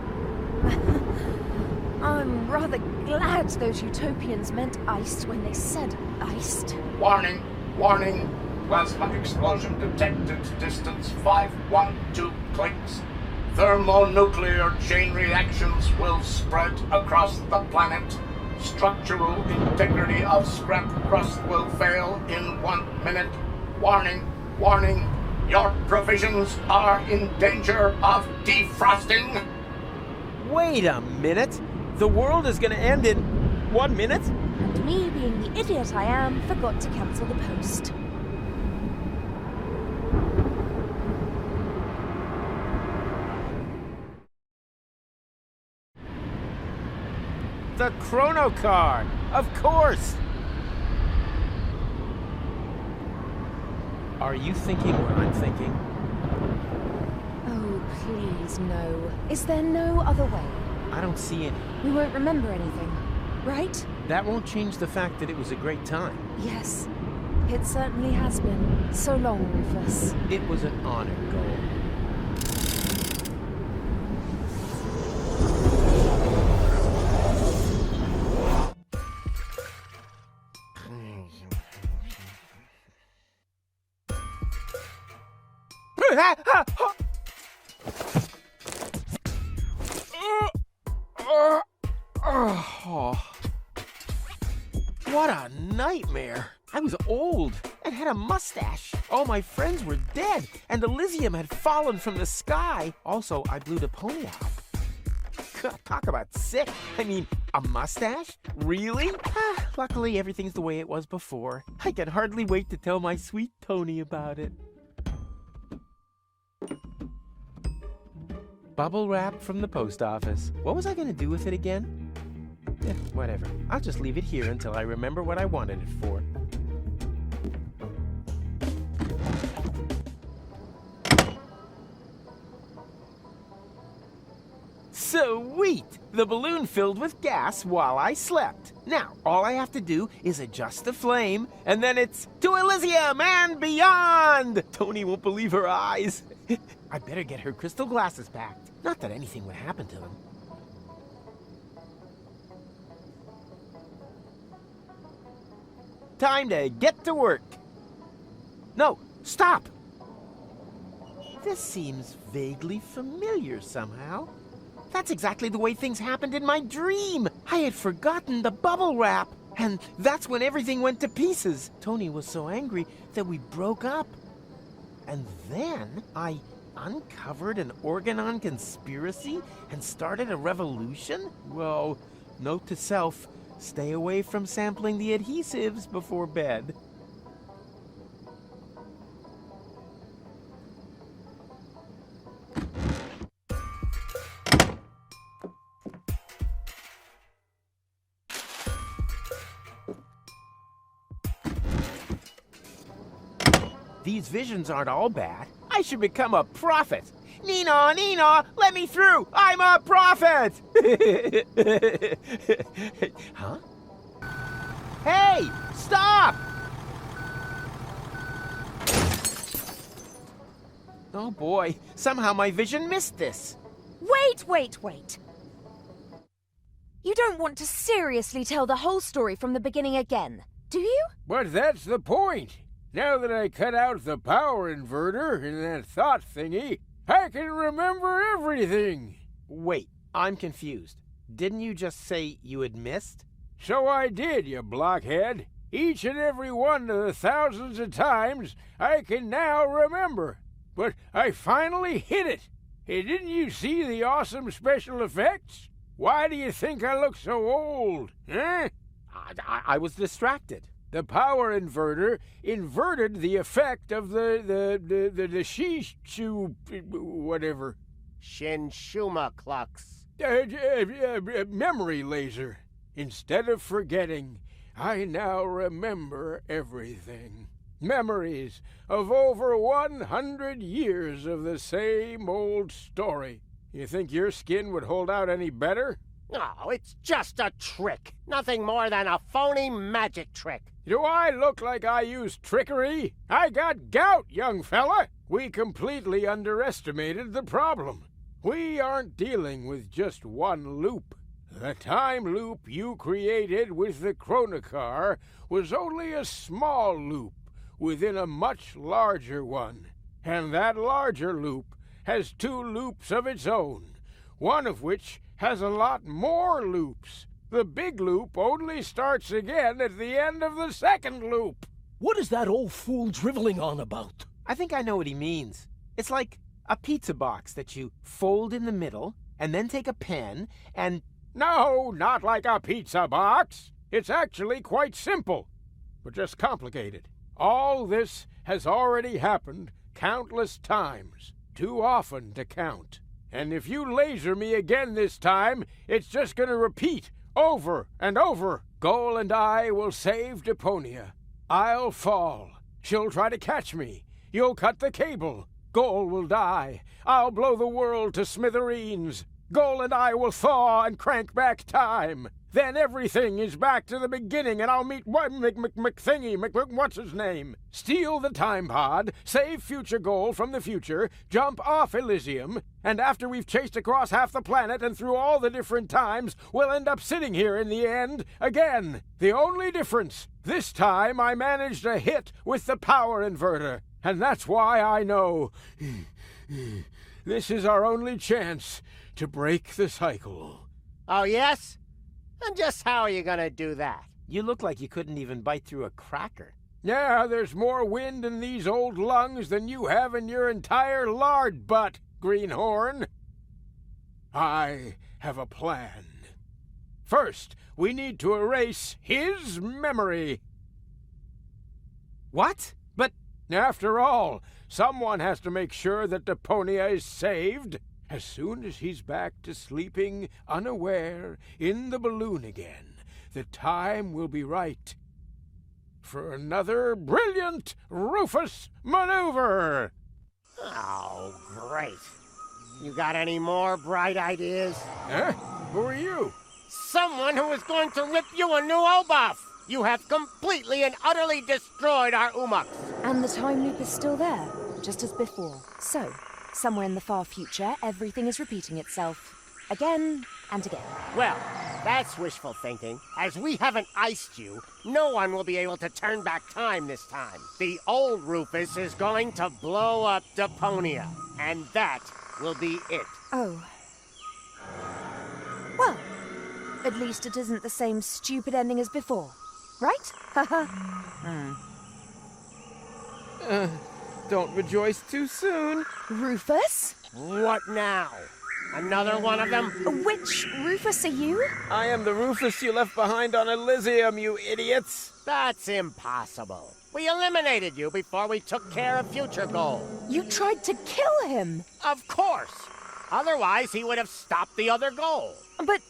I'm rather glad those utopians meant iced when they said iced. Warning! Warning! Plasma explosion detected. Distance 512 clicks. Thermonuclear chain reactions will spread across the planet. Structural integrity of scrap crust will fail in 1 minute. Warning! Warning! Your provisions are in danger of defrosting. Wait a minute! The world is gonna end in 1 minute? And me, being the idiot I am, forgot to cancel the post. The chrono car! Of course! Are you thinking what I'm thinking? Oh, please, no. Is there no other way? I don't see any. We won't remember anything, right? That won't change the fact that it was a great time. Yes, it certainly has been. So long, Rufus. It was an honor, Goal. What a nightmare! I was old and had a mustache. All my friends were dead, and Elysium had fallen from the sky. Also, I blew Deponia up. God, talk about sick. I mean, a mustache? Really? Luckily, everything's the way it was before. I can hardly wait to tell my sweet Tony about it. Bubble wrap from the post office. What was I gonna do with it again? Whatever. I'll just leave it here until I remember what I wanted it for. Sweet! The balloon filled with gas while I slept. Now, all I have to do is adjust the flame, and then it's to Elysium and beyond! Tony won't believe her eyes. I better get her crystal glasses packed. Not that anything would happen to them. Time to get to work. No, stop! This seems vaguely familiar somehow. That's exactly the way things happened in my dream. I had forgotten the bubble wrap, and that's when everything went to pieces. Tony was so angry that we broke up. And then I uncovered an Organon conspiracy and started a revolution? Well, note to self, stay away from sampling the adhesives before bed. these visions aren't all bad. I should become a prophet. Nina, Nina, let me through! I'm a prophet! Huh? Hey, stop! Oh boy, somehow my vision missed this. Wait. You don't want to seriously tell the whole story from the beginning again, do you? But that's the point. Now that I cut out the power inverter in that thought thingy, I can remember everything. Wait, I'm confused. Didn't you just say you had missed? So I did, you blockhead. Each and every one of the thousands of times I can now remember. But I finally hit it. Hey, didn't you see the awesome special effects? Why do you think I look so old, eh? I was distracted. The power inverter inverted the effect of the Shishu whatever. Shinshuma Klux. Memory laser. Instead of forgetting, I now remember everything. Memories of over 100 years of the same old story. You think your skin would hold out any better? Oh, it's just a trick. Nothing more than a phony magic trick. Do I look like I use trickery? I got gout, young fella. We completely underestimated the problem. We aren't dealing with just one loop. The time loop you created with the Chronocar was only a small loop within a much larger one. And that larger loop has 2 loops of its own, one of which has a lot more loops. The big loop only starts again at the end of the second loop. What is that old fool driveling on about? I think I know what he means. It's like a pizza box that you fold in the middle and then take a pen and... No, not like a pizza box. It's actually quite simple, but just complicated. All this has already happened countless times. Too often to count. And if you laser me again this time, it's just gonna repeat over and over. Goal and I will save Deponia. I'll fall. She'll try to catch me. You'll cut the cable. Goal will die. I'll blow the world to smithereens. Goal and I will thaw and crank back time. Then everything is back to the beginning, and I'll meet McThingy, what's his name? Steal the time pod, save future Goal from the future, jump off Elysium, and after we've chased across half the planet and through all the different times, we'll end up sitting here in the end again. The only difference, this time I managed a hit with the power inverter, and that's why I know this is our only chance to break the cycle. Oh, yes? And just how are you gonna do that? You look like you couldn't even bite through a cracker. Yeah, there's more wind in these old lungs than you have in your entire lard butt, Greenhorn. I have a plan. First, we need to erase his memory. What? But after all, someone has to make sure that Deponia is saved. As soon as he's back to sleeping unaware in the balloon again, the time will be right for another brilliant Rufus maneuver. Oh, great. You got any more bright ideas? Huh? Who are you? Someone who is going to rip you a new O-buff! You have completely and utterly destroyed our Umux. And the time loop is still there, just as before. So, somewhere in the far future, everything is repeating itself. Again and again. Well, that's wishful thinking. As we haven't iced you, no one will be able to turn back time this time. The old Rufus is going to blow up Deponia, and that will be it. Oh. Well, at least it isn't the same stupid ending as before, right? Haha. Don't rejoice too soon. Rufus? What now? Another one of them? Which Rufus are you? I am the Rufus you left behind on Elysium, you idiots. That's impossible. We eliminated you before we took care of Future Goal. You tried to kill him. Of course. Otherwise, he would have stopped the other goal. But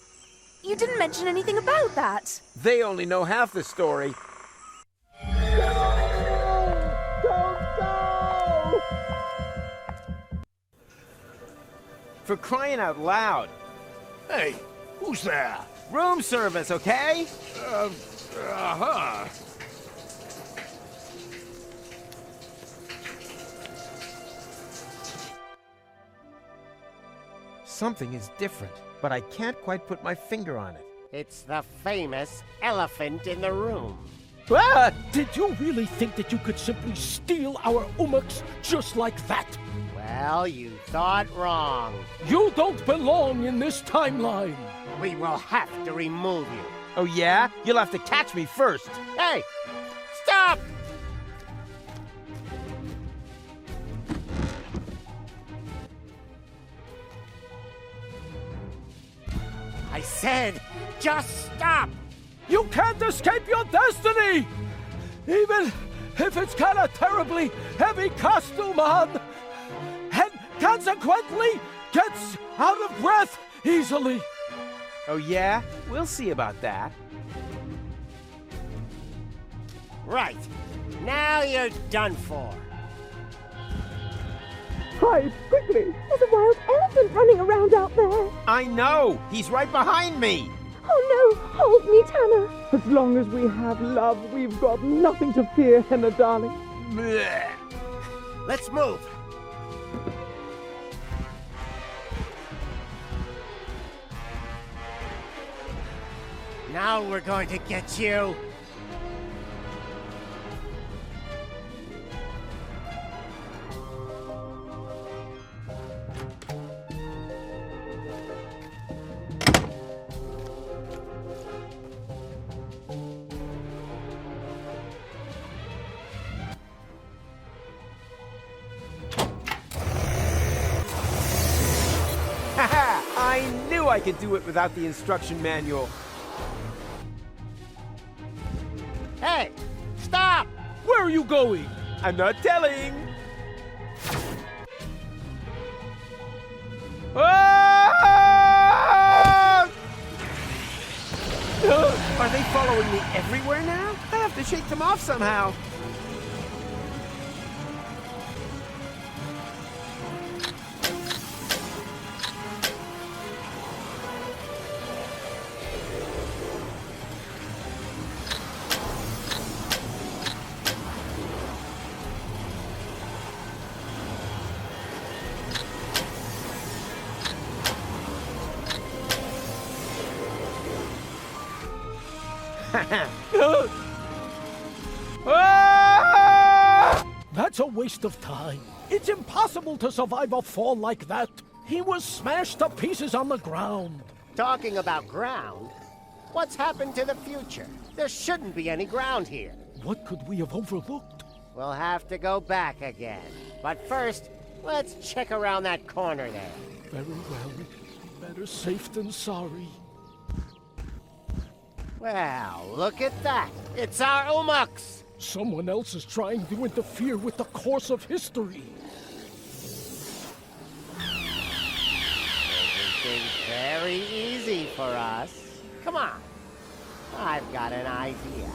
you didn't mention anything about that. They only know half the story. Don't die! For crying out loud. Hey, who's there? Room service, okay? Uh-huh. Something is different, but I can't quite put my finger on it. It's the famous elephant in the room. Ah, did you really think that you could simply steal our umaks just like that? Well, you thought wrong. You don't belong in this timeline. We will have to remove you. Oh yeah? You'll have to catch me first. Hey! Stop! I said, just stop! You can't escape your destiny! Even if it's got a terribly heavy costume on, and consequently gets out of breath easily. Oh yeah? We'll see about that. Right. Now you're done for. Hide, quickly! There's a wild elephant running around out there! I know! He's right behind me! Oh no! Hold me, Tanner! As long as we have love, we've got nothing to fear, Henna, darling. Blech. Let's move! Now we're going to get you! I knew I could do it without the instruction manual. Hey! Stop! Where are you going? I'm not telling! Ah! Are they following me everywhere now? I have to shake them off somehow. That's a waste of time. It's impossible to survive a fall like that. He was smashed to pieces on the ground. Talking about ground, what's happened to the future? There shouldn't be any ground here. What could we have overlooked? We'll have to go back again. But first, let's check around that corner there. Very well. Better safe than sorry. Well, look at that. It's our umaks. Someone else is trying to interfere with the course of history. Everything's very easy for us. Come on. I've got an idea.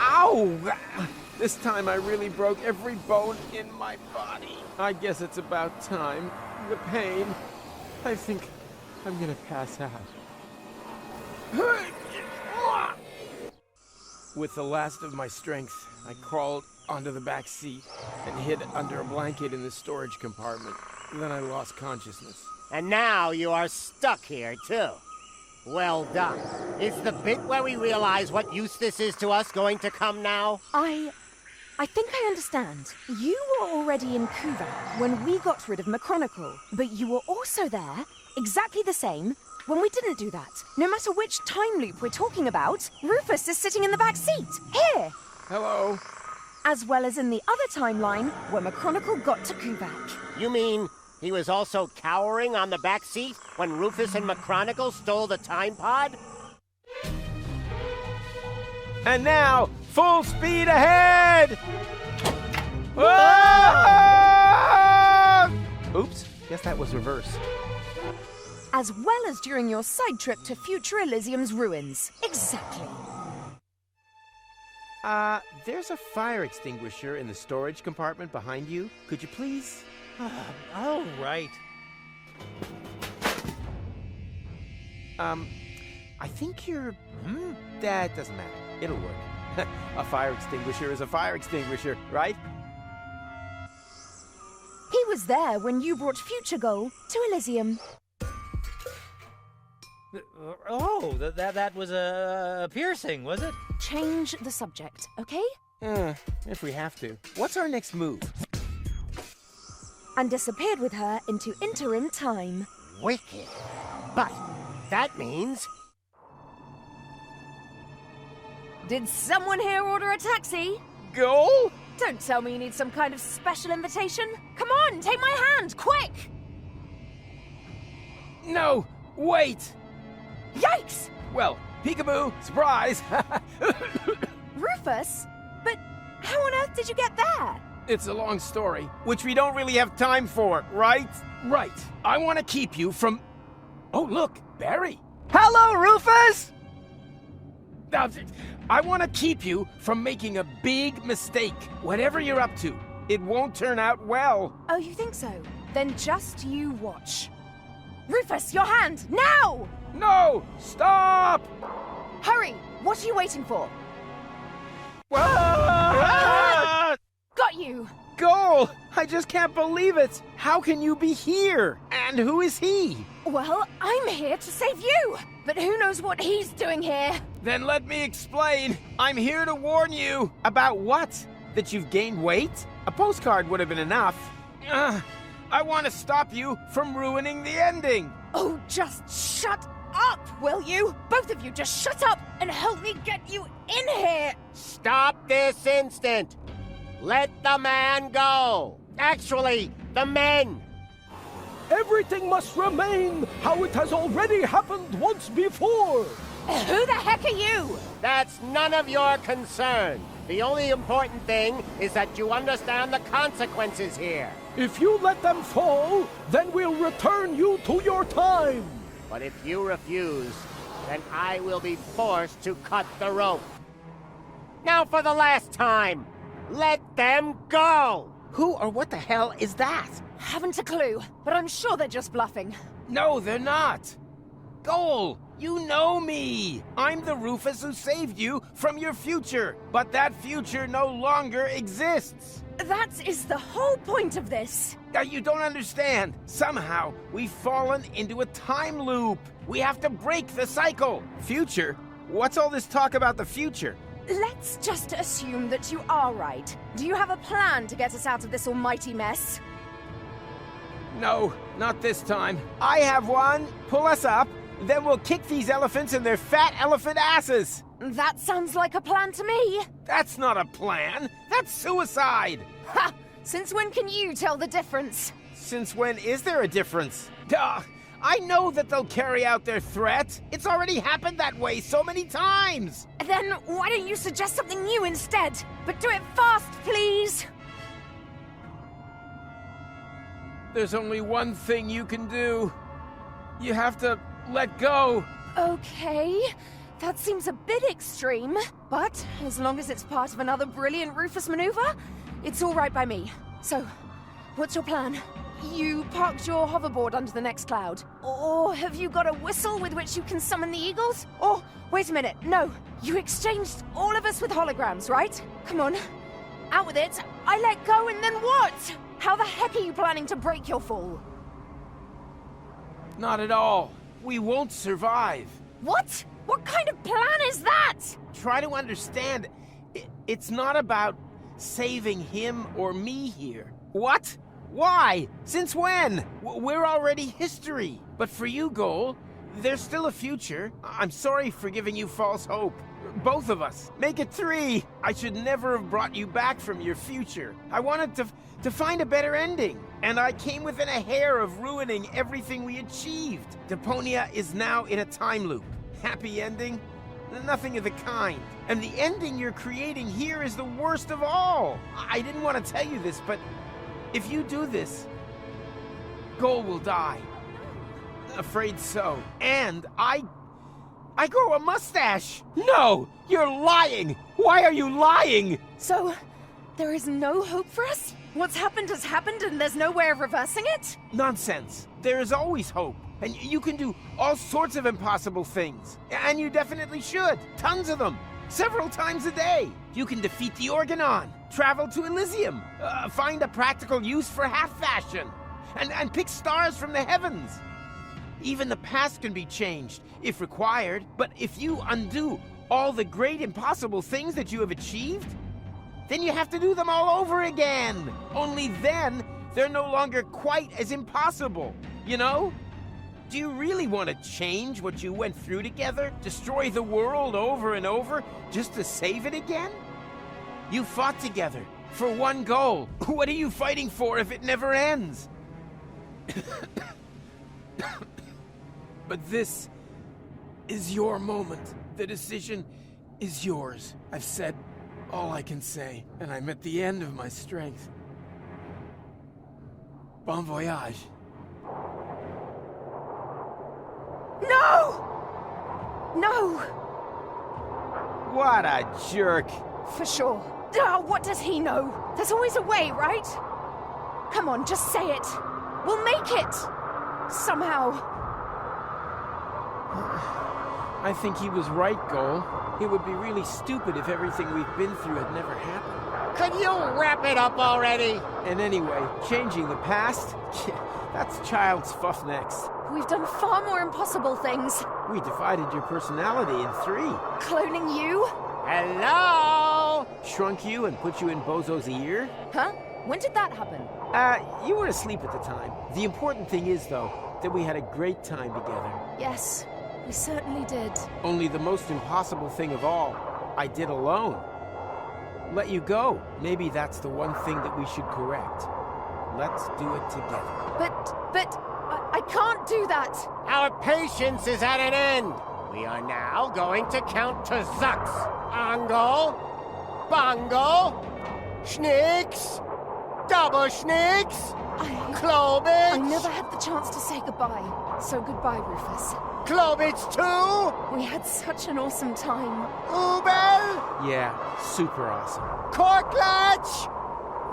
Ow! This time I really broke every bone in my body. I guess it's about time. The pain. I think I'm gonna pass out. With the last of my strength, I crawled onto the back seat and hid under a blanket in the storage compartment. Then I lost consciousness. And now you are stuck here, too. Well done. Is the bit where we realize what use this is to us going to come now? I think I understand. You were already in Kuvak when we got rid of McChronicle, but you were also there, exactly the same, when we didn't do that. No matter which time loop we're talking about, Rufus is sitting in the back seat, here! Hello? As well as in the other timeline, where McChronicle got to Kuvak. You mean he was also cowering on the back seat when Rufus and McChronicle stole the time pod? And now, full speed ahead! Ah! Oops, guess that was reverse. As well as during your side trip to future Elysium's ruins. Exactly. There's a fire extinguisher in the storage compartment behind you. Could you please? All right. I think you're... That doesn't matter. It'll work. A fire extinguisher is a fire extinguisher, right? He was there when you brought Future Goal to Elysium. Oh, that was a piercing, was it? Change the subject, okay? If we have to. What's our next move? And disappeared with her into interim time. Wicked. But that means... Did someone here order a taxi? Goal? Don't tell me you need some kind of special invitation. Come on, take my hand, quick! No, wait! Yikes! Well, peekaboo, surprise! Rufus? But how on earth did you get there? It's a long story, which we don't really have time for, right? Right. I want to keep you from... Oh, look, Barry. Hello, Rufus! I want to keep you from making a big mistake. Whatever you're up to, it won't turn out well. Oh, you think so? Then just you watch. Rufus, your hand, now! No! Stop! Hurry! What are you waiting for? Ah! Got you! Goal! I just can't believe it! How can you be here? And who is he? Well, I'm here to save you! But who knows what he's doing here? Then let me explain. I'm here to warn you. About what? That you've gained weight? A postcard would have been enough. I want to stop you from ruining the ending. Oh, just shut up, will you? Both of you just shut up and help me get you in here! Stop this instant! Let the man go! Actually, the men! Everything must remain how it has already happened once before! Who the heck are you? That's none of your concern. The only important thing is that you understand the consequences here. If you let them fall, then we'll return you to your time! But if you refuse, then I will be forced to cut the rope. Now for the last time, let them go! Who or what the hell is that? Haven't a clue, but I'm sure they're just bluffing. No, they're not. Goal, you know me. I'm the Rufus who saved you from your future, but that future no longer exists. That is the whole point of this. You don't understand. Somehow, we've fallen into a time loop. We have to break the cycle. Future? What's all this talk about the future? Let's just assume that you are right. Do you have a plan to get us out of this almighty mess? No, not this time. I have one. Pull us up, then we'll kick these elephants in their fat elephant asses. That sounds like a plan to me. That's not a plan. That's suicide. Ha! Since when can you tell the difference? Since when is there a difference? Duh! I know that they'll carry out their threat. It's already happened that way so many times. Then why don't you suggest something new instead? But do it fast, please. There's only one thing you can do. You have to let go. Okay. That seems a bit extreme, but as long as it's part of another brilliant Rufus maneuver, it's all right by me. So, what's your plan? You parked your hoverboard under the next cloud? Or have you got a whistle with which you can summon the eagles? Or, wait a minute, no. You exchanged all of us with holograms, right? Come on. Out with it. I let go and then what? How the heck are you planning to break your fall? Not at all. We won't survive. What? What kind of plan is that? Try to understand. It's not about saving him or me here. What? Why? Since when? We're already history. But for you, Goal, there's still a future. I'm sorry for giving you false hope. Both of us. Make it 3. I should never have brought you back from your future. I wanted to find a better ending. And I came within a hair of ruining everything we achieved. Deponia is now in a time loop. Happy ending? Nothing of the kind. And the ending you're creating here is the worst of all. I didn't want to tell you this, but if you do this, Goal will die. Afraid so. And I grow a mustache. No, you're lying. Why are you lying? So, there is no hope for us? What's happened has happened and there's no way of reversing it? Nonsense. There is always hope. And you can do all sorts of impossible things. And you definitely should. Tons of them. Several times a day. You can defeat the Organon, travel to Elysium, find a practical use for half-fashion, and pick stars from the heavens. Even the past can be changed, if required. But if you undo all the great impossible things that you have achieved, then you have to do them all over again. Only then, they're no longer quite as impossible, you know? Do you really want to change what you went through together? Destroy the world over and over just to save it again? You fought together for one goal. What are you fighting for if it never ends? But this is your moment. The decision is yours. I've said all I can say, and I'm at the end of my strength. Bon voyage. No! No! What a jerk. For sure. Oh, what does he know? There's always a way, right? Come on, just say it. We'll make it! Somehow. I think he was right, Goal. It would be really stupid if everything we've been through had never happened. Could you wrap it up already? And anyway, changing the past? That's child's fuff next. We've done far more impossible things. We divided your personality in 3. Cloning you? Hello? Shrunk you and put you in Bozo's ear? Huh? When did that happen? You were asleep at the time. The important thing is, though, that we had a great time together. Yes, we certainly did. Only the most impossible thing of all, I did alone. Let you go. Maybe that's the one thing that we should correct. Let's do it together. But, I can't do that. Our patience is at an end. We are now going to count to Zux. Angle, Bongo, Schnicks, Double Schnicks, Klobitz. I never had the chance to say goodbye. So goodbye, Rufus. Klobitz too. We had such an awesome time. Ubel. Yeah, super awesome. Korklatch.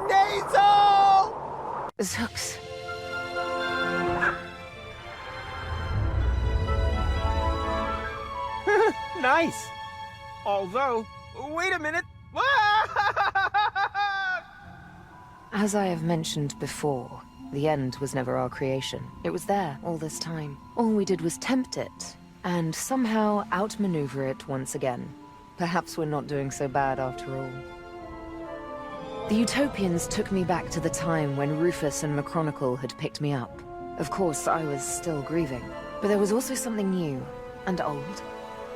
Nasal. Zux. Nice. Although, wait a minute. As I have mentioned before, the end was never our creation. It was there all this time. All we did was tempt it, and somehow outmaneuver it once again. Perhaps we're not doing so bad after all. The Utopians took me back to the time when Rufus and McChronicle had picked me up. Of course, I was still grieving, but there was also something new and old.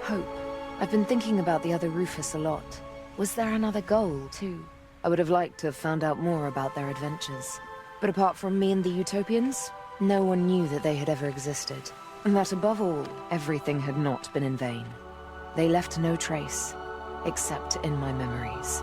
Hope. I've been thinking about the other Rufus a lot. Was there another goal, too? I would have liked to have found out more about their adventures. But apart from me and the Utopians, no one knew that they had ever existed. And that above all, everything had not been in vain. They left no trace, except in my memories.